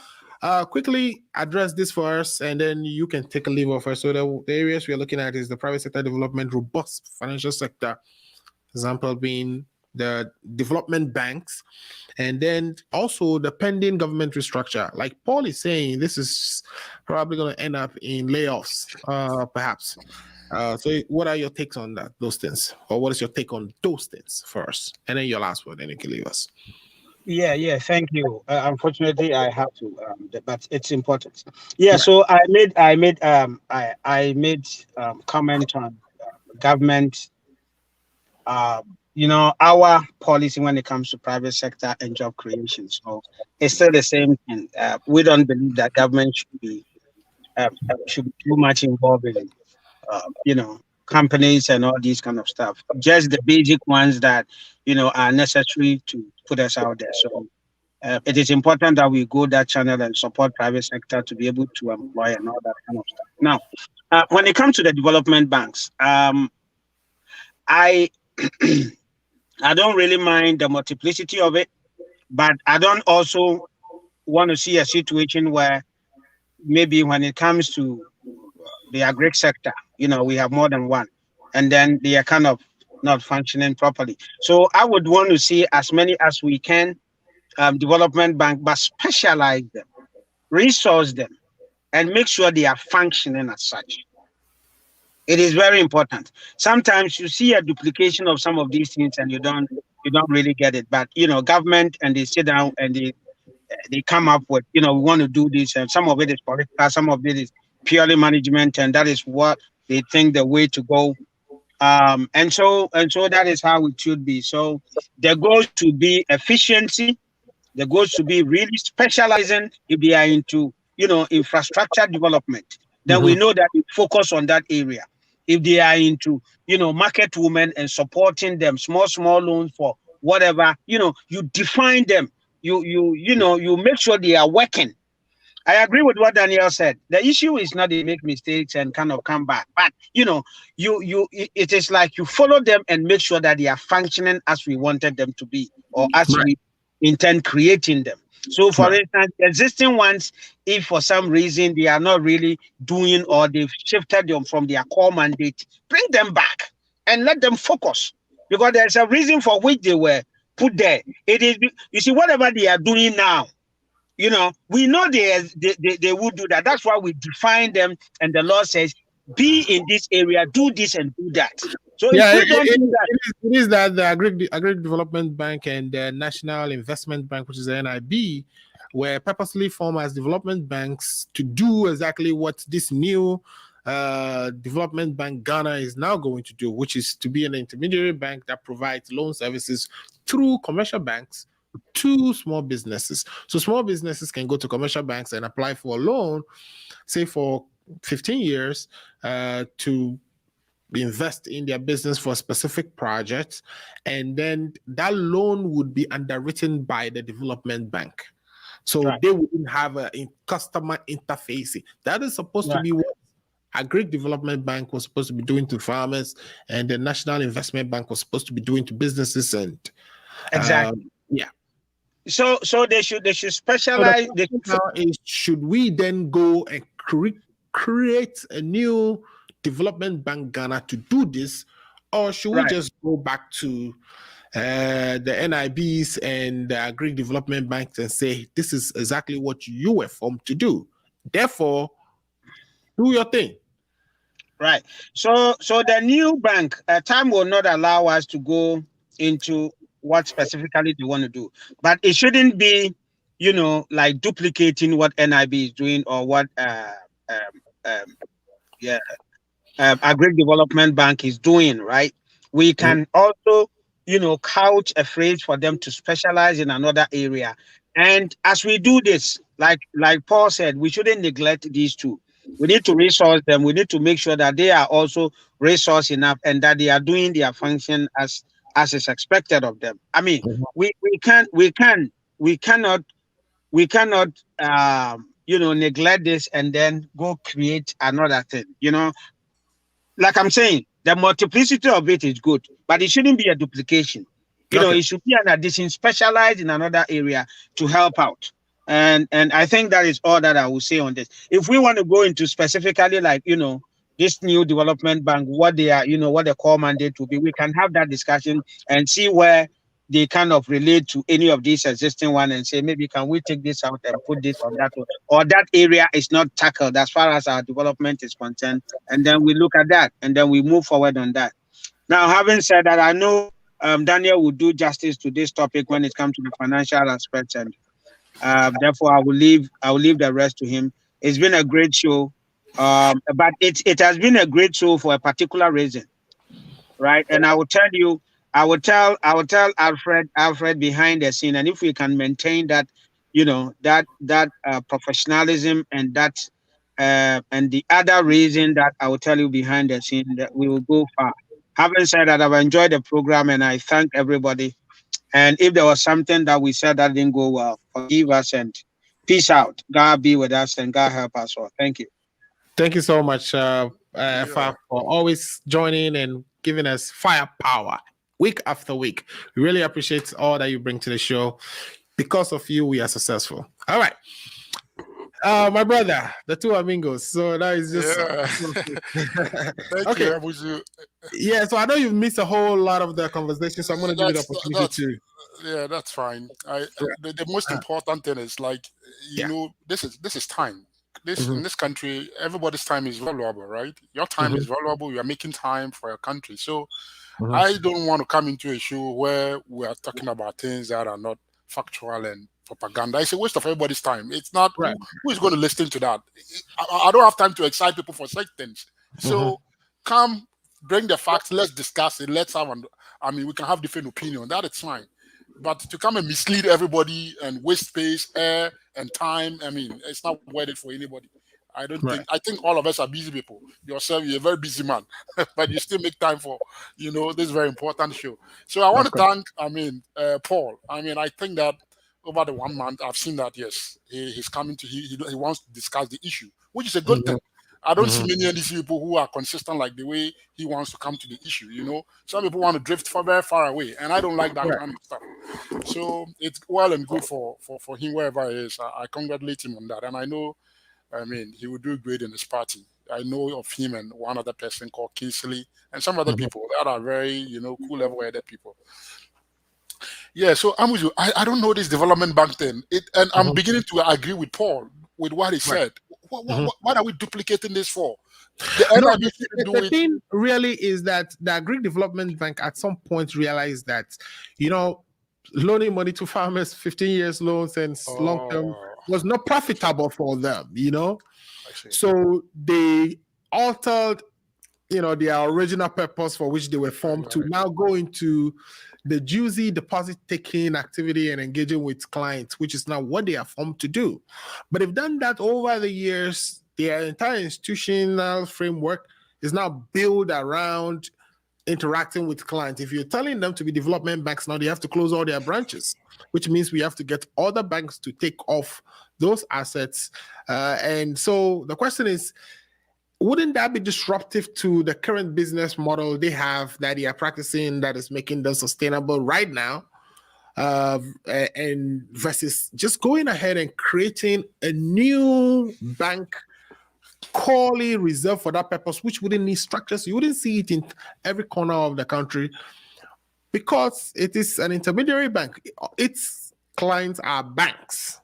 quickly address this for us, and then you can take a leave of us. So the areas we are looking at is the private sector development, robust financial sector, example being the development banks, and then also the pending government restructure. Like Paul is saying, this is probably going to end up in layoffs, perhaps. So what are your takes on those things? Or what is your take on those things first? And then your last word, then you can leave us. Yeah, thank you. Unfortunately, I have to, but it's important. Yeah, so I made comment on government. Our policy when it comes to private sector and job creation. So it's still the same thing. We don't believe that government should be too much involved in, companies and all these kind of stuff. Just the basic ones that are necessary to put us out there. So it is important that we go that channel and support private sector to be able to employ and all that kind of stuff. Now, when it comes to the development banks, I I don't really mind the multiplicity of it, but I don't also want to see a situation where maybe when it comes to the agri sector, we have more than one, and then they are kind of not functioning properly. So I would want to see as many as we can development bank, but specialize them, resource them, and make sure they are functioning as such. It is very important. Sometimes you see a duplication of some of these things and you don't really get it. But government, and they sit down and they come up with, we want to do this, and some of it is political, some of it is purely management, and that is what they think the way to go. And so that is how it should be. So the goal to be efficiency. The goal should be really specializing if they are into, infrastructure development. Then we know that we focus on that area. If they are into, market women and supporting them, small loans for whatever, you define them. You make sure they are working. I agree with what Daniel said. The issue is not they make mistakes and kind of come back, but it is like you follow them and make sure that they are functioning as we wanted them to be, or as we intend creating them. So, for instance, existing ones, if for some reason they are not really doing, or they've shifted them from their core mandate, bring them back and let them focus, because there's a reason for which they were put there. It is, you see, whatever they are doing now, we know they will do that. That's why we define them, and the law says, be in this area, do this and do that. So it is that the Agri Development Bank and the National Investment Bank, which is the NIB, were purposely formed as development banks to do exactly what this new development bank Ghana is now going to do, which is to be an intermediary bank that provides loan services through commercial banks to small businesses. So small businesses can go to commercial banks and apply for a loan, say for 15 years, to invest in their business for specific projects, and then that loan would be underwritten by the development bank. So Right. they wouldn't have a customer interface. That is supposed to be what a Greek development bank was supposed to be doing to farmers, and the National Investment Bank was supposed to be doing to businesses. And Exactly. yeah. So they should So specialize. the question now is, should we then go and create a new development bank Ghana to do this, or should we Right. just go back to the NIBs and the Greek development banks and say, this is exactly what you were formed to do, therefore do your thing? Right. So the new bank, time will not allow us to go into what specifically they want to do, but it shouldn't be, like duplicating what NIB is doing or what a Great Development Bank is doing. Right. We can also, couch a phrase for them to specialize in another area. And as we do this, like Paul said, we shouldn't neglect these two. We need to resource them. We need to make sure that they are also resource enough and that they are doing their function as is expected of them. I mean, we cannot neglect this and then go create another thing. Like I'm saying, the multiplicity of it is good, but it shouldn't be a duplication. It should be an addition, specialized in another area to help out. And I think that is all that I will say on this. If we want to go into specifically, like, this new development bank, what they are, what the core mandate will be, we can have that discussion and see where they kind of relate to any of these existing one and say, maybe can we take this out and put this on that one, or that area is not tackled as far as our development is concerned. And then we look at that and then we move forward on that. Now, having said that, I know Daniel will do justice to this topic when it comes to the financial aspects, and therefore I will leave the rest to him. It's been a great show, but it has been a great show for a particular reason, right? And I will tell Alfred behind the scene, and if we can maintain that, that professionalism and that and the other reason that I will tell you behind the scene, that we will go far. Having said that, I've enjoyed the program and I thank everybody. And if there was something that we said that didn't go well, forgive us and peace out. God be with us and God help us all. Thank you. Thank you so much, Faf, for always joining and giving us firepower week after week. We really appreciate all that you bring to the show. Because of you, we are successful. All right. My brother, the two amigos. So that is just Thank you. Was you? Yeah, so I know you've missed a whole lot of the conversation, so I'm going to give you the opportunity to. Yeah, that's fine. The most important thing is, like, this is time. In this country, everybody's time is valuable, right? Your time is valuable. You are making time for your country. So I don't want to come into a show where we are talking about things that are not factual and propaganda. It's a waste of everybody's time. It's not who is going to listen to that. I don't have time to excite people for such things. So come, bring the facts. Let's discuss it. Let's have we can have different opinion. That is fine. But to come and mislead everybody and waste space, air, and time, it's not worth it for anybody. I don't think. I think all of us are busy people. Yourself, you're a very busy man, but you still make time for, this very important show. So I want to thank, Paul. I think that over the 1 month, I've seen that yes, he's coming to he wants to discuss the issue, which is a good thing. I don't see many of these people who are consistent like the way he wants to come to the issue. Some people want to drift very far away, and I don't like that kind of stuff. So it's well and good for him wherever he is. I congratulate him on that, and I know, he will do great in his party. I know of him and one other person called Kingsley and some other people that are very, cool level-headed people. Yeah, so I'm with you. I don't know this development bank thing. And I'm beginning to agree with Paul with what he said. What are we duplicating this for? The thing really is that the Greek Development Bank at some point realized that, loaning money to farmers, 15 years loans and long term was not profitable for them, you know. So they altered, you know, their original purpose for which they were formed to now go into the juicy deposit taking activity and engaging with clients, which is now what they are formed to do. But they've done that over the years. Their entire institutional framework is now built around interacting with clients. If you're telling them to be development banks now, they have to close all their branches, which means we have to get other banks to take off those assets. And so the question is, wouldn't that be disruptive to the current business model they have that they are practicing that is making them sustainable right now? And versus just going ahead and creating a new bank wholly reserved for that purpose, which wouldn't need structures. You wouldn't see it in every corner of the country because it is an intermediary bank. Its clients are banks.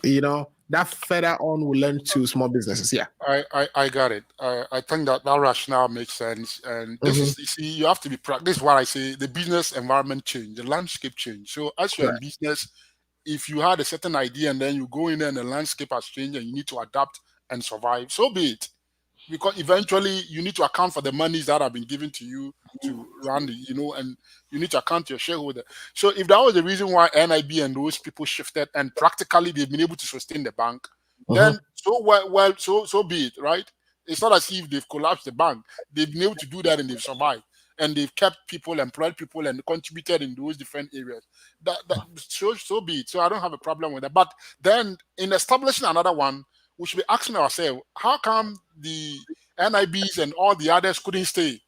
You know, that further on will lend to small businesses. Yeah, I got it. I think that rationale makes sense. And this is, you see, you have to be this is what I say, the business environment change, the landscape change. So as you're in business, if you had a certain idea and then you go in there and the landscape has changed and you need to adapt and survive, so be it. Because eventually you need to account for the monies that have been given to you to run the, you know, and you need to account to your shareholder. So if that was the reason why NIB and those people shifted and practically they've been able to sustain the bank, then so be it, right? It's not as if they've collapsed the bank. They've been able to do that and they've survived. And they've kept people, employed people, and contributed in those different areas. So be it. So I don't have a problem with that. But then in establishing another one, we should be asking ourselves, how come the NIBs and all the others couldn't stay?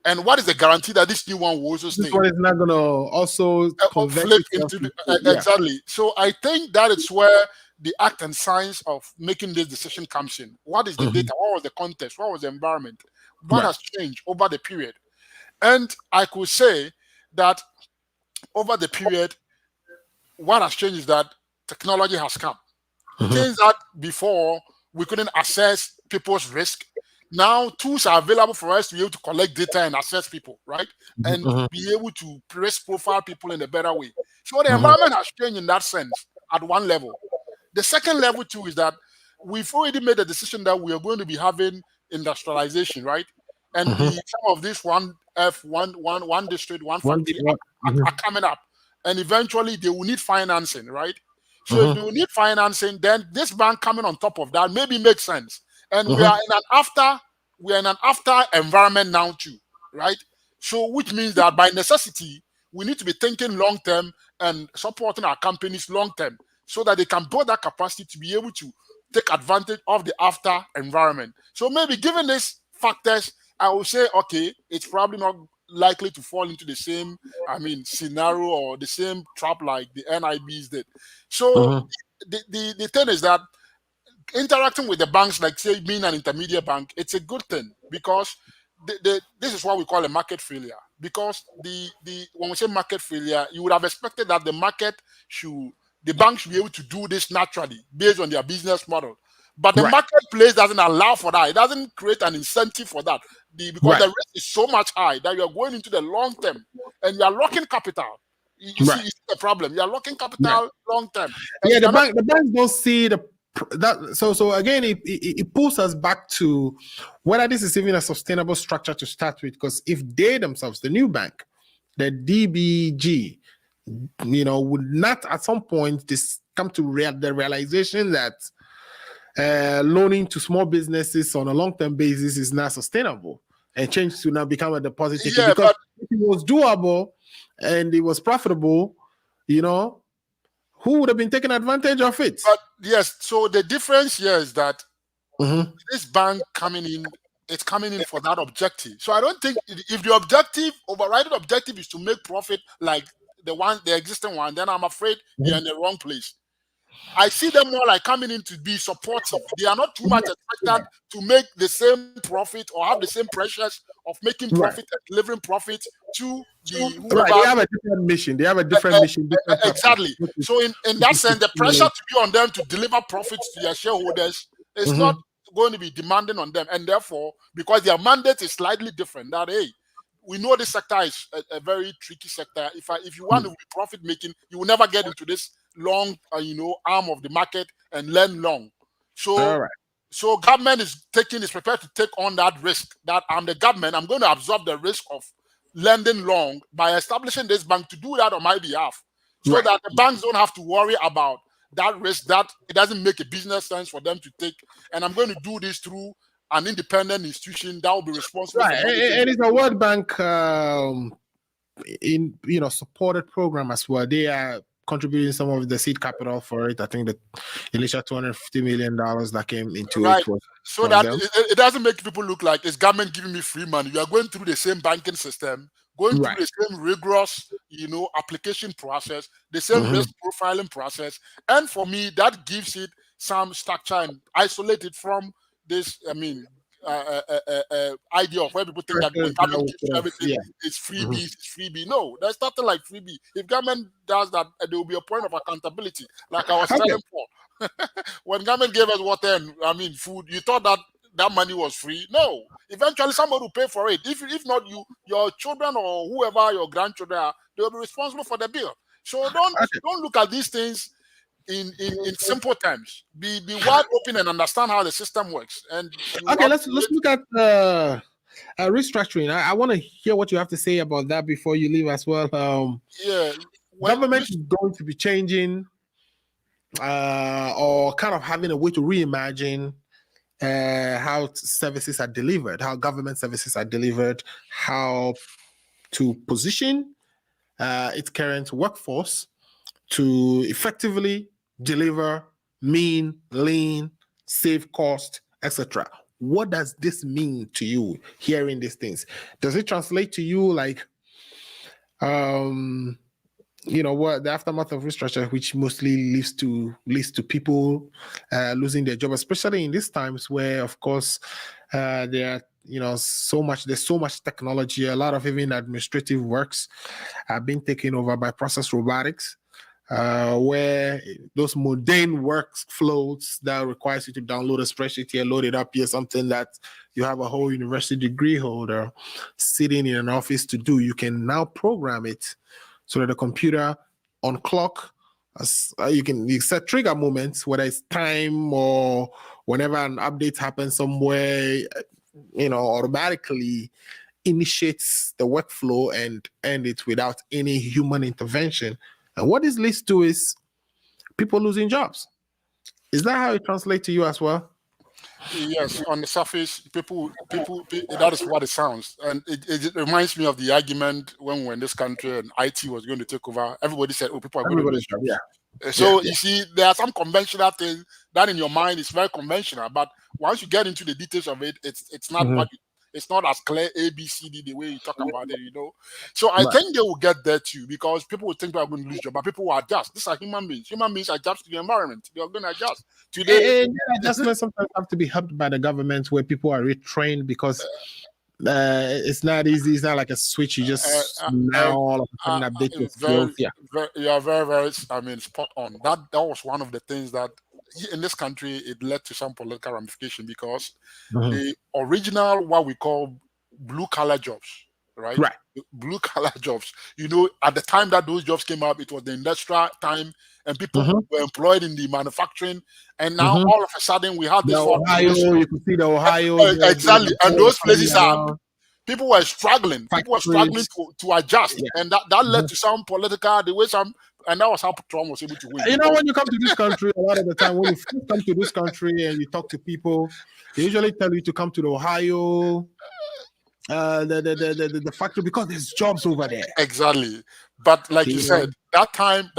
And what is the guarantee that this new one will also stay? This one is not going to also flip into exactly. So I think that is where the act and science of making this decision comes in. What is the data? What was the context? What was the environment? What has changed over the period? And I could say that over the period, what has changed is that technology has come. Things that before we couldn't assess people's risk. Now tools are available for us to be able to collect data and assess people, right? And be able to risk profile people in a better way. So the environment has changed in that sense at one level. The second level too is that we've already made a decision that we are going to be having industrialization, right? And some of this one district, one factory are coming up. And eventually they will need financing, right? So if you need financing, then this bank coming on top of that maybe makes sense. And we are in an after environment now too, right? So which means that by necessity, we need to be thinking long term and supporting our companies long term so that they can build that capacity to be able to take advantage of the after environment. So maybe given these factors, I will say, okay, it's probably not likely to fall into the same, scenario or the same trap like the NIBs did. So the thing is that interacting with the banks, like say being an intermediate bank, it's a good thing because this is what we call a market failure. Because when we say market failure, you would have expected that the bank should be able to do this naturally based on their business model. But the marketplace doesn't allow for that. It doesn't create an incentive for that. Because the risk is so much high that you're going into the long term and you're locking capital. You see the problem. You're locking capital long term. The banks don't see that. So again, it pulls us back to whether this is even a sustainable structure to start with. Because if they themselves, the new bank, the DBG, would not at some point come to the realization that loaning to small businesses on a long-term basis is not sustainable and change to now become a deposit taking. Because if it was doable and it was profitable, who would have been taking advantage of it? But yes, so the difference here is that this bank coming in, it's coming in for that objective. So I don't think if the overriding objective is to make profit like the existing one, then I'm afraid they're in the wrong place. I see them more like coming in to be supportive. They are not too much expected to make the same profit or have the same pressures of making profit and delivering profit to the They have a different mission. Exactly. So in that sense, the pressure to be on them to deliver profits to their shareholders is not going to be demanding on them. And therefore, because their mandate is slightly different, that we know this sector is a very tricky sector. If you want to be profit making, you will never get into this long, arm of the market and learn long. All right. So government is prepared to take on that risk. That I'm the government, I'm going to absorb the risk of lending long by establishing this bank to do that on my behalf, so that the banks don't have to worry about that risk, that it doesn't make a business sense for them to take. And I'm going to do this through an independent institution that will be responsible for It is a World Bank supported program as well. They are contributing some of the seed capital for it. I think the initial $250 million that came into it was so that it doesn't make people look like it's government giving me free money. You are going through the same banking system, going through the same rigorous, application process, the same risk profiling process. And for me, that gives it some structure and isolate it from this, idea of where people think that when government gives you everything, it's freebie, it's freebie. No, there's nothing like freebie. If government does that, there will be a point of accountability. Like I was telling Paul, when government gave us water and food, you thought that money was free. No, eventually somebody will pay for it. If not you, your children or whoever your grandchildren are, they will be responsible for the bill. So don't look at these things in simple terms. Be wide open and understand how the system works. And let's look at restructuring. I want to hear what you have to say about that before you leave as well. Government is going to be changing or kind of having a way to reimagine how services are delivered, how government services are delivered, how to position its current workforce to effectively deliver mean, lean, save cost, etc. What does this mean to you hearing these things? Does it translate to you like what the aftermath of restructure, which mostly leads to people losing their job, especially in these times where, of course, there are there's so much technology, a lot of even administrative works are being taken over by process robotics, where those mundane workflows that requires you to download a spreadsheet here, load it up here, something that you have a whole university degree holder sitting in an office to do, you can now program it so that the computer on clock, you can set trigger moments, whether it's time or whenever an update happens somewhere, automatically initiates the workflow and end it without any human intervention. And what this leads to is people losing jobs. Is that how it translates to you as well? Yes, on the surface, people, that is what it sounds. And it reminds me of the argument when we were in this country and IT was going to take over. Everybody said, people are going to lose jobs. So you see, there are some conventional things that in your mind is very conventional, but once you get into the details of it, it's not it's not as clear A, B, C, D the way you talk about it, So I think they will get there too, because people will think they are going to lose jobs, but people will adjust. These are human beings. Human beings adjust to the environment. They are going to adjust. Today, adjustments sometimes have to be helped by the government, where people are retrained, because it's not easy. It's not like a switch. You just now all of a sudden update your skills. You are very, very, spot on. That was one of the things that in this country it led to some political ramification, because the original, what we call blue collar jobs, right? Blue collar jobs. At the time that those jobs came up, it was the industrial time, and people were employed in the manufacturing. And now all of a sudden we have this Ohio. You can see the Ohio exactly, and those places are. People were struggling. People were struggling to adjust, and that led to some political, and that was how Trump was able to win. When you come to this country, a lot of the time when you first come to this country and you talk to people, they usually tell you to come to the Ohio, the factory, because there's jobs over there. Exactly, but like you said, that time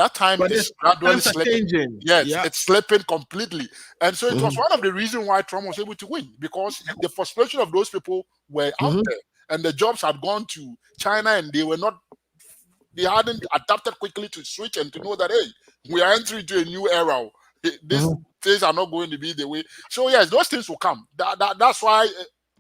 is gradually slipping. It's slipping completely, and so it was one of the reasons why Trump was able to win, because the frustration of those people were out there, and the jobs had gone to China, and they hadn't adapted quickly to switch and to know that, hey, we are entering into a new era. These things are not going to be the way. So yes, those things will come. That's why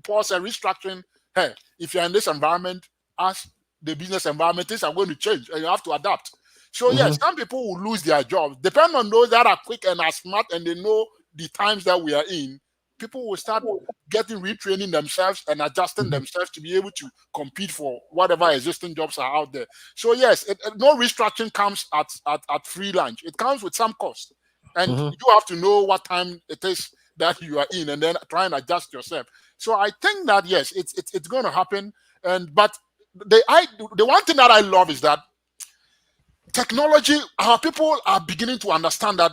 Paul said restructuring. Hey, if you're in this environment, as the business environment, things are going to change, and you have to adapt. So yes, some people will lose their jobs. Depending on those that are quick and are smart and they know the times that we are in, people will start getting retraining themselves and adjusting themselves to be able to compete for whatever existing jobs are out there. So yes, no restructuring comes at free lunch. It comes with some cost, and you have to know what time it is that you are in, and then try and adjust yourself. So I think that yes, it's going to happen. But the one thing that I love is that technology. Our people are beginning to understand that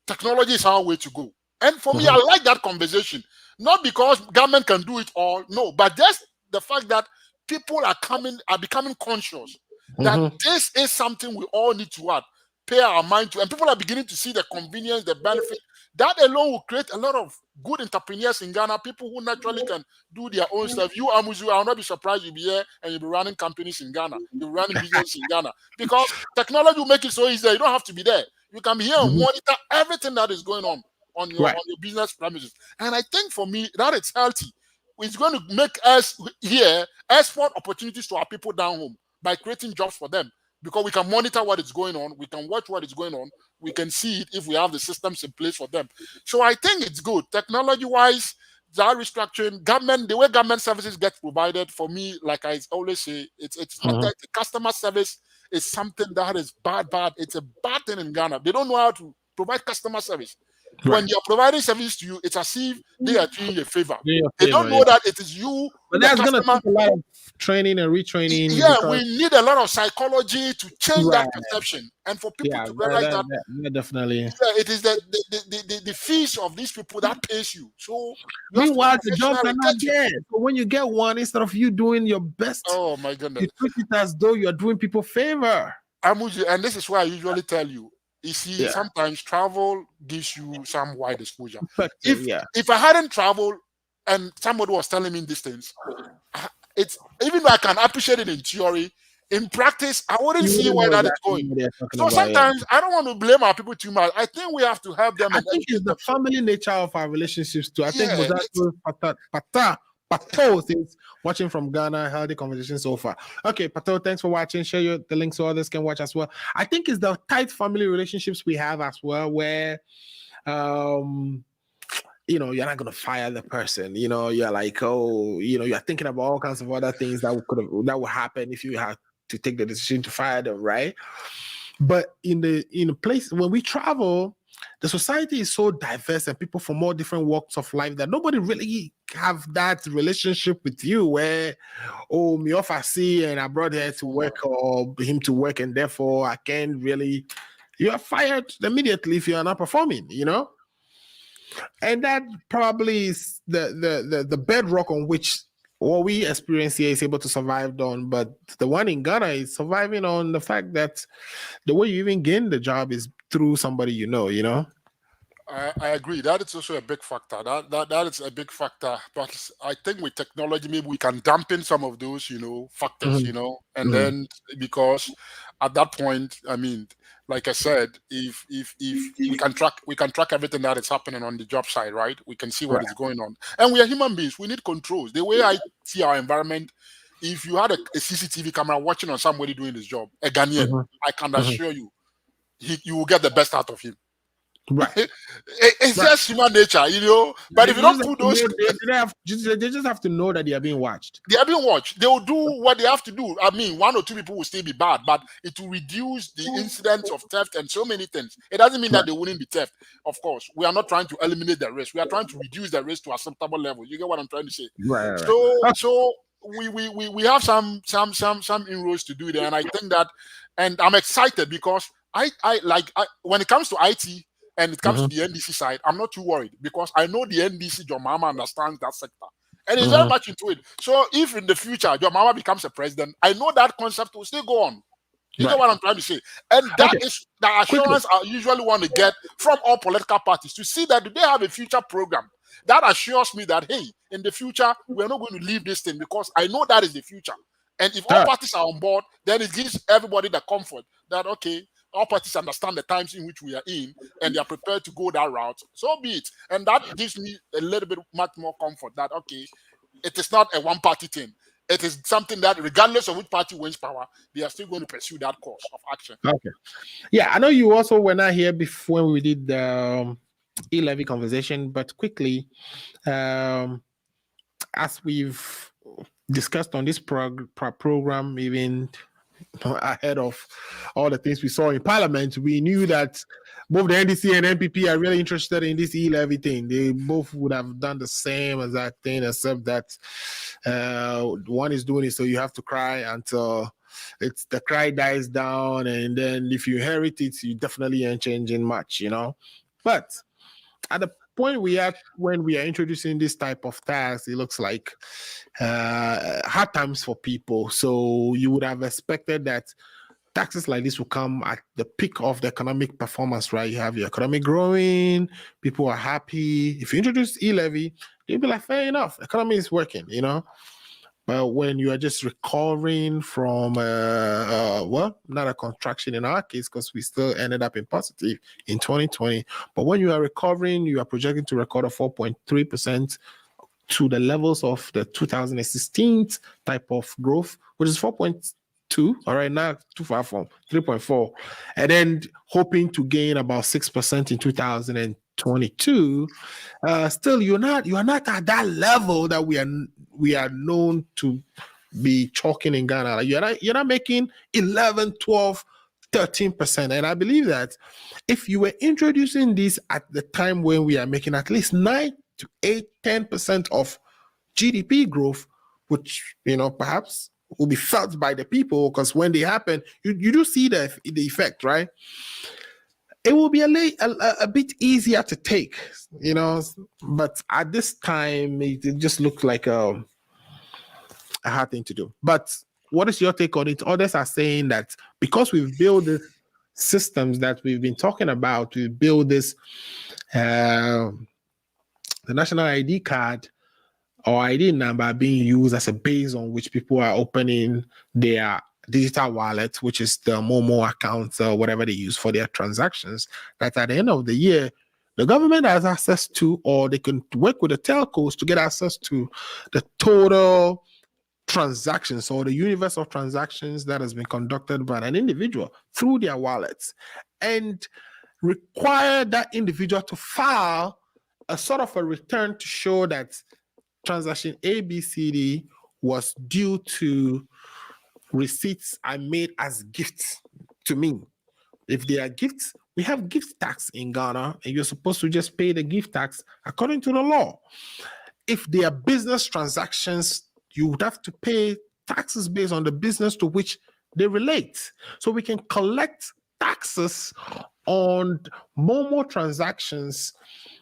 technology is our way to go. And for me, I like that conversation. Not because government can do it all, no, but just the fact that people are becoming conscious that this is something we all need to pay our mind to, and people are beginning to see the convenience, the benefit. That alone will create a lot of good entrepreneurs in Ghana, people who naturally can do their own stuff. You, Amuzu, I'll not be surprised you'll be here and you'll be running companies in Ghana. You'll be running business in Ghana because technology will make it so easy. You don't have to be there. You can be here and monitor everything that is going on your business premises. And I think for me, that is healthy. It's going to make us here export opportunities to our people down home by creating jobs for them. Because we can monitor what is going on, we can watch what is going on, we can see it if we have the systems in place for them. So I think it's good. Technology-wise, that restructuring, government, the way government services get provided, for me, like I always say, it's not that customer service is something that is bad. It's a bad thing in Ghana. They don't know how to provide customer service. When you're providing service to you, it's as if they are doing you a favor. They don't know that it is you. But that's going to take a lot of training and retraining. Yeah, we need a lot of psychology to change that perception and for people to realize that definitely. It is the fees of these people that pays you. So meanwhile, the jobs are not there. So when you get one, instead of you doing your best, oh my goodness, you treat it as though you're doing people favor. And this is why I usually tell you. You see, sometimes travel gives you some wide exposure. If I hadn't traveled and somebody was telling me these things, it's even though I can appreciate it in theory, in practice, I wouldn't see where that is going. So sometimes I don't want to blame our people too much. I think we have to help them. I think it's the family nature of our relationships too. I think Pato is watching from Ghana. Healthy conversation so far. Okay, Pato, thanks for watching. Share the links so others can watch as well. I think it's the tight family relationships we have as well, where you're not gonna fire the person. You're like, you're thinking about all kinds of other things that would happen if you had to take the decision to fire them, right? But in a place when we travel, the society is so diverse and people from all different walks of life that nobody really have that relationship with you where, me off I see and I brought her to work or him to work and therefore I can't really. You are fired immediately if you are not performing, And that probably is the bedrock on which what we experience here is able to survive on. But the one in Ghana is surviving on the fact that the way you even gain the job is through somebody you know. I agree. That is also a big factor. That is a big factor. But I think with technology, maybe we can dampen some of those, factors, and then because at that point, I mean, like I said, if we can track everything that is happening on the job side, right? We can see what is going on, and we are human beings. We need controls. The way I see our environment, if you had a CCTV camera watching on somebody doing this job, a Ghanaian, I can assure you, you will get the best out of him. Right. It's just human nature, But if you don't put those, they just have to know that they are being watched. They are being watched. They will do what they have to do. I mean, one or two people will still be bad, but it will reduce the incidence of theft and so many things. It doesn't mean that they wouldn't be theft. Of course, we are not trying to eliminate the risk. We are trying to reduce the risk to a acceptable level. You get what I'm trying to say? Right. So we have some inroads to do there, and I think that, and I'm excited because I when it comes to IT. And it comes to the NDC side, I'm not too worried because I know the NDC, John Mama understands that sector. And he's very much into it. So if in the future, John Mama becomes a president, I know that concept will still go on. You know what I'm trying to say? And that is the assurance I usually want to get from all political parties to see that they have a future program that assures me that, hey, in the future, we're not going to leave this thing because I know that is the future. And if all parties are on board, then it gives everybody the comfort that, okay, all parties understand the times in which we are in and they are prepared to go that route. So be it. And that gives me a little bit much more comfort that, okay, it is not a one-party thing. It is something that regardless of which party wins power, they are still going to pursue that course of action. Okay. Yeah, I know you also were not here before when we did e-levy conversation, but quickly, as we've discussed on this program, even ahead of all the things we saw in Parliament, we knew that both the NDC and NPP are really interested in this e-levy thing. They both would have done the same exact thing, except that one is doing it so you have to cry until the cry dies down, and then if you inherit it, you definitely ain't changing much, But at the point we are when we are introducing this type of tax, it looks like hard times for people. So you would have expected that taxes like this will come at the peak of the economic performance, right? You have your economy growing, people are happy. If you introduce e-levy, they'll be like, fair enough, economy is working, But when you are just recovering from, not a contraction in our case, because we still ended up in positive in 2020. But when you are recovering, you are projecting to record a 4.3% to the levels of the 2016 type of growth, which is 4.2. All right, now too far from 3.4. And then hoping to gain about 6% in 2022. Still, you are not at that level that we are known to be chalking in Ghana. Like you're not making 11, 12, 13%. And I believe that if you were introducing this at the time when we are making at least 9 to 8, 10% of GDP growth, which perhaps will be felt by the people, because when they happen, you do see the effect, right? It will be a bit easier to take, but at this time, it just looked like a hard thing to do. But what is your take on it? Others are saying that because we've built the systems that we've been talking about, we build this, the national ID card or ID number being used as a base on which people are opening their digital wallet, which is the Momo account or whatever they use for their transactions, that at the end of the year, the government has access to, or they can work with the telcos to get access to the total transactions or the universe of transactions that has been conducted by an individual through their wallets, and require that individual to file a sort of a return to show that transaction ABCD was due to receipts I made as gifts to me. If they are gifts, we have gift tax in Ghana, and you're supposed to just pay the gift tax according to the law. If they are business transactions, you would have to pay taxes based on the business to which they relate. So we can collect taxes on Momo transactions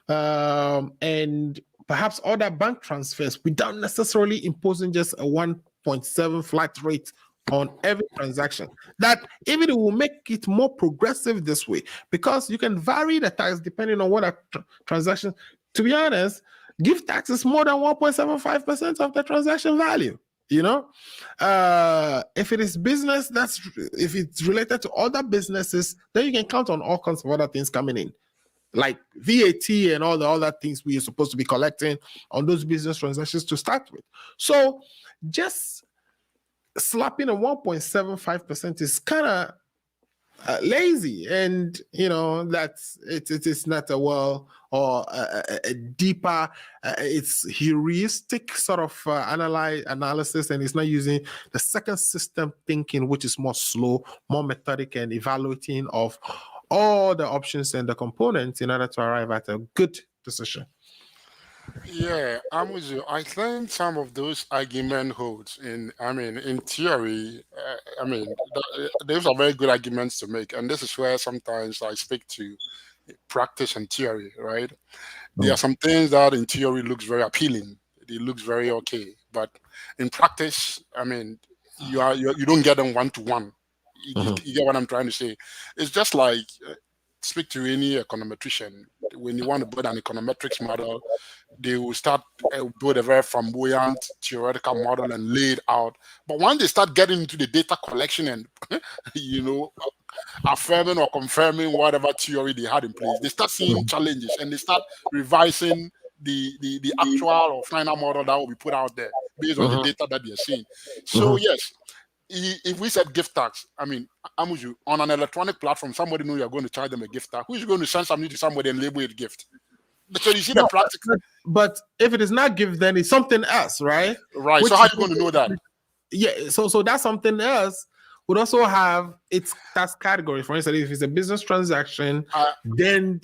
and perhaps other bank transfers without necessarily imposing just a 1.7 flat rate on every transaction. That even it will make it more progressive this way, because you can vary the tax depending on what a transaction. To be honest, gift tax is more than 1.75% of the transaction value. If it is business, if it's related to other businesses, then you can count on all kinds of other things coming in, like VAT and all the other things we are supposed to be collecting on those business transactions to start with. So just slapping a 1.75% is kind of lazy, and that it is not a well or a deeper it's heuristic sort of analysis, and it's not using the second system thinking, which is more slow, more methodic, and evaluating of all the options and the components in order to arrive at a good decision. Yeah, I'm with you. I think some of those argument holds in theory. Those are very good arguments to make, and this is where sometimes I speak to practice and theory. Right? There are some things that in theory looks very appealing. It looks very okay, but in practice, you don't get them one to one. You get what I'm trying to say? It's just like speak to any econometrician. When you want to build an econometrics model, they will start build a very flamboyant theoretical model and lay it out. But once they start getting into the data collection and affirming or confirming whatever theory they had in place, they start seeing challenges and they start revising the actual or final model that will be put out there based on the data that they're seeing. So yes, if we said gift tax, I mean, Amuju, on an electronic platform, somebody know you're going to charge them a gift tax. Who's going to send something to somebody and label it gift? So you see the No, practical, but if it is not gift, then it's something else, right? right? Which So how are you going to know that? Yeah, so that's something else would also have its tax category. For instance, if it's a business transaction, then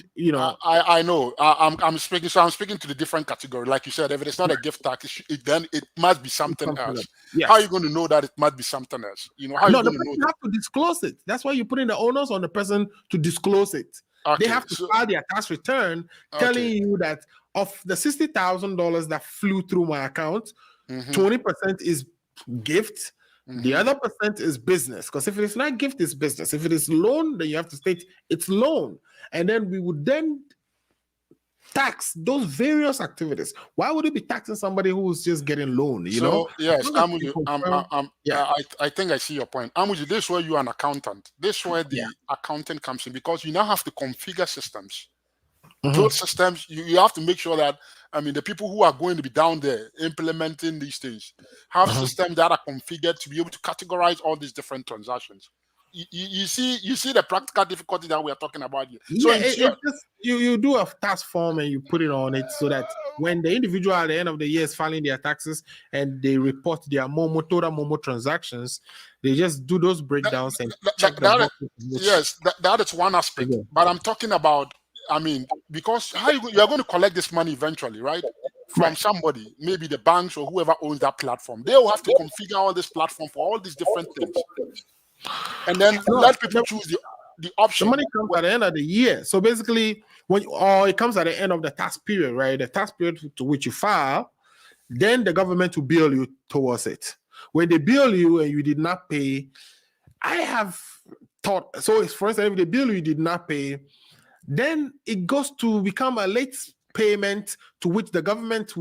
I know. I'm speaking. So I'm speaking to the different category. Like you said, if it's not a gift tax, then it must be something else. Yes. How are you going to know that it must be something else? How are you the going to know person that? have to disclose it. That's why you're putting the onus on the person to disclose it. Okay, they have to file their tax return telling you that of the $60,000 that flew through my account, 20% is gift. The other percent is business. Because if it's not gift, it's business. If it is loan, then you have to state it's loan. And then we would then tax those various activities. Why would it be taxing somebody who's just getting loan? Yes, I think I see your point. Amuji, this is where you are an accountant. This is where the accountant comes in, because you now have to configure systems. Those systems, you have to make sure that, the people who are going to be down there implementing these things have systems that are configured to be able to categorize all these different transactions. You see the practical difficulty that we are talking about here. So you do a tax form and you put it on it so that when the individual at the end of the year is filing their taxes and they report their total Momo transactions, they just do those breakdowns and check that is one aspect. But I'm talking about, because how you are going to collect this money eventually, right? From somebody, maybe the banks or whoever owns that platform. They will have to configure all this platform for all these different things. And then let people choose the option. The money comes at the end of the year. So basically, it comes at the end of the tax period, right? The tax period to which you file, then the government will bill you towards it. When they bill you and you did not pay, I have thought, so for instance, if they bill you did not pay, then it goes to become a late payment to which the government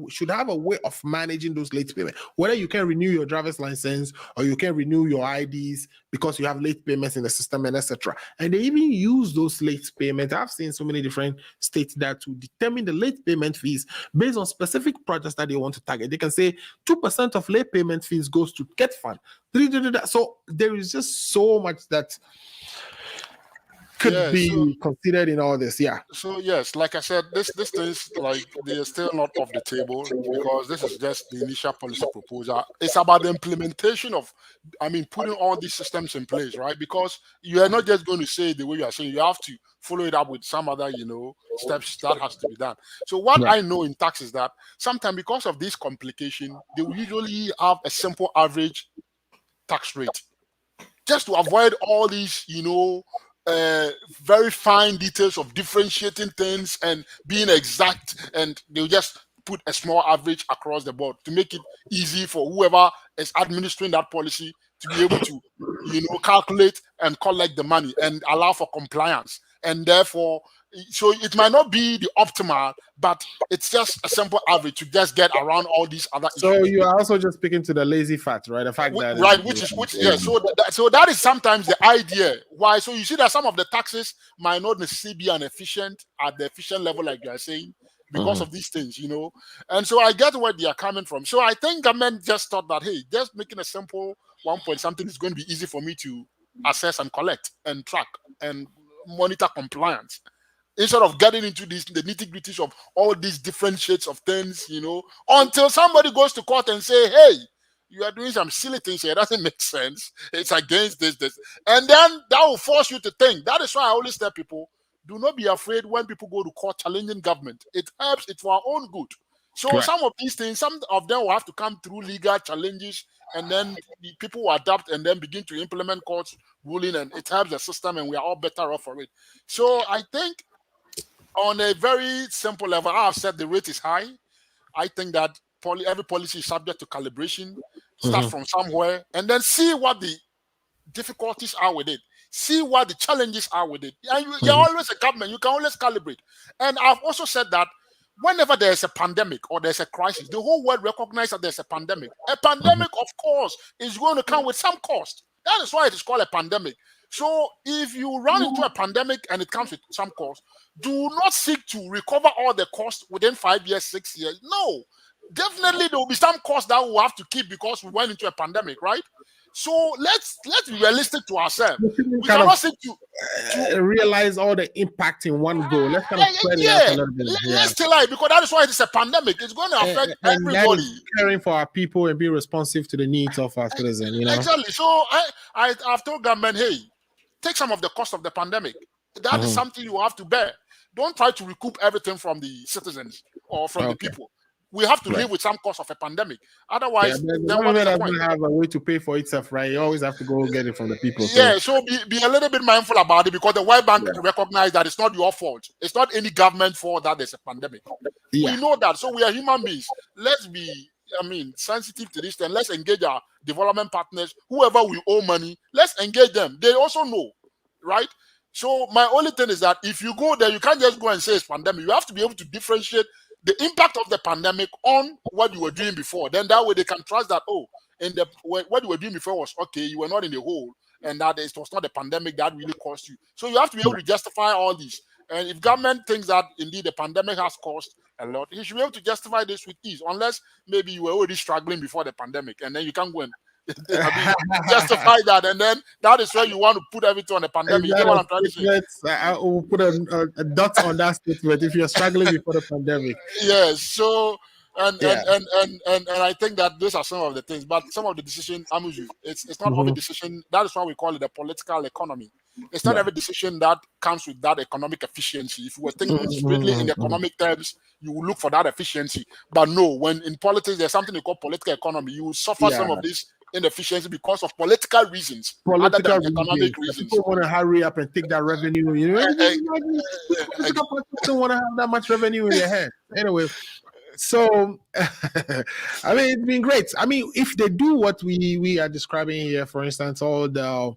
should have a way of managing those late payments. Whether you can renew your driver's license or you can renew your IDs because you have late payments in the system and etc. And they even use those late payments. I've seen so many different states that to determine the late payment fees based on specific projects that they want to target. They can say 2% of late payment fees goes to Get Fund. So there is just so much that could be considered in all this, So yes, like I said, this things, like, they are still not off the table, because this is just the initial policy proposal. It's about the implementation of, putting all these systems in place, right? Because you are not just going to say the way you are saying. You have to follow it up with some other, steps that has to be done. So what I know in tax is that sometimes, because of this complication, they will usually have a simple average tax rate, just to avoid all these, very fine details of differentiating things and being exact, and they'll just put a small average across the board to make it easy for whoever is administering that policy to be able to, calculate and collect the money and allow for compliance. And therefore, so it might not be the optimal, but it's just a simple average to just get around all these other issues. So you are also just speaking to the lazy fact, right? The fact that So that is sometimes the idea. Why? So you see that some of the taxes might not necessarily be at the efficient level, like you are saying, because of these things, And so I get where they are coming from. So I think government just thought that, hey, just making a simple 1 point something is going to be easy for me to assess and collect and track and monitor compliance, instead of getting into the nitty-gritties of all these different shades of things, until somebody goes to court and say, hey, you are doing some silly things here. It doesn't make sense. It's against this. And then that will force you to think. That is why I always tell people, do not be afraid when people go to court challenging government. It helps. It's for our own good. So some of these things, some of them will have to come through legal challenges, and then the people will adapt and then begin to implement courts ruling, and it helps the system, and we are all better off for it. So I think, on a very simple level, I have said the rate is high. I think that every policy is subject to calibration. Start from somewhere and then see what the difficulties are with it. See what the challenges are with it. And you're always a government. You can always calibrate. And I've also said that whenever there's a pandemic or there's a crisis, the whole world recognizes that there's a pandemic. A pandemic, of course, is going to come with some cost. That is why it is called a pandemic. So if you run into a pandemic and it comes with some cost, do not seek to recover all the costs within 5 years, 6 years. No, definitely there will be some costs that we'll have to keep because we went into a pandemic, right? So let's be realistic to ourselves. We We cannot sit to realize all the impact in one go. Let's kind of spread it out a little bit. let's tell it, because that is why it's a pandemic. It's going to affect and everybody. that is caring for our people and being responsive to the needs of our citizens. You know, Exactly. So I've told government, hey, take some of the cost of the pandemic. That is something you have to bear. Don't try to recoup everything from the citizens or from the people. We have to live with some cost of a pandemic. Otherwise, the then what is the government point? doesn't have a way to pay for itself, right? You always have to go get it from the people. Yeah, so be a little bit mindful about it, because the World Bank recognize that it's not your fault. It's not any government fault that there's a pandemic. We know that. So we are human beings. Let's be, sensitive to this, and let's engage our development partners. Whoever we owe money, let's engage them. They also know, right? So my only thing is that if you go there, you can't just go and say it's pandemic. You have to be able to differentiate the impact of the pandemic on what you were doing before. Then that way they can trust that, what you were doing before was okay, you were not in the hole, and that it was not the pandemic that really caused you. So you have to be able to justify all this. And if government thinks that indeed the pandemic has caused a lot, you should be able to justify this with ease, unless maybe you were already struggling before the pandemic, and then you can go and justify that, and then that is where you want to put everything on the pandemic. You get what I'm trying to say? I will put a dot on that statement if you're struggling before the pandemic. Yes. So and I think that those are some of the things, but some of the decisions, Amuju, it's not every decision. That is why we call it the political economy. It's not every decision that comes with that economic efficiency. If you were thinking strictly in economic terms, you will look for that efficiency. But no, when in politics there's something they call political economy, you will suffer some of this inefficiency because of political reasons, other than economic reasons. People want to hurry up and take that revenue. You know, political parties don't want to have that much revenue in their head. Anyway, so I mean, it's been great. I mean, if they do what we are describing here, for instance, all the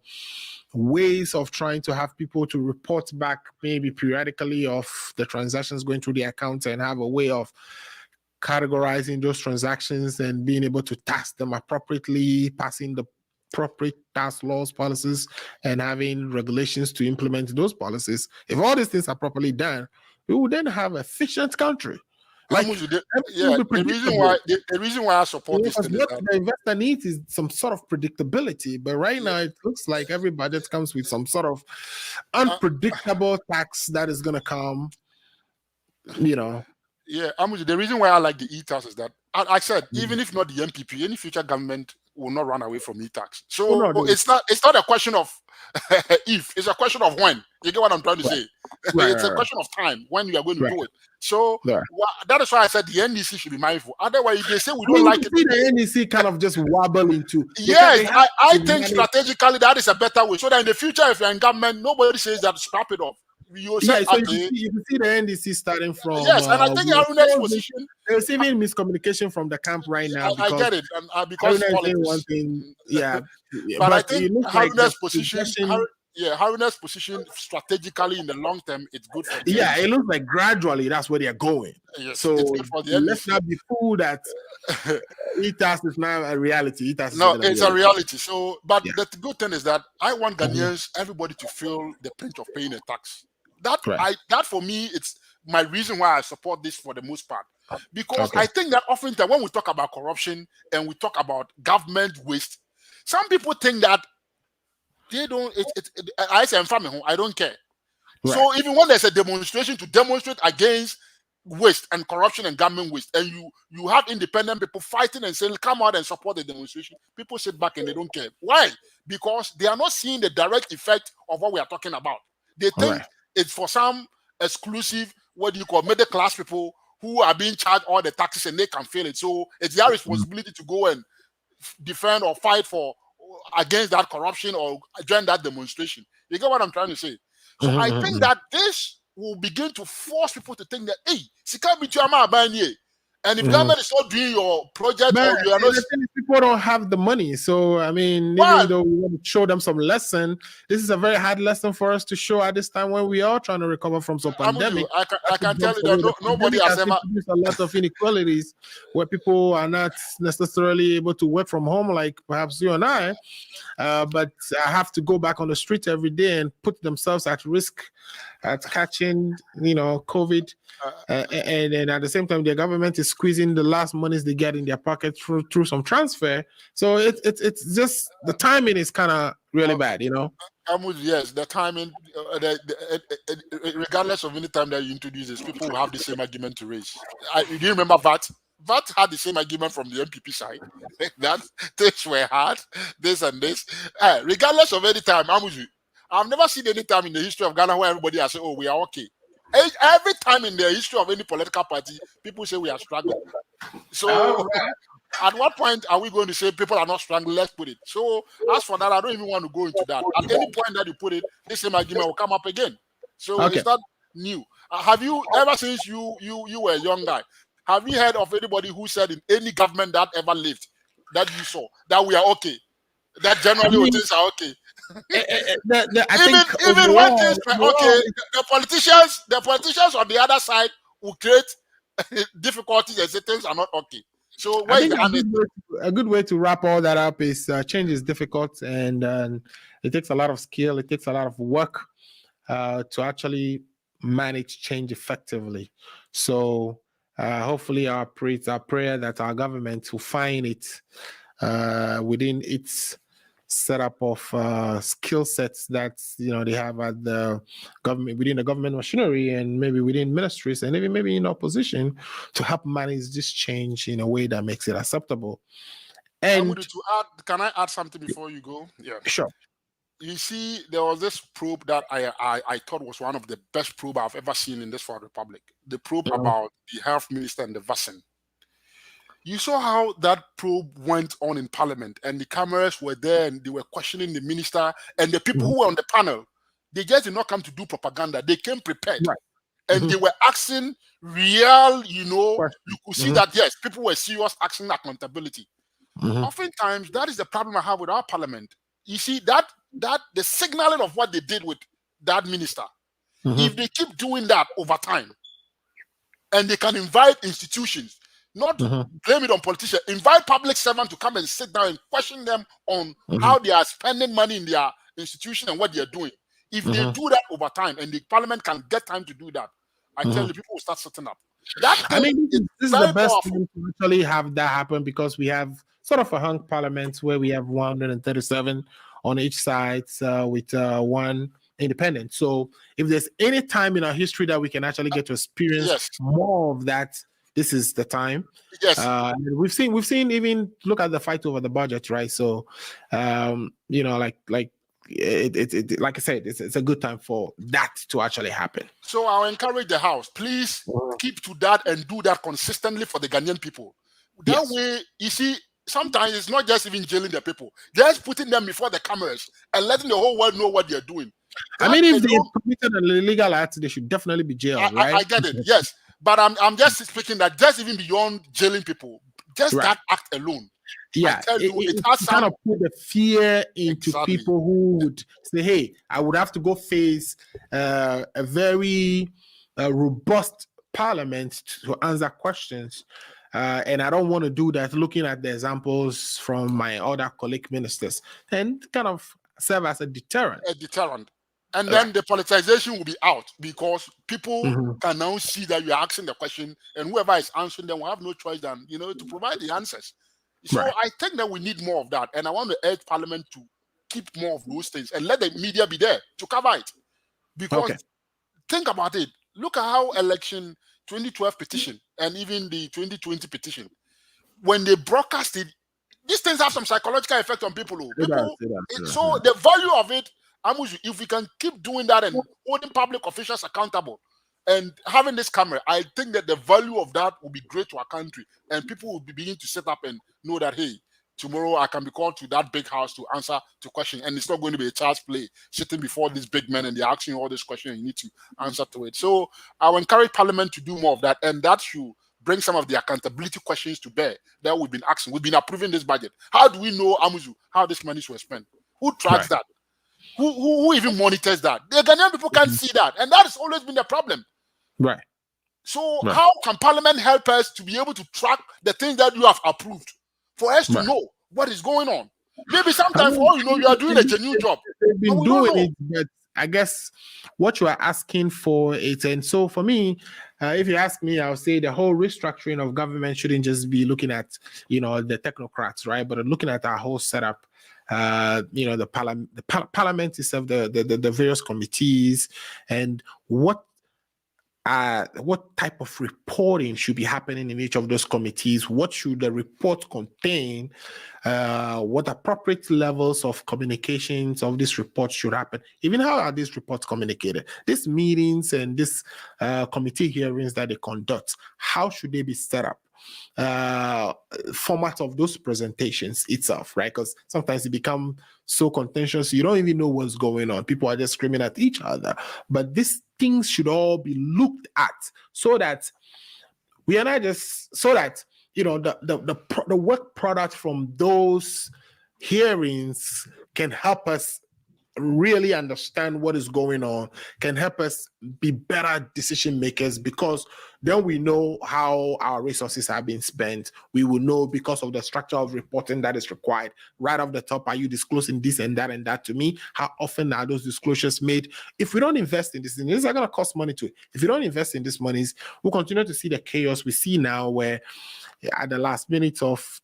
ways of trying to have people to report back maybe periodically of the transactions going through the accounts, and have a way of categorizing those transactions and being able to tax them appropriately, passing the appropriate tax laws, policies, and having regulations to implement those policies. If all these things are properly done, we will then have an efficient country. The reason why I support this thing is what the investor needs is some sort of predictability. But right now, it looks like every budget comes with some sort of unpredictable tax that is going to come, you know. Yeah, the reason why I like the e-tax is that I said, even if not the MPP, any future government will not run away from e-tax. So it's not a question of if, it's a question of when. You get what I'm trying to say? It's a question of time when you are going to do it. So that is why I said the NDC should be mindful. Otherwise, if they say we don't like it, the NDC kind of just wobble into. Yes, I think strategically that is a better way. So that in the future, if you're in government, nobody says that scrap it off. You say, so you can see the NDC starting from. Yes, and I think Haruna's position. There's even miscommunication from the camp right now. I get it, and because one thing, but I think Haruna's position. Haruna's position strategically in the long term, it's good for them. Yeah, it looks like gradually that's where they're going. Yes, so it's good for the let's not be fooled that e-tax is now a reality. It's a reality. So, but the good thing is that I want Ghanaians, everybody, to feel the pinch of paying a tax. That for me, it's my reason why I support this for the most part. Because I think that often when we talk about corruption and we talk about government waste, some people think that they don't. I say I don't care. Right. So even when there's a demonstration to demonstrate against waste and corruption and government waste, and you have independent people fighting and saying, come out and support the demonstration, people sit back and they don't care. Why? Because they are not seeing the direct effect of what we are talking about. They think it's for some exclusive, middle class people who are being charged all the taxes and they can feel it. So it's their responsibility to go and defend or fight against that corruption or join that demonstration. You get what I'm trying to say? So I think that this will begin to force people to think that, hey, and if government is not doing your project, or you are not, people don't have the money. So I mean, even though we want to show them some lesson, this is a very hard lesson for us to show at this time when we are trying to recover from some pandemic. I can tell you that nobody has ever introduced a lot of inequalities where people are not necessarily able to work from home, like perhaps you and I, but have to go back on the street every day and put themselves at risk at catching, COVID, and at the same time, the government is squeezing the last monies they get in their pocket through some transfer. So it's just the timing is kind of really bad, you know. Yes, the timing, regardless of any time that you introduce this, people will have the same argument to raise. Do you remember VAT? VAT had the same argument from the MPP side that things were hard, this and this. Regardless of any time, I've never seen any time in the history of Ghana where everybody has said, "Oh, we are okay." Every time in the history of any political party, people say we are struggling. So, at what point are we going to say people are not struggling? Let's put it. So, as for that, I don't even want to go into that. At any point that you put it, this same argument will come up again. So, It's not new. Have you ever, since you were a young guy, have you heard of anybody who said in any government that ever lived that you saw that we are okay? That generally things are okay. Even when things were okay, the politicians on the other side will create difficulties and say things are not okay. So I think a good way to wrap all that up is change is difficult, and it takes a lot of skill. It takes a lot of work to actually manage change effectively. So hopefully our prayer that our government will find it within its setup of skill sets that they have at the government, within the government machinery, and maybe within ministries, and even maybe in opposition, to help manage this change in a way that makes it acceptable. And can I add something before you go? Yeah, sure. You see, there was this probe that I thought was one of the best probe I've ever seen in this Fourth Republic. The probe about the health minister and the vaccine. You saw how that probe went on in Parliament, and the cameras were there, and they were questioning the minister, and the people who were on the panel, they just did not come to do propaganda. They came prepared, and they were asking real, you could see that, yes, people were serious, asking accountability. Oftentimes, that is the problem I have with our Parliament. You see, that the signaling of what they did with that minister, if they keep doing that over time, and they can invite institutions, not blame it on politicians, invite public servants to come and sit down and question them on how they are spending money in their institution and what they are doing. If they do that over time, and the Parliament can get time to do that, I tell you, people will start sitting up. I mean, this is the best thing to actually have that happen, because we have sort of a hung parliament where we have 137 on each side with one independent. So if there's any time in our history that we can actually get to experience more of that, this is the time. Yes. We've seen even look at the fight over the budget, right? So like I said, it's a good time for that to actually happen. So I'll encourage the House, please keep to that and do that consistently for the Ghanaian people. That way, you see, sometimes it's not just even jailing the people, just putting them before the cameras and letting the whole world know what they're doing. I mean, if they committed an illegal act, they should definitely be jailed, right? I get it, yes. But I'm just speaking that just even beyond jailing people, just that act alone. Yeah, it has kind of put the fear into people who would say, hey, I would have to go face a very robust parliament to answer questions. And I don't want to do that looking at the examples from my other colleague ministers, and kind of serve as a deterrent. And then the politicization will be out, because people can now see that you are asking the question, and whoever is answering them will have no choice than to provide the answers. So I think that we need more of that, and I want to urge Parliament to keep more of those things and let the media be there to cover it. Because think about it. Look at how election 2012 petition and even the 2020 petition, when they broadcast it, these things have some psychological effect on people. So the value of it, if we can keep doing that and holding public officials accountable and having this camera, I think that the value of that will be great to our country, and people will be beginning to sit up and know that, hey, tomorrow I can be called to that big house to answer to questions, and it's not going to be a child's play sitting before these big men and they're asking you all these questions and you need to answer to it. So I will encourage Parliament to do more of that, and that should bring some of the accountability questions to bear that we've been asking. We've been approving this budget. How do we know, how this money was spent? Who tracks that? Who even monitors that? The Ghanaian people can't see that, and that has always been the problem. Right. So how can Parliament help us to be able to track the things that you have approved, for us to know what is going on? Maybe sometimes, for all you know, you are doing a genuine job. They've been doing it, but I guess what you are asking for is, and so for me, if you ask me, I'll say the whole restructuring of government shouldn't just be looking at, the technocrats, right? But looking at our whole setup. The parliament itself, the various committees, and what type of reporting should be happening in each of those committees? What should the report contain? What appropriate levels of communications of this report should happen? Even how are these reports communicated? These meetings and these committee hearings that they conduct, how should they be set up? Format of those presentations itself, right? Because sometimes it become so contentious, you don't even know what's going on. People are just screaming at each other. But these things should all be looked at so that we are not just the work product from those hearings can help us really understand what is going on, can help us be better decision makers, because then we know how our resources are being spent. We will know, because of the structure of reporting that is required right off the top, are you disclosing this and that to me? How often are those disclosures made? If we don't invest in this, these are going to cost money too. If we don't invest in these monies, we'll continue to see the chaos we see now, where at the last minute of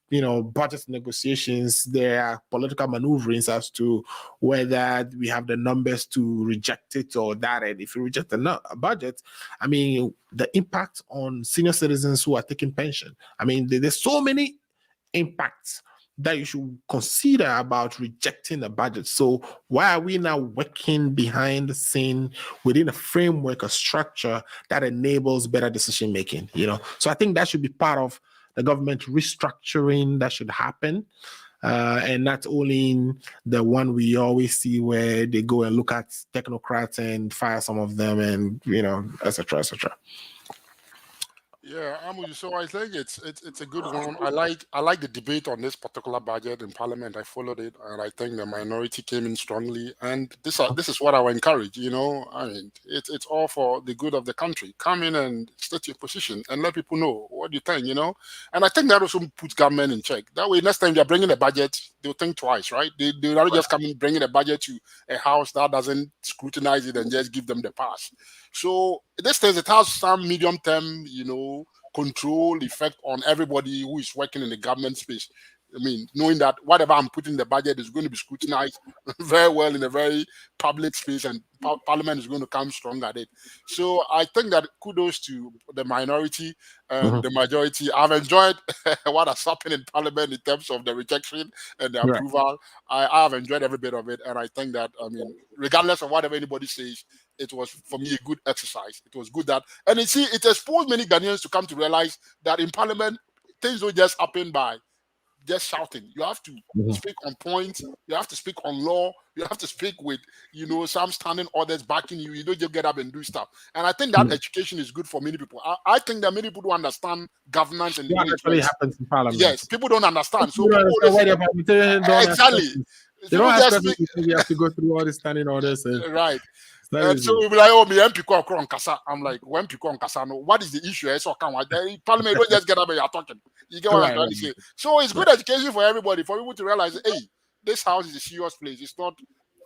budget negotiations, there are political maneuverings as to whether we have the numbers to reject it or that. And if we reject a budget, I mean, the impact on senior citizens who are taking pension. I mean, there's so many impacts that you should consider about rejecting the budget. So why are we now working behind the scene within a framework, a structure that enables better decision making? So I think that should be part of the government restructuring that should happen. And not only the one we always see where they go and look at technocrats and fire some of them, and et cetera, et cetera. Yeah, Amu, so I think it's a good one. I like the debate on this particular budget in Parliament. I followed it, and I think the minority came in strongly. And this is what I would encourage. I mean, it's all for the good of the country. Come in and state your position and let people know what you think. And I think that also puts government in check. That way, next time they're bringing a budget, they'll think twice, right? They'll not just come in bringing a budget to a house that doesn't scrutinize it and just give them the pass. So this thing, it has some medium term, control effect on everybody who is working in the government space. I mean, knowing that whatever I'm putting in the budget is going to be scrutinized very well in a very public space, and Parliament is going to come strong at it. So I think that kudos to the minority and the majority. I've enjoyed what has happened in Parliament in terms of the rejection and the approval. I have enjoyed every bit of it, and I think that, I mean, regardless of whatever anybody says, it was, for me, a good exercise. It was good that, and it exposed many Ghanaians to come to realize that in Parliament, things don't just happen by just shouting. You have to speak on point. You have to speak on law. You have to speak with, some standing orders backing you. You don't just get up and do stuff. And I think that education is good for many people. I think that many people don't understand governance and what actually happens in Parliament. Yes, people don't understand. So exactly. They don't have to you have to go through all the standing orders. Right. And so we'll be like, oh, me MPK on Kasa. I'm like, when MPK on Kasa, no, what is the issue? So Parliament don't just get up and you're talking. You get what I'm trying to say? So it's good education for everybody, for people to realize, hey, this house is a serious place. It's not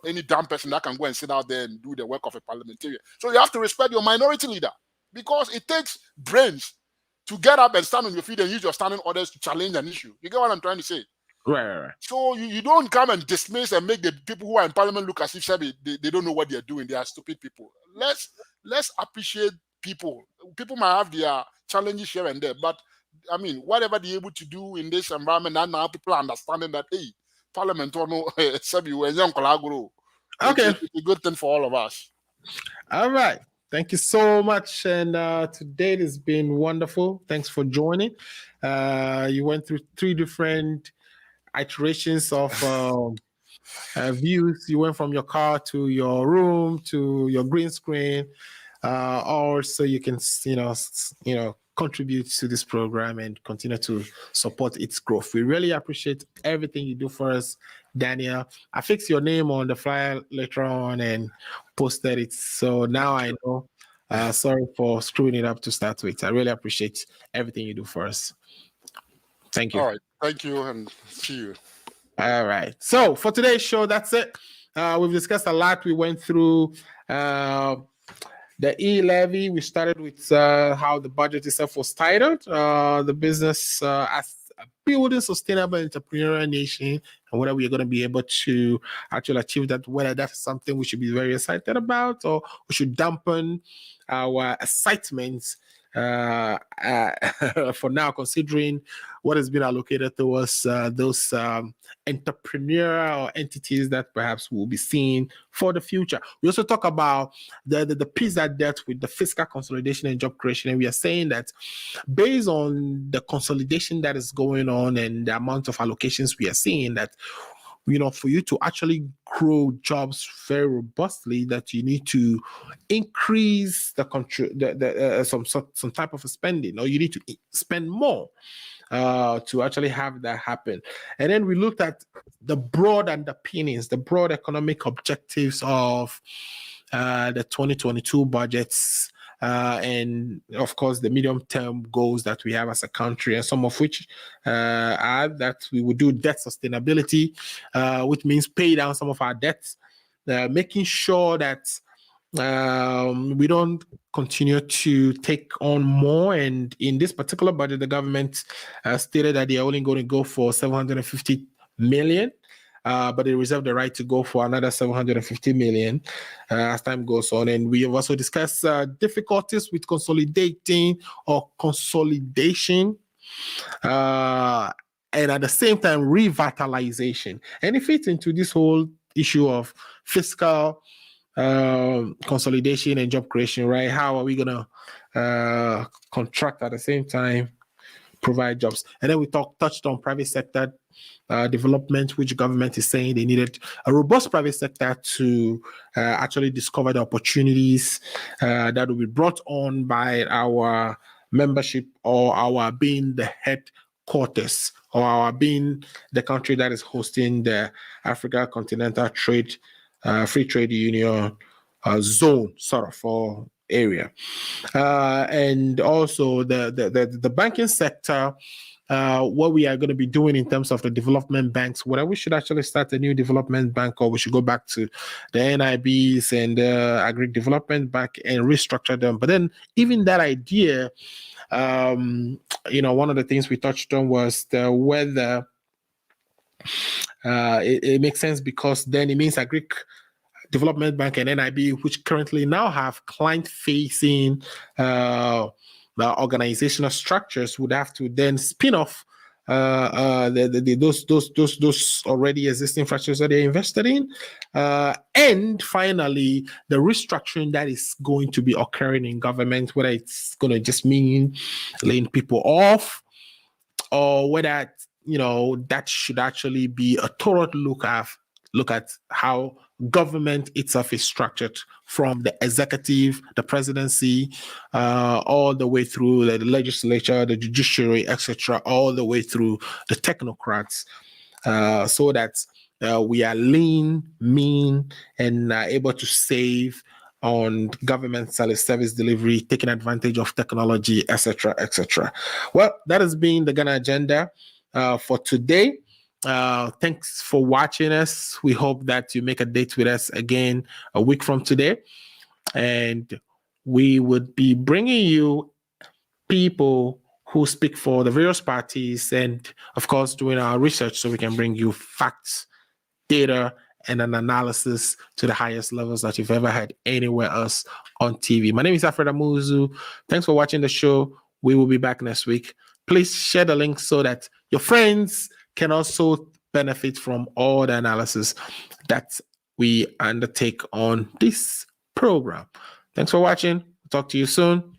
any damn person that can go and sit out there and do the work of a parliamentarian. So you have to respect your minority leader, because it takes brains to get up and stand on your feet and use your standing orders to challenge an issue. You get what I'm trying to say? Right. So you don't come and dismiss and make the people who are in Parliament look as if they don't know what they're doing. They are stupid people. Let's appreciate people. People might have their challenges here and there, but I mean, whatever they're able to do in this environment, and now people are understanding that, hey, Parliament, it's a good thing for all of us. All right. Thank you so much. And today has been wonderful. Thanks for joining. You went through 3 different iterations of views. You went from your car to your room to your green screen, or so you can contribute to this program and continue to support its growth. We really appreciate everything you do for us, Daniel. I fixed your name on the flyer later on and posted it, so now I know. Sorry for screwing it up to start with. I really appreciate everything you do for us. Thank you. All right. Thank you, and see you. All right. So for today's show, that's it. We've discussed a lot. We went through The e-levy, we started with how the budget itself was titled, the business as building sustainable entrepreneurial nation, and whether we are going to be able to actually achieve that, whether that's something we should be very excited about, or we should dampen our excitement for now, considering what has been allocated towards those entrepreneurial entities that perhaps will be seen for the future. We also talk about the piece that dealt with the fiscal consolidation and job creation, and we are saying that based on the consolidation that is going on and the amount of allocations we are seeing, that for you to actually grow jobs very robustly, that you need to increase some type of spending, or you need to spend more to actually have that happen. And then we looked at the broad underpinnings, the broad economic objectives of the 2022 budgets, and of course the medium-term goals that we have as a country, and some of which are that we will do debt sustainability, which means pay down some of our debts, making sure that we don't continue to take on more. And in this particular budget, the government stated that they're only going to go for 750 million. But they reserve the right to go for another 750 million as time goes on. And we have also discussed difficulties with consolidating or consolidation, and at the same time, revitalization. And it fits into this whole issue of fiscal consolidation and job creation, right? How are we going to contract at the same time, provide jobs? And then we touched on private sector development, which government is saying they needed a robust private sector to actually discover the opportunities that will be brought on by our membership, or our being the headquarters, or our being the country that is hosting the Africa Continental Trade Free Trade Union zone, sort of, or area. And also the banking sector, what we are going to be doing in terms of the development banks, whether we should actually start a new development bank, or we should go back to the NIBs and the Agri Development Bank and restructure them. But then even that idea, one of the things we touched on was whether it makes sense, because then it means Agri Development Bank and NIB, which currently now have client-facing the organizational structures, would have to then spin off those already existing structures that they're invested in, and finally the restructuring that is going to be occurring in government, whether it's going to just mean laying people off, or whether that should actually be a thorough look at how government itself is structured, from the executive, the presidency, all the way through the legislature, the judiciary, etc., all the way through the technocrats, so that we are lean, mean, and able to save on government service delivery, taking advantage of technology, etc., etc. Well, that has been the Ghana Agenda for today. Thanks for watching us. We hope that you make a date with us again a week from today, and we would be bringing you people who speak for the various parties, and of course doing our research so we can bring you facts, data, and an analysis to the highest levels that you've ever had anywhere else on TV. My name is Alfred Amuzu. Thanks for watching the show. We will be back next week. Please share the link so that your friends can also benefit from all the analysis that we undertake on this program. Thanks for watching. Talk to you soon.